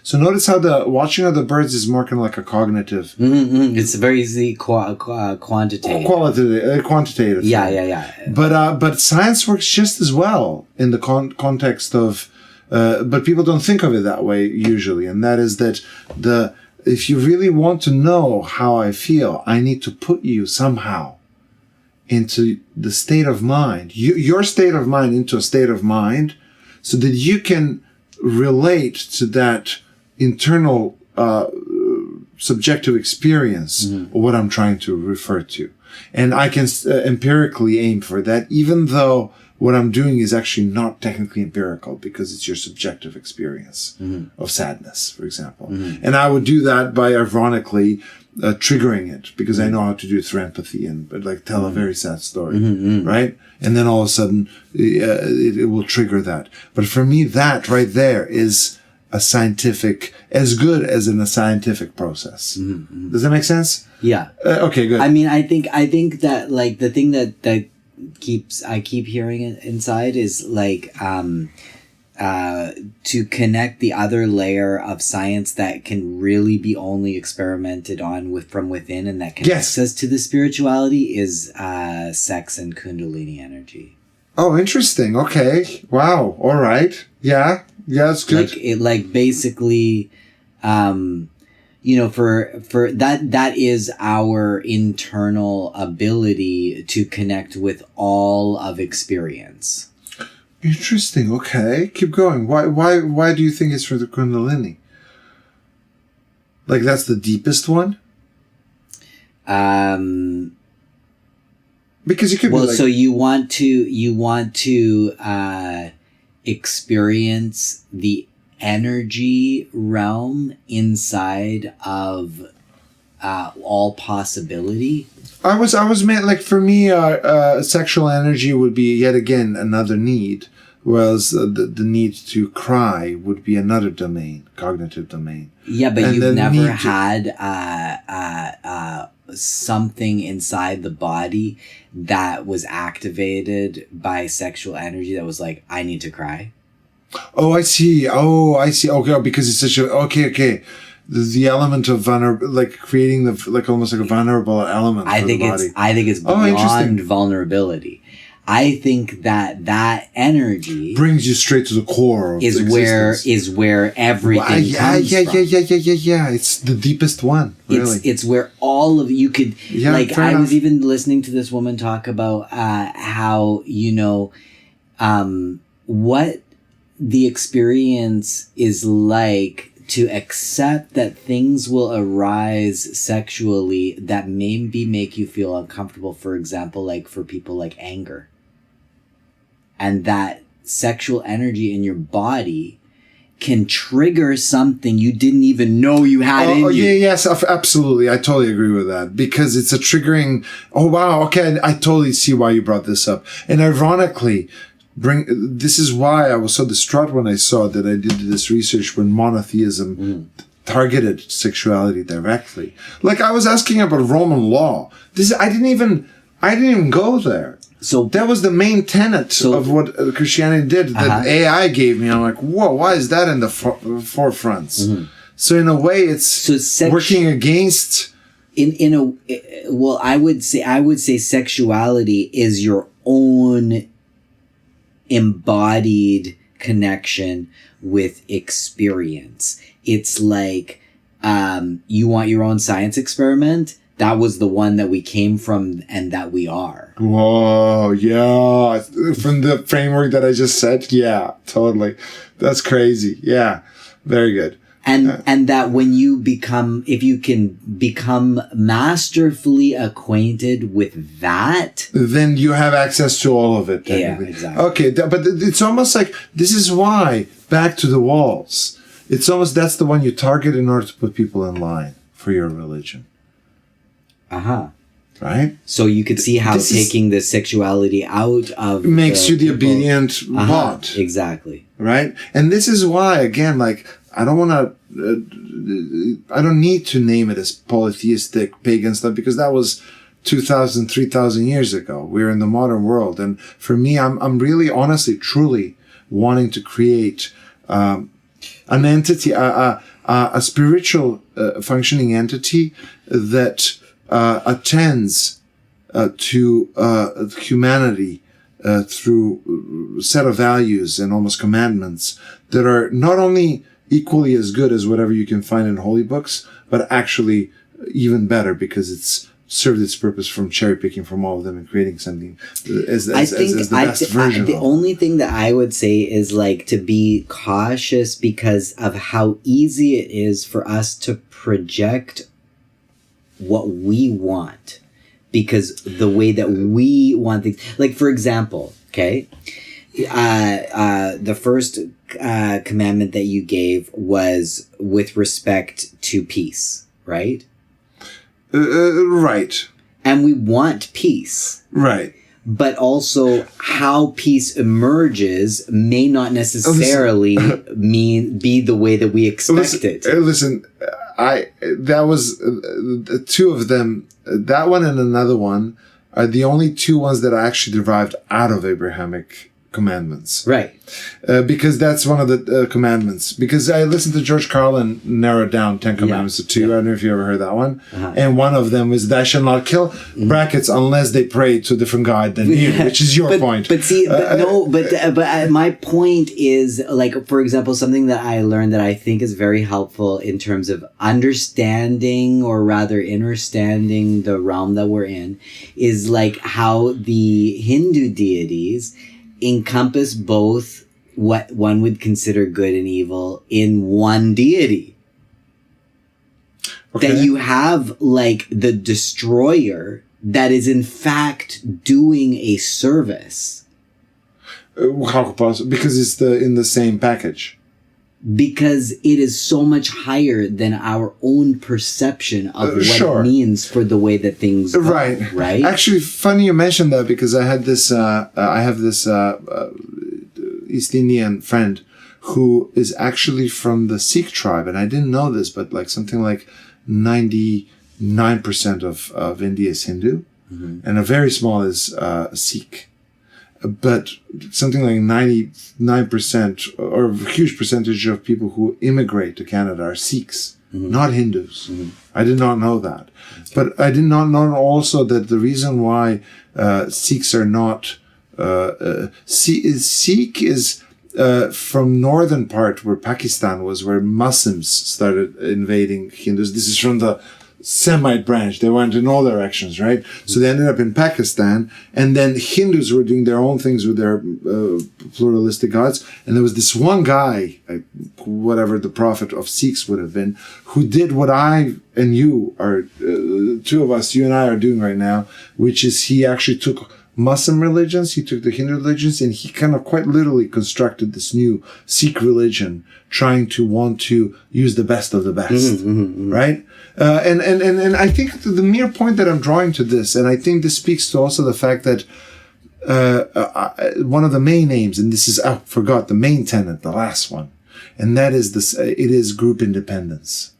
So notice how the watching of the birds is more kind of like a cognitive. It's very easy, quantitative. Quantitative. Yeah. But science works just as well in the context of. But people don't think of it that way usually, and that is that if you really want to know how I feel, I need to put you somehow into the state of mind, your state of mind into a state of mind, so that you can relate to that internal subjective experience of what I'm trying to refer to. And I can empirically aim for that, even though what I'm doing is actually not technically empirical, because it's your subjective experience of sadness, for example. And I would do that by ironically triggering it, because I know how to do it through empathy and tell a very sad story, right? And then all of a sudden it will trigger that. But for me, that right there is a scientific, as good as in a scientific process. Does that make sense? Yeah. Okay, good. I mean, I think that the thing that I keep hearing it inside is to connect the other layer of science that can really be only experimented on from within, and that connects us to the spirituality is sex and Kundalini energy. Oh, interesting. Okay. Wow. All right. Yeah. Yeah, it's good. Basically, for that is our internal ability to connect with all of experience. Interesting. Okay, keep going. Why do you think it's for the Kundalini? That's the deepest one. Because you could. Well, so you want to experience the energy realm inside of all possibility. I was meant for me, sexual energy would be yet again another need, whereas the need to cry would be another domain, cognitive domain. Yeah, but you've never had something inside the body that was activated by sexual energy that was I need to cry. Oh, I see. Okay, because it's such a... Okay. the element of like creating like almost like a vulnerable element for the body. I think it's beyond vulnerability. I think that energy brings you straight to the core of existence. is where everything comes from. Yeah. It's the deepest one. Really. It's where all of you could like. I was even listening to this woman talk about how what the experience is like to accept that things will arise sexually that maybe make you feel uncomfortable. For example, like for people like anger. And that sexual energy in your body can trigger something you didn't even know you had in you. Yes, absolutely. I totally agree with that because it's a triggering. Oh, wow. Okay. I totally see why you brought this up. And ironically, this is why I was so distraught when I saw that I did this research when monotheism targeted sexuality directly. Like I was asking about Roman law. I didn't even go there. So that was the main tenet of what Christianity did that AI gave me. I'm like, whoa, why is that in the forefronts? Mm-hmm. So in a way, it's working against. I would say sexuality is your own embodied connection with experience. It's like you want your own science experiment. That was the one that we came from and that we are. Whoa, yeah. From the framework that I just said, yeah, totally. That's crazy. Yeah, very good. And that when you if you can become masterfully acquainted with that, then you have access to all of it. Yeah, exactly. Okay, but it's almost like this is why back to the walls. It's almost that's the one you target in order to put people in line for your religion. Right? So you could see how taking the sexuality out of makes you the obedient bot. Exactly. Right? And this is why, again, like, I don't need to name it as polytheistic pagan stuff because that was 2,000, 3,000 years ago. We're in the modern world. And for me, I'm really, honestly, truly wanting to create an entity, a spiritual functioning entity that attends to humanity through a set of values and almost commandments that are not only equally as good as whatever you can find in holy books, but actually even better because it's served its purpose from cherry picking from all of them and creating something as the best version. The only thing that I would say is like to be cautious because of how easy it is for us to project what we want because the way that we want things, like for example, okay, the first commandment that you gave was with respect to peace, right? Right. And we want peace. Right. But also how peace emerges may not necessarily be the way that we expect it. Listen, that was two of them. That one and another one are the only two ones that I actually derived out of Abrahamic commandments. Right. Because that's one of the commandments. Because I listened to George Carlin narrow down 10 commandments to 2. Yeah. I don't know if you ever heard that one. And one of them is thou shalt not kill, brackets, unless they pray to a different God than you, which is your point. But see, my point is, like, for example, something that I learned that I think is very helpful in terms of understanding or rather understanding the realm that we're in is like how the Hindu deities encompass both what one would consider good and evil in one deity. Okay. That you have like the destroyer that is in fact doing a service. How possible? Because it's in the same package. Because it is so much higher than our own perception of what it means for the way that things are. Right. Actually, funny you mentioned that because I had this. I have this East Indian friend who is actually from the Sikh tribe, and I didn't know this, but like something like 99% of India is Hindu, and a very small is Sikh. But something like 99% or a huge percentage of people who immigrate to Canada are Sikhs. not Hindus. I did not know that. But I did not know also that the reason why Sikhs are not... Sikh is from northern part where Pakistan was, where Muslims started invading Hindus. This is from the Semite branch. They went in all directions, right? So they ended up in Pakistan, and then Hindus were doing their own things with their pluralistic gods. And there was this one guy, whatever the prophet of Sikhs would have been, who did what I and you are, two of us, you and I are doing right now, which is he actually took Muslim religions, he took the Hindu religions, and he kind of quite literally constructed this new Sikh religion, trying to want to use the best of the best, right? And I think the mere point that I'm drawing to this, and I think this speaks to also the fact that one of the main aims, and this is, I forgot the main tenet, the last one, and that is this, it is group independence.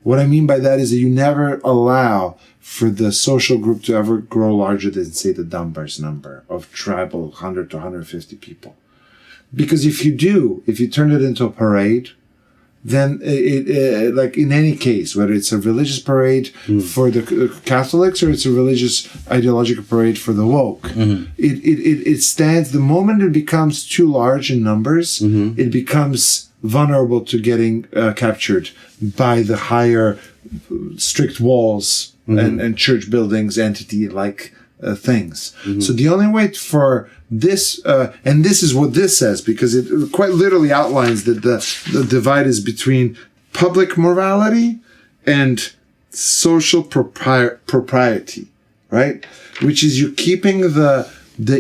What I mean by that is that you never allow for the social group to ever grow larger than, say, the Dunbar's number of tribal 100 to 150 people. Because if you do, if you turn it into a parade, then it like in any case, whether it's a religious parade for the Catholics or it's a religious ideological parade for the woke, it stands, the moment it becomes too large in numbers, it becomes vulnerable to getting captured by the higher strict walls and church buildings, entity like things. So the only way for this, and this is what this says, because it quite literally outlines that the divide is between public morality and social propriety, right? Which is you keeping the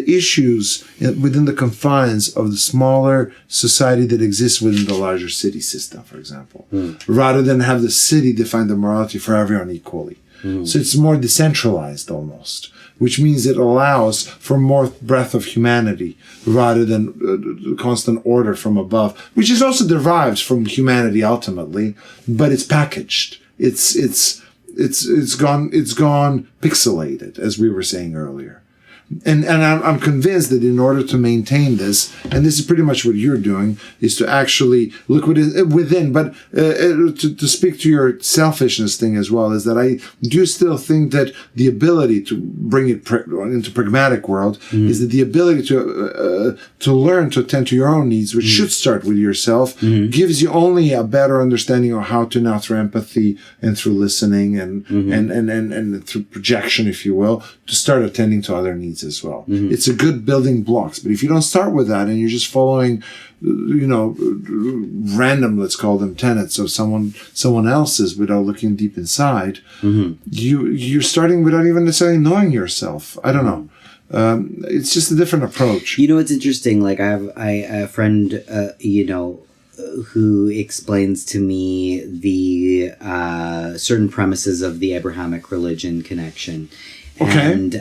issues within the confines of the smaller society that exists within the larger city system, for example, rather than have the city define the morality for everyone equally. So it's more decentralized almost, which means it allows for more breadth of humanity rather than constant order from above, which is also derived from humanity ultimately, but it's packaged. It's gone pixelated, as we were saying earlier. And I'm convinced that in order to maintain this, and this is pretty much what you're doing, is to actually look within, but to speak to your selfishness thing as well, is that I do still think that the ability to bring it into pragmatic world is that the ability to learn to attend to your own needs, which should start with yourself, gives you only a better understanding of how to now through empathy and through listening and through projection, if you will, to start attending to other needs as well. It's a good building blocks, but if you don't start with that and you're just following, random, let's call them tenets of someone else's without looking deep inside, you're starting without even necessarily knowing yourself. I don't know. It's just a different approach. It's interesting. Like I have a friend, who explains to me the certain premises of the Abrahamic religion connection. Okay.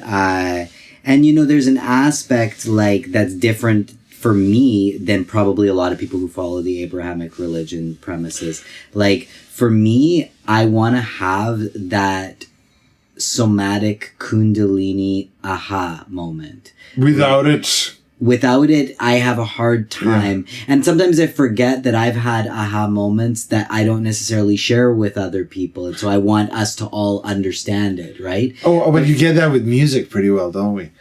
And there's an aspect like that's different for me than probably a lot of people who follow the Abrahamic religion premises. Like for me, I want to have that somatic kundalini aha moment. Without it, I have a hard time. Yeah. And sometimes I forget that I've had aha moments that I don't necessarily share with other people. And so I want us to all understand it, right? Oh, but you get that with music pretty well, don't we?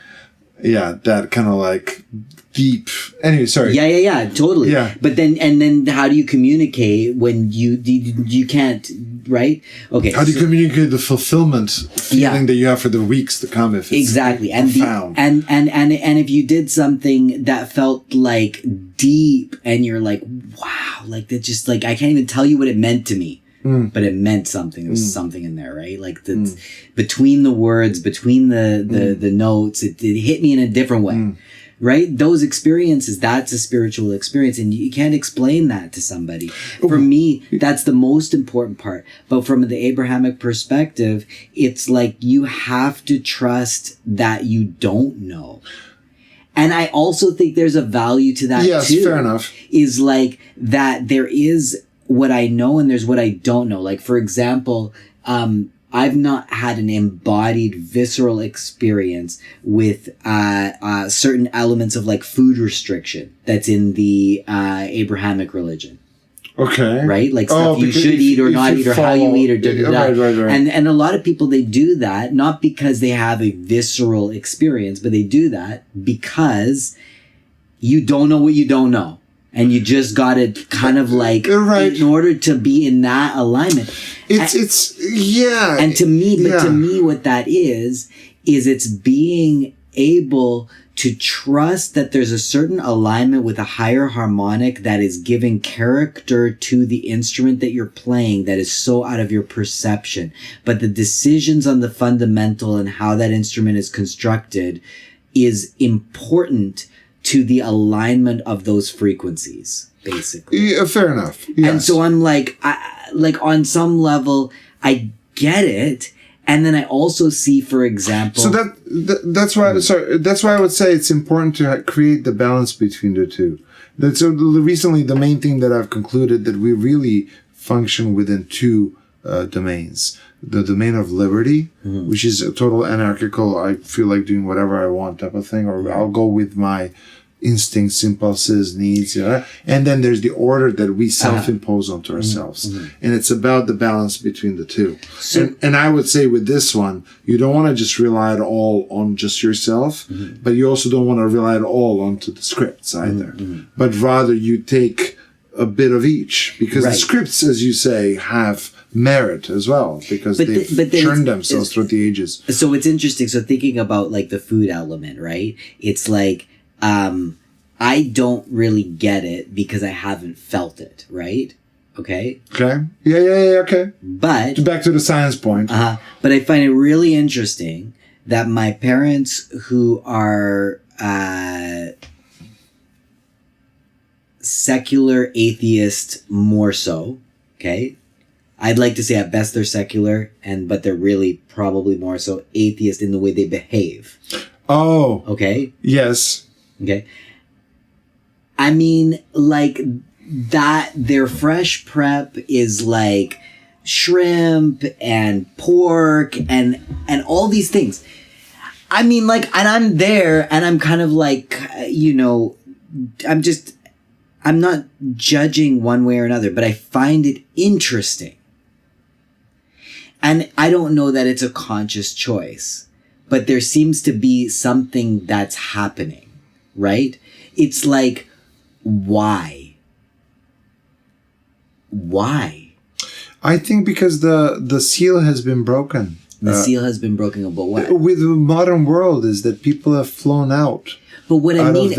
Yeah, that kind of like deep. Anyway, sorry. Yeah, totally. Yeah. But then how do you communicate when you can't, right? Okay. How do you communicate the fulfillment feeling that you have for the weeks to come if it's exactly profound? And if you did something that felt like deep and you're like, wow, like that, just like I can't even tell you what it meant to me. But it meant something. There was something in there, right? Like between the words, between the notes, it hit me in a different way, right? Those experiences, that's a spiritual experience, and you can't explain that to somebody. For me, that's the most important part. But from the Abrahamic perspective, it's like you have to trust that you don't know. And I also think there's a value to that too. Yes, fair enough. Is like that there is what I know and there's what I don't know. Like, for example, I've not had an embodied visceral experience with certain elements of like food restriction that's in the Abrahamic religion. Okay. Right? Like stuff you because should eat or if not you eat or how you follow- eat or da-da-da. Right. And a lot of people, they do that not because they have a visceral experience, but they do that because you don't know what you don't know. And you just got to kind of like, Right. in order to be in that alignment. Yeah. And to me, what that is it's being able to trust that there's a certain alignment with a higher harmonic that is giving character to the instrument that you're playing that is so out of your perception. But the decisions on the fundamental and how that instrument is constructed is important to the alignment of those frequencies, basically. Yeah, fair enough. Yes. And so I'm like, on some level, I get it. And then I also see, for example... So that's why, that's why I would say it's important to create the balance between the two. So recently, the main thing that I've concluded that we really function within two domains. The domain of liberty, which is a total anarchical, I feel like doing whatever I want type of thing, or I'll go with my instincts, impulses, needs, and then there's the order that we self-impose onto ourselves. And it's about the balance between the two. So, and I would say with this one, you don't want to just rely at all on just yourself, but you also don't want to rely at all onto the scripts either. But rather you take a bit of each, because the scripts, as you say, have merit as well, because they've churned themselves through the ages. So it's interesting. So thinking about like the food element, right? It's like, I don't really get it because I haven't felt it, right? Okay? Okay. Yeah, okay. But... back to the science point. But I find it really interesting that my parents, who are secular atheist more so, okay? I'd like to say at best they're secular, but they're really probably more so atheist in the way they behave. Oh. Okay? Yes. Okay. I mean, like that, their fresh prep is like shrimp and pork and all these things. I mean, like, and I'm there and I'm kind of like, I'm not judging one way or another, but I find it interesting. And I don't know that it's a conscious choice, but there seems to be something that's happening. Right? It's like, why? Why? I think because the seal has been broken. The seal has been broken about what? With the modern world is that people have flown out. But what I mean, is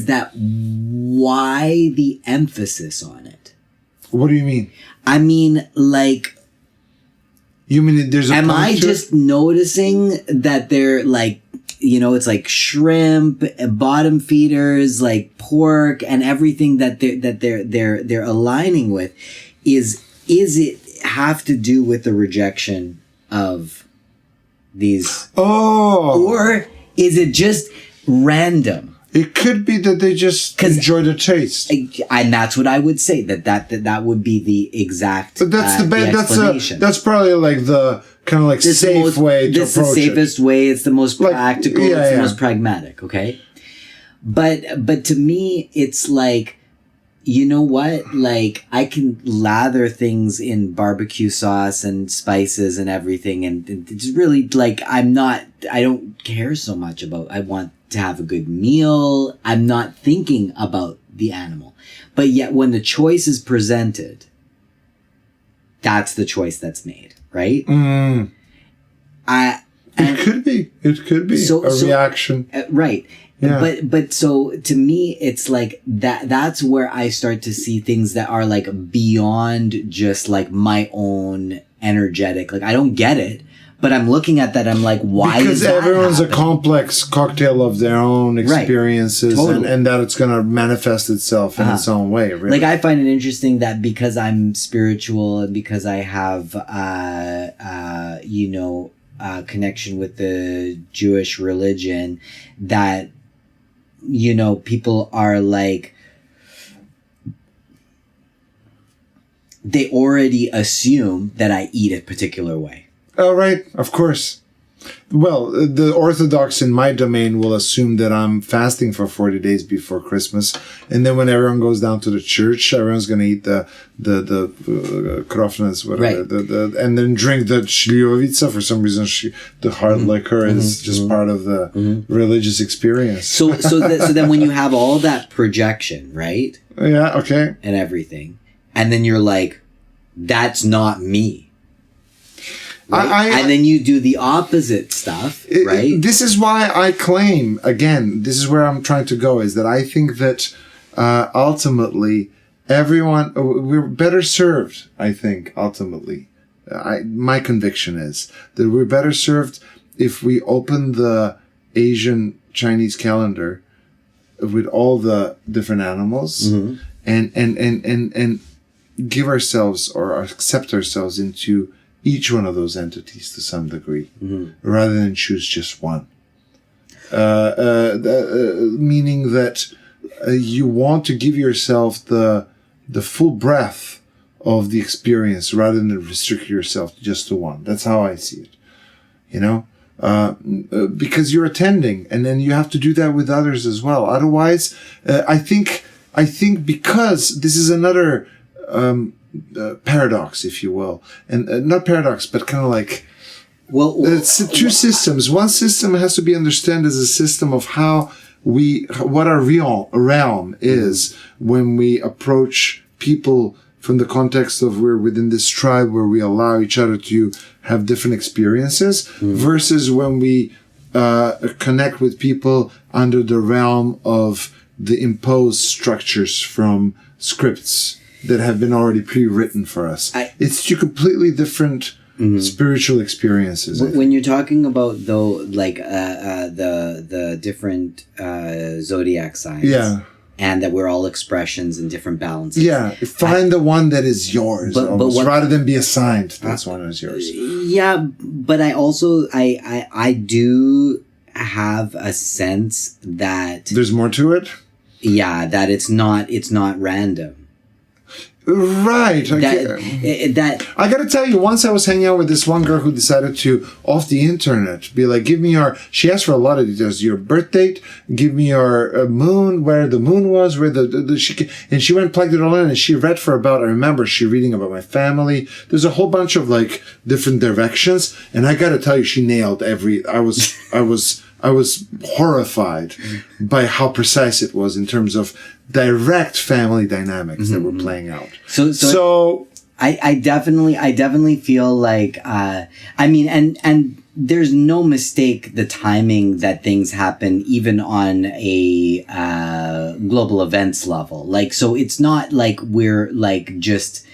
that why the emphasis on it? What do you mean? I mean, like... You mean there's a... Am I just noticing that they're like... it's like shrimp, bottom feeders, like pork, and everything that they're aligning with. Is it have to do with the rejection of these? Oh, or is it just random? It could be that they just enjoy the taste, and that's what I would say. That would be the exact. But that's that's probably like the kind of like safe way to approach it. This is the safest way. It's the most practical. It's the most pragmatic. Okay, but to me, it's like, you know what? Like, I can lather things in barbecue sauce and spices and everything, and it's really like I don't care so much about. I want to have a good meal. I'm not thinking about the animal. But yet when the choice is presented, that's the choice that's made, right? It could be a reaction. Right. Yeah. But so to me, it's like that's where I start to see things that are like beyond just like my own energetic. Like, I don't get it. But I'm looking at that, I'm like, why because is that everyone's happening? A complex cocktail of their own experiences, right. Totally. and that it's going to manifest itself in its own way. Really. Like, I find it interesting that because I'm spiritual and because I have, connection with the Jewish religion, that, people are like, they already assume that I eat a particular way. Oh, right. Of course. Well, the Orthodox in my domain will assume that I'm fasting for 40 days before Christmas, and then when everyone goes down to the church, everyone's going to eat the krofnas, whatever, Right. and then drink the shlivovica. For some reason, the hard liquor is just part of the religious experience. So then when you have all that projection, right? Yeah. Okay. And everything, and then you're like, that's not me. Right? And then you do the opposite stuff, right? This is why I claim, again, this is where I'm trying to go, is that I think that ultimately we're better served, I think, ultimately. My conviction is that we're better served if we open the Asian Chinese calendar with all the different animals and give ourselves or accept ourselves into each one of those entities to some degree, rather than choose just one. Meaning that you want to give yourself the full breadth of the experience rather than restrict yourself just to one. That's how I see it. You know, because you're attending, and then you have to do that with others as well. Otherwise, I think because this is another paradox, if you will, and not paradox, but kind of like, it's two systems. One system has to be understood as a system of what our realm is when we approach people from the context of we're within this tribe where we allow each other to have different experiences, versus when we connect with people under the realm of the imposed structures from scripts that have been already pre-written for us. It's two completely different spiritual experiences. When you're talking about, though, like the different zodiac signs, and that we're all expressions and different balances. Yeah, find the one that is yours, rather than be assigned. That's one that is yours. Yeah, but I also I do have a sense that there's more to it. Yeah, that it's not random. Right. That I gotta tell you, once I was hanging out with this one girl who decided to, off the internet, be like, give me she asked for a lot of details, your birth date, give me your moon, where the moon was, where and she went and plugged it all in, and she read for about, I remember she reading about my family. There's a whole bunch of like different directions, and I gotta tell you, she nailed I was horrified by how precise it was in terms of direct family dynamics that were playing out. So I definitely feel like, I mean, and there's no mistake the timing that things happen, even on a global events level. Like, so it's not like we're like just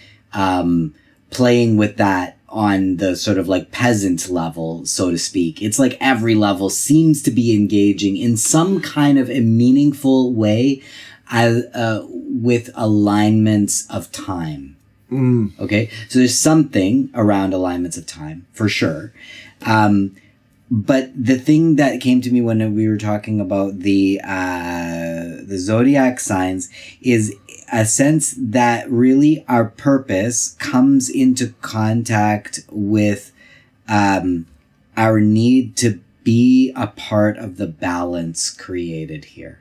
playing with that on the sort of like peasant level, so to speak. It's like every level seems to be engaging in some kind of a meaningful way with alignments of time. Okay? So there's something around alignments of time, for sure. But the thing that came to me when we were talking about the zodiac signs is a sense that really our purpose comes into contact with our need to be a part of the balance created here.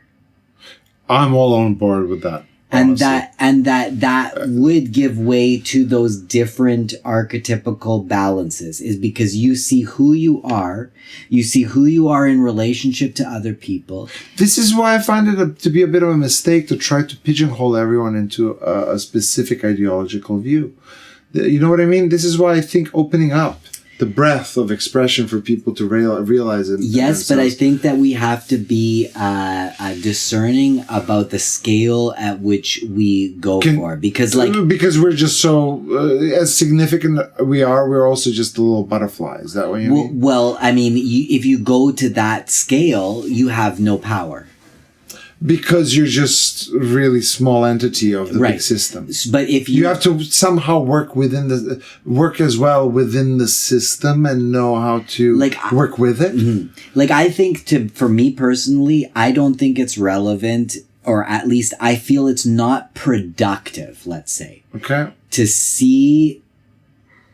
I'm all on board with that. And that would give way to those different archetypical balances, is because you see who you are in relationship to other people. This is why I find it to be a bit of a mistake to try to pigeonhole everyone into a specific ideological view. You know what I mean? This is why I think opening up the breadth of expression for people to realize it. Yes, but I think that we have to be discerning about the scale at which we go for, because we're just so as significant we're also just a little butterfly. Is that what you mean? Well, I mean, if you go to that scale, you have no power. Because you're just a really small entity of the big system. But if you have to somehow work as well within the system and know how to work with it. Mm-hmm. Like, I think for me personally, I don't think it's relevant, or at least I feel it's not productive, let's say. Okay. To see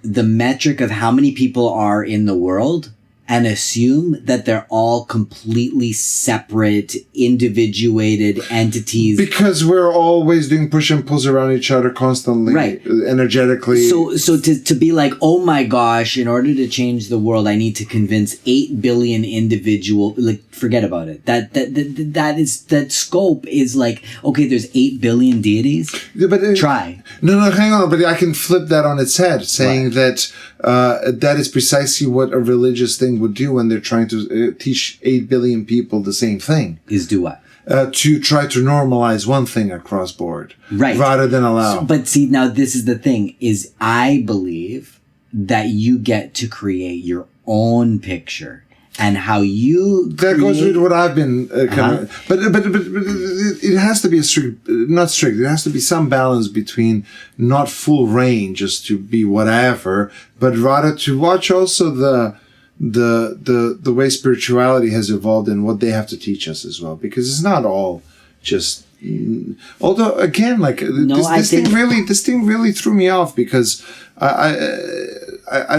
the metric of how many people are in the world and assume that they're all completely separate, individuated entities. Because we're always doing push and pulls around each other constantly, right? Energetically. So to be like, oh my gosh, in order to change the world, I need to convince 8 billion individual. Like, forget about it. That scope is like, okay, there's 8 billion deities. Yeah, but try. No, hang on. But I can flip that on its head, saying that that is precisely what a religious thing would do when they're trying to teach 8 billion people the same thing. Is do what? To try to normalize one thing across board. Right. Rather than allow. But see, now this is the thing, is I believe that you get to create your own picture. And how you that goes with what I've been kind of, but it has to be not strict. There has to be some balance between not full reign, just to be whatever, but rather to watch also the way spirituality has evolved and what they have to teach us as well, because it's not all just. Although again, like this thing really threw me off, because I'm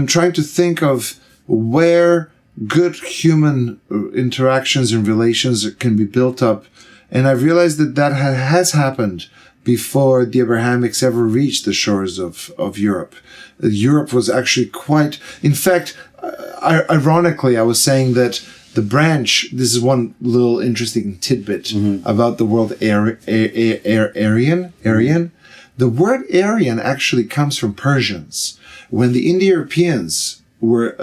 trying to think of where good human interactions and relations can be built up. And I realized that has happened before the Abrahamics ever reached the shores of Europe. Europe was actually quite, in fact, ironically, I was saying that the branch, this is one little interesting tidbit about the word Aryan. The word Aryan actually comes from Persians. When the Indo-Europeans were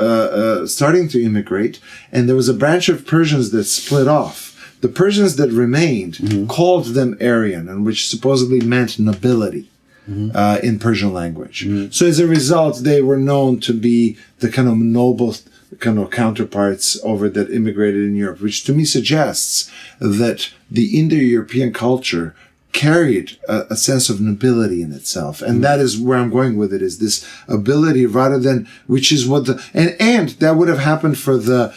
starting to immigrate, and there was a branch of Persians that split off. The Persians that remained called them Aryan, and which supposedly meant nobility in Persian language. So as a result, they were known to be the kind of noble kind of counterparts over that immigrated in Europe, which to me suggests that the Indo-European culture carried a sense of nobility in itself. And that is where I'm going with it, is this ability rather than, which is what and that would have happened for the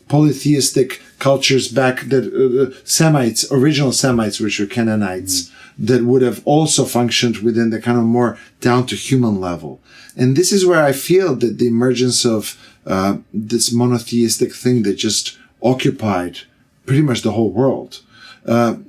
polytheistic cultures back, that Semites, original Semites, which were Canaanites, that would have also functioned within the kind of more down to human level. And this is where I feel that the emergence of this monotheistic thing that just occupied pretty much the whole world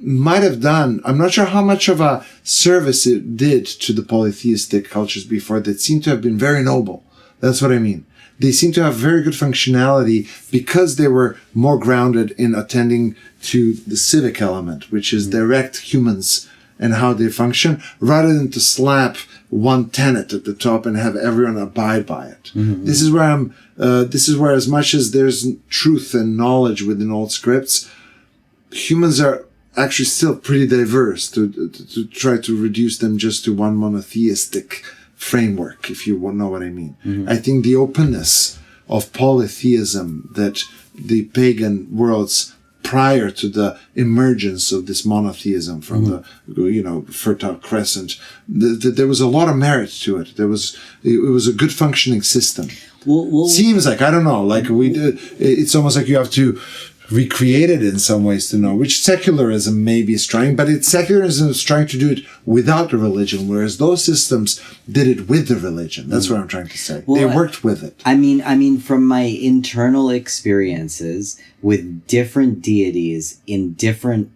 might have done, I'm not sure how much of a service it did to the polytheistic cultures before, that seem to have been very noble. That's what I mean. They seem to have very good functionality because they were more grounded in attending to the civic element, which is direct humans and how they function, rather than to slap one tenet at the top and have everyone abide by it. This is where this is where, as much as there's truth and knowledge within old scripts, humans are actually still pretty diverse to try to reduce them just to one monotheistic framework, if you know what I mean. I think the openness of polytheism that the pagan worlds prior to the emergence of this monotheism from the Fertile Crescent, there was a lot of merit to it. It was a good functioning system. Seems like, I don't know, like it's almost like you have to recreate it in some ways to know, which secularism maybe is trying, but secularism is trying to do it without the religion, whereas those systems did it with the religion. That's what I'm trying to say. They worked with it. I mean, from my internal experiences with different deities in different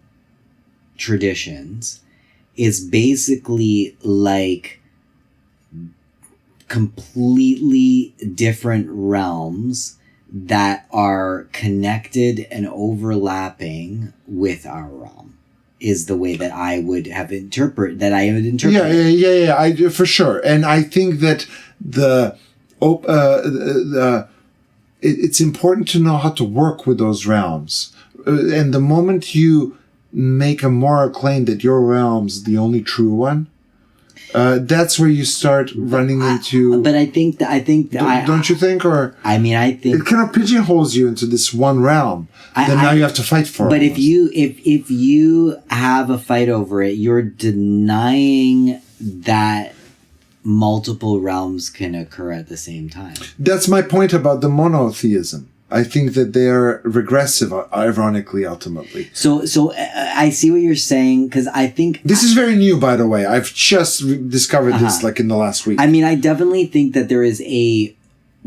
traditions, is basically like completely different realms that are connected and overlapping with our realm, is the way that I would interpret. Yeah, I do, for sure. And I think that it's important to know how to work with those realms. And the moment you make a moral claim that your realm's the only true one, that's where you start running into. But I think don't you think? Or I mean, I think it kind of pigeonholes you into this one realm. Now you have to fight for. But if you have a fight over it, you're denying that multiple realms can occur at the same time. That's my point about the monotheism. I think that they are regressive, ironically, ultimately. So I see what you're saying, because I think this is very new, by the way. I've just discovered this like in the last week. I mean, I definitely think that there is a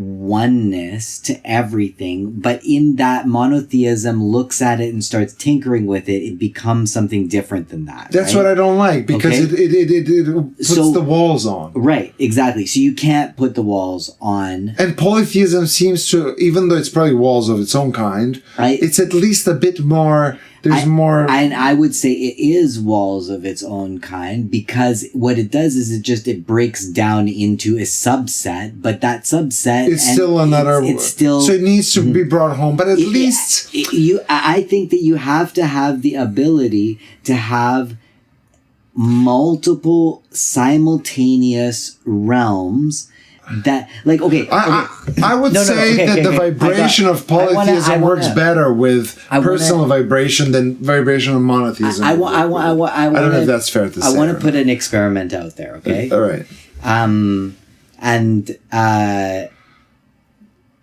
oneness to everything, but in that monotheism looks at it and starts tinkering with it, it becomes something different than that. That's right? what I don't like, because it puts the walls on. Right, exactly. So you can't put the walls on. And polytheism seems to, even though it's probably walls of its own kind, it's at least a bit more. There's more. And I would say it is walls of its own kind, because what it does is it breaks down into a subset, but that subset it's still another. It's still, so it needs to be brought home, but at least I think that you have to have the ability to have multiple simultaneous realms. That, like, okay. I would say that the vibration of polytheism works better with personal vibration than vibration of monotheism. I don't know if that's fair to say. I want to put an experiment out there, okay? All right. And I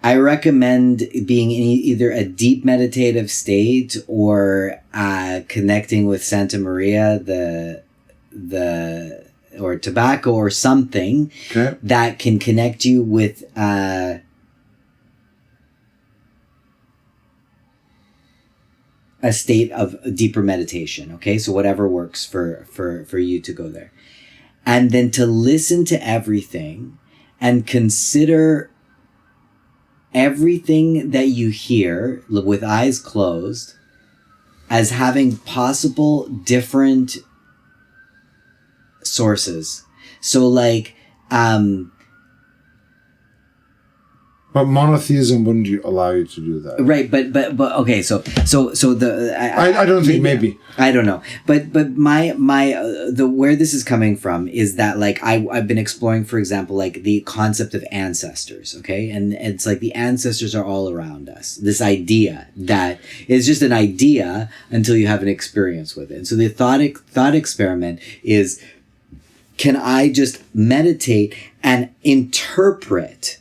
recommend being in either a deep meditative state or connecting with Santa Maria, or tobacco or something that can connect you with a state of deeper meditation. Okay, so whatever works for you to go there, and then to listen to everything and consider everything that you hear with eyes closed as having possible different sources. So, like, but monotheism wouldn't allow you to do that, right? But okay. So the I don't think maybe I don't know. But my the where this is coming from is that, like, I've been exploring, for example, like the concept of ancestors. Okay, and it's like the ancestors are all around us. This idea that is just an idea until you have an experience with it. And so the thought experiment is, can I just meditate and interpret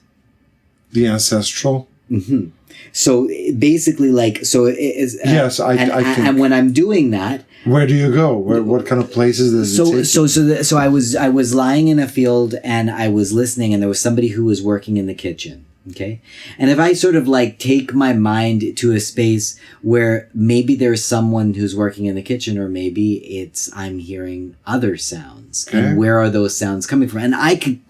the ancestral? Mm-hmm. So basically, like, so it is. Yes, I think. And when I'm doing that, where do you go? What kind of places does it take? So I was lying in a field and I was listening, and there was somebody who was working in the kitchen. Okay. And if I sort of like take my mind to a space where maybe there's someone who's working in the kitchen, or maybe I'm hearing other sounds, and where are those sounds coming from? And I could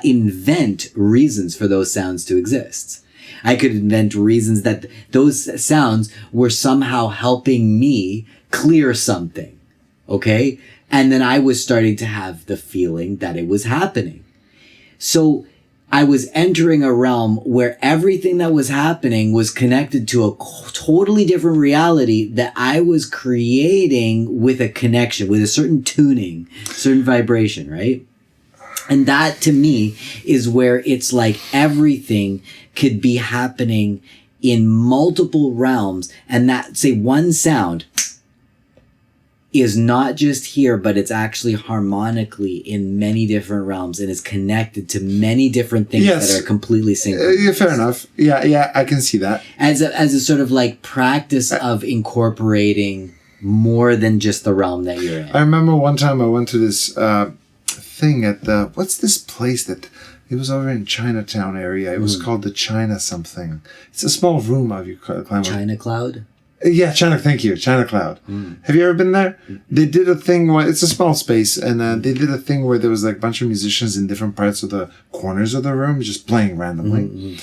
invent reasons for those sounds to exist. I could invent reasons that those sounds were somehow helping me clear something. Okay. And then I was starting to have the feeling that it was happening. So I was entering a realm where everything that was happening was connected to a totally different reality that I was creating with a connection, with a certain tuning, certain vibration, right? And that, to me, is where it's like everything could be happening in multiple realms, and that, say, one sound is not just here, but it's actually harmonically in many different realms and is connected to many different things that are completely synchronous. Fair enough. Yeah, I can see that. As a sort of like practice of incorporating more than just the realm that you're in. I remember one time I went to this thing at the, what's this place that, it was over in Chinatown area. It was called the China something. It's a small room of you climb. China Cloud? Yeah, thank you. China Cloud. Have you ever been there? They did a thing where, it's a small space, and they did a thing where there was like a bunch of musicians in different parts of the corners of the room just playing randomly.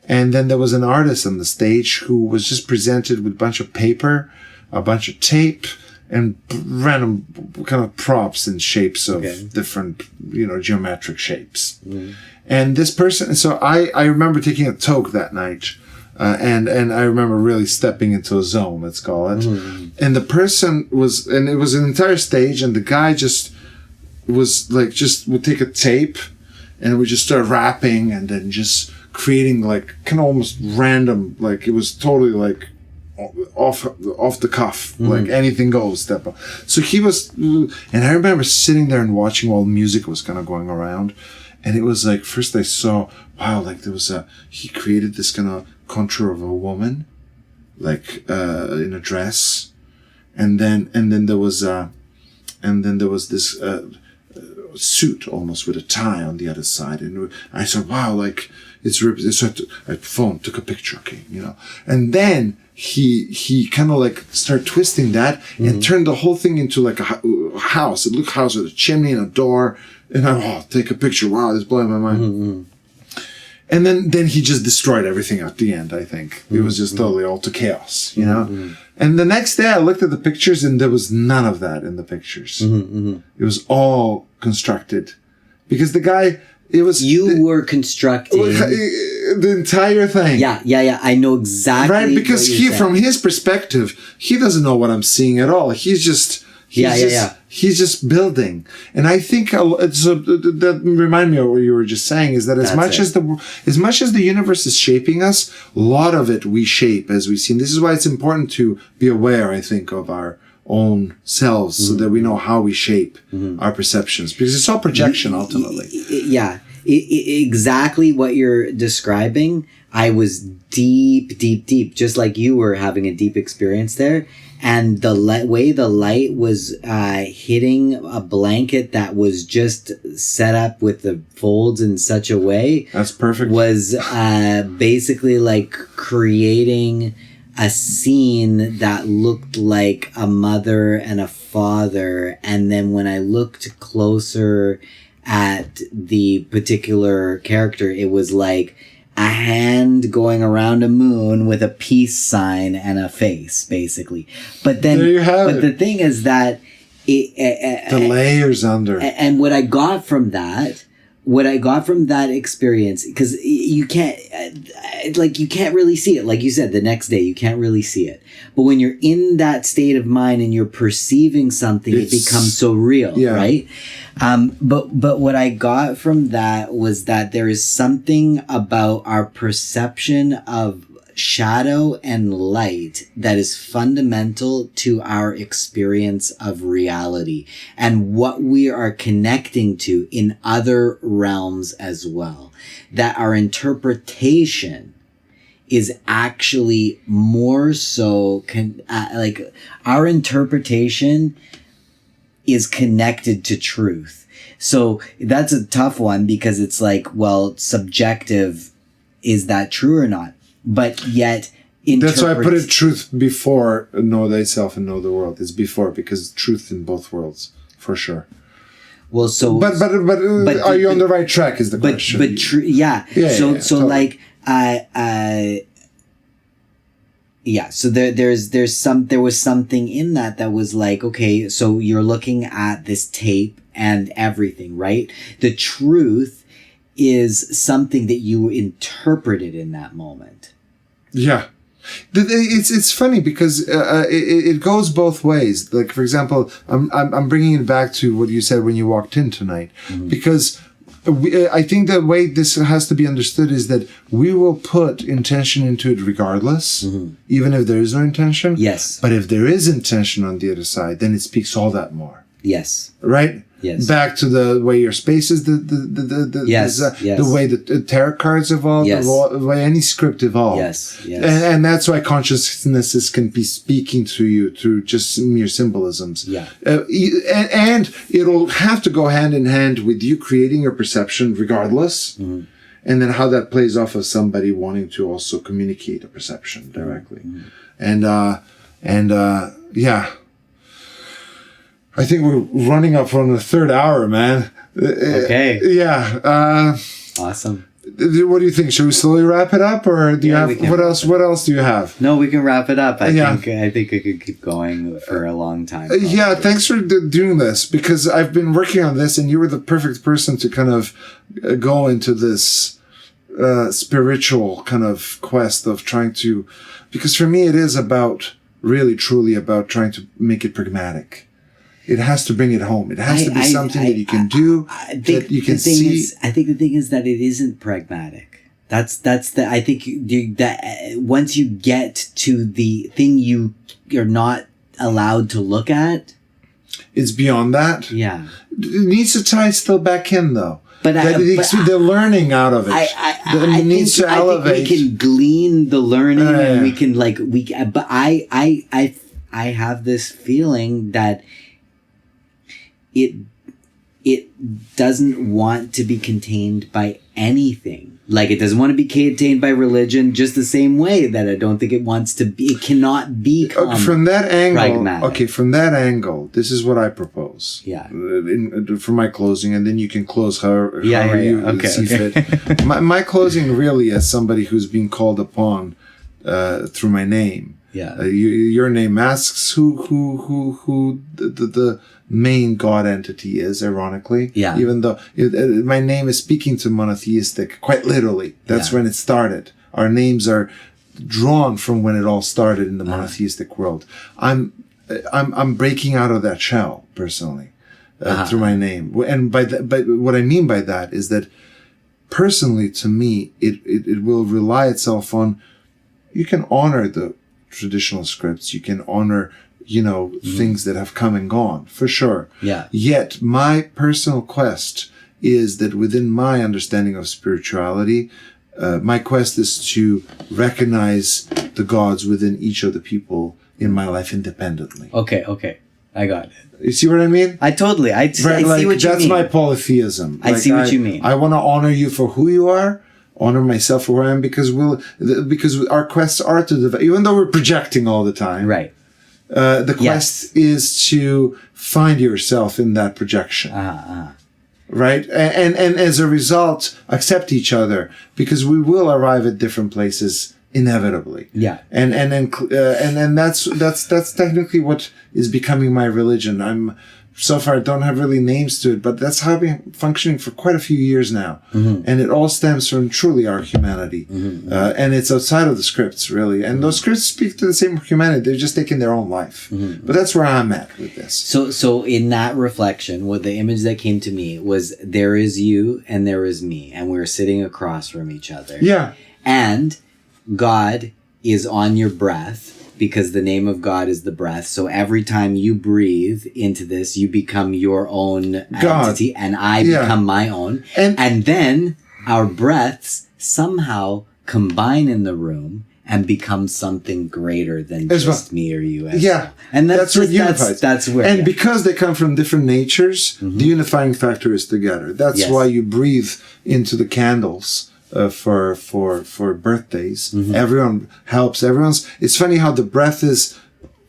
And then there was an artist on the stage who was just presented with a bunch of paper, a bunch of tape, and random kind of props and shapes of different, geometric shapes. And this person, so I remember taking a toke that night. And I remember really stepping into a zone, let's call it. And the person was, and it was an entire stage, and the guy just was like, just would take a tape and would just start rapping, and then just creating like kind of almost random, like it was totally like off the cuff, like anything goes step up. So he was, and I remember sitting there and watching while music was kind of going around. And it was like, first I saw, wow, like there was he created this kind of contour of a woman, like, in a dress. And then there was this, suit almost with a tie on the other side. And I said, wow, like, So I phone, took a picture, okay, and then he kind of like started twisting that and turned the whole thing into like a house. It looked house with a chimney and a door, and take a picture. Wow, this blowing my mind. And then he just destroyed everything at the end, I think. It was just totally all to chaos, And the next day I looked at the pictures and there was none of that in the pictures. It was all constructed. Because the guy, You were constructing the entire thing. Yeah. I know exactly. Right? Because from his perspective, he doesn't know what I'm seeing at all. He's just He's just building, and I think that remind me of what you were just saying is that as much as the universe is shaping us, a lot of it we shape as we see. And this is why it's important to be aware, I think, of our own selves, so that we know how we shape our perceptions, because it's all projection ultimately. Yeah, exactly what you're describing. I was deep, just like you were having a deep experience there. And the way the light was hitting a blanket that was just set up with the folds in such a way. That's perfect. Was basically like creating a scene that looked like a mother and a father. And then when I looked closer at the particular character, it was like a hand going around a moon with a peace sign and a face, basically. But then, there you have it. The thing is that the layers under. And what I got from that experience, because you can't really see it. Like you said, the next day you can't really see it. But when you're in that state of mind and you're perceiving something, it becomes so real, right? But what I got from that was that there is something about our perception of shadow and light that is fundamental to our experience of reality and what we are connecting to in other realms as well. That our interpretation is actually more so, our interpretation is connected to truth. So that's a tough one, because it's like, well, subjective, is that true or not? But yet, that's why I put it truth before know thyself and know the world. It's before, because truth in both worlds, for sure. Well, so but are you on the right track? Is the question? But true, yeah. So totally. Like yeah. So there was something in that was like, okay, so you're looking at this tape and everything, right? The truth is something that you interpreted in that moment. Yeah. It's funny because it goes both ways. Like, for example, I'm bringing it back to what you said when you walked in tonight, because I think the way this has to be understood is that we will put intention into it regardless, even if there is no intention. Yes. But if there is intention on the other side, then it speaks all that more. Yes. Right? Yes. Back to the way your space is, the way the tarot cards evolve, the way any script evolves. Yes. And that's why consciousnesses can be speaking to you through just mere symbolisms. Yeah. And it'll have to go hand in hand with you creating your perception regardless. And then how that plays off of somebody wanting to also communicate a perception directly. Yeah. I think we're running up on the third hour, man. Okay. Yeah. Awesome. What do you think? Should we slowly wrap it up, or do you have what else? What else do you have? No, we can wrap it up. I think I could keep going for a long time. Yeah. Thanks for doing this, because I've been working on this, and you were the perfect person to kind of go into this spiritual kind of quest of trying to, because for me it is about really truly about trying to make it pragmatic. It has to bring it home. It has to be something that you can do, that you can see. I think the thing is that it isn't pragmatic. That's the, I think that once you get to the thing you're not allowed to look at. It's beyond that. Yeah. It needs to tie still back in, though. But the learning out of it. I think we can glean the learning, and we can but I have this feeling that it doesn't want to be contained by anything. Like, it doesn't want to be contained by religion, just the same way that I don't think it wants to be. It cannot be from that angle. pragmatic. Okay, from that angle, this is what I propose. Yeah. For my closing, and then you can close however you Okay, see fit. My closing, really, as somebody who's being called upon through my name. Yeah. Your name asks who the main God entity is, ironically. Yeah. Even though my name is speaking to monotheistic, quite literally. That's when it started. Our names are drawn from when it all started in the monotheistic world. I'm breaking out of that shell, personally, through my name. And by what I mean by that is that, personally, to me, it will rely itself on, you can honor the traditional scripts, you can honor, things that have come and gone, for sure. Yeah. Yet my personal quest is that within my understanding of spirituality, my quest is to recognize the gods within each of the people in my life independently. Okay. I got it. You see what I mean? I see what you mean. That's my polytheism. I see what you mean. I want to honor you for who you are, honor myself for who I am, because our quests are to develop, even though we're projecting all the time. Right. The quest is to find yourself in that projection. Right? And as a result, accept each other, because we will arrive at different places inevitably. Yeah. And that's technically what is becoming my religion. So far, I don't have really names to it, but that's how I've been functioning for quite a few years now. Mm-hmm. And it all stems from truly our humanity. Mm-hmm. And it's outside of the scripts, really. And those scripts speak to the same humanity. They're just taking their own life. Mm-hmm. But that's where I'm at with this. So in that reflection, what the image that came to me was, there is you and there is me. And we're sitting across from each other. Yeah. And God is on your breath, because the name of God is the breath. So every time you breathe into this, you become your own entity, and I become my own. And then our breaths somehow combine in the room and become something greater than just me or you. And that's what unifies. That's where. And because they come from different natures, the unifying factor is together. That's why you breathe into the candles. For birthdays, everyone helps. It's funny how the breath is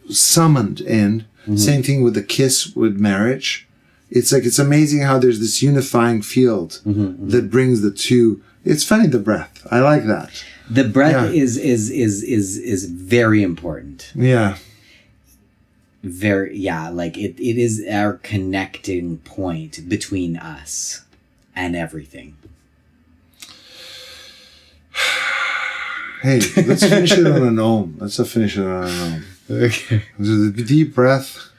summoned in. Same thing with the kiss with marriage. It's amazing how there's this unifying field that brings the two. It's funny, the breath. I like that. The breath is very important. Yeah. Like it is our connecting point between us and everything. Hey, let's finish it on an om. Let's finish it on an om. Okay. Deep breath.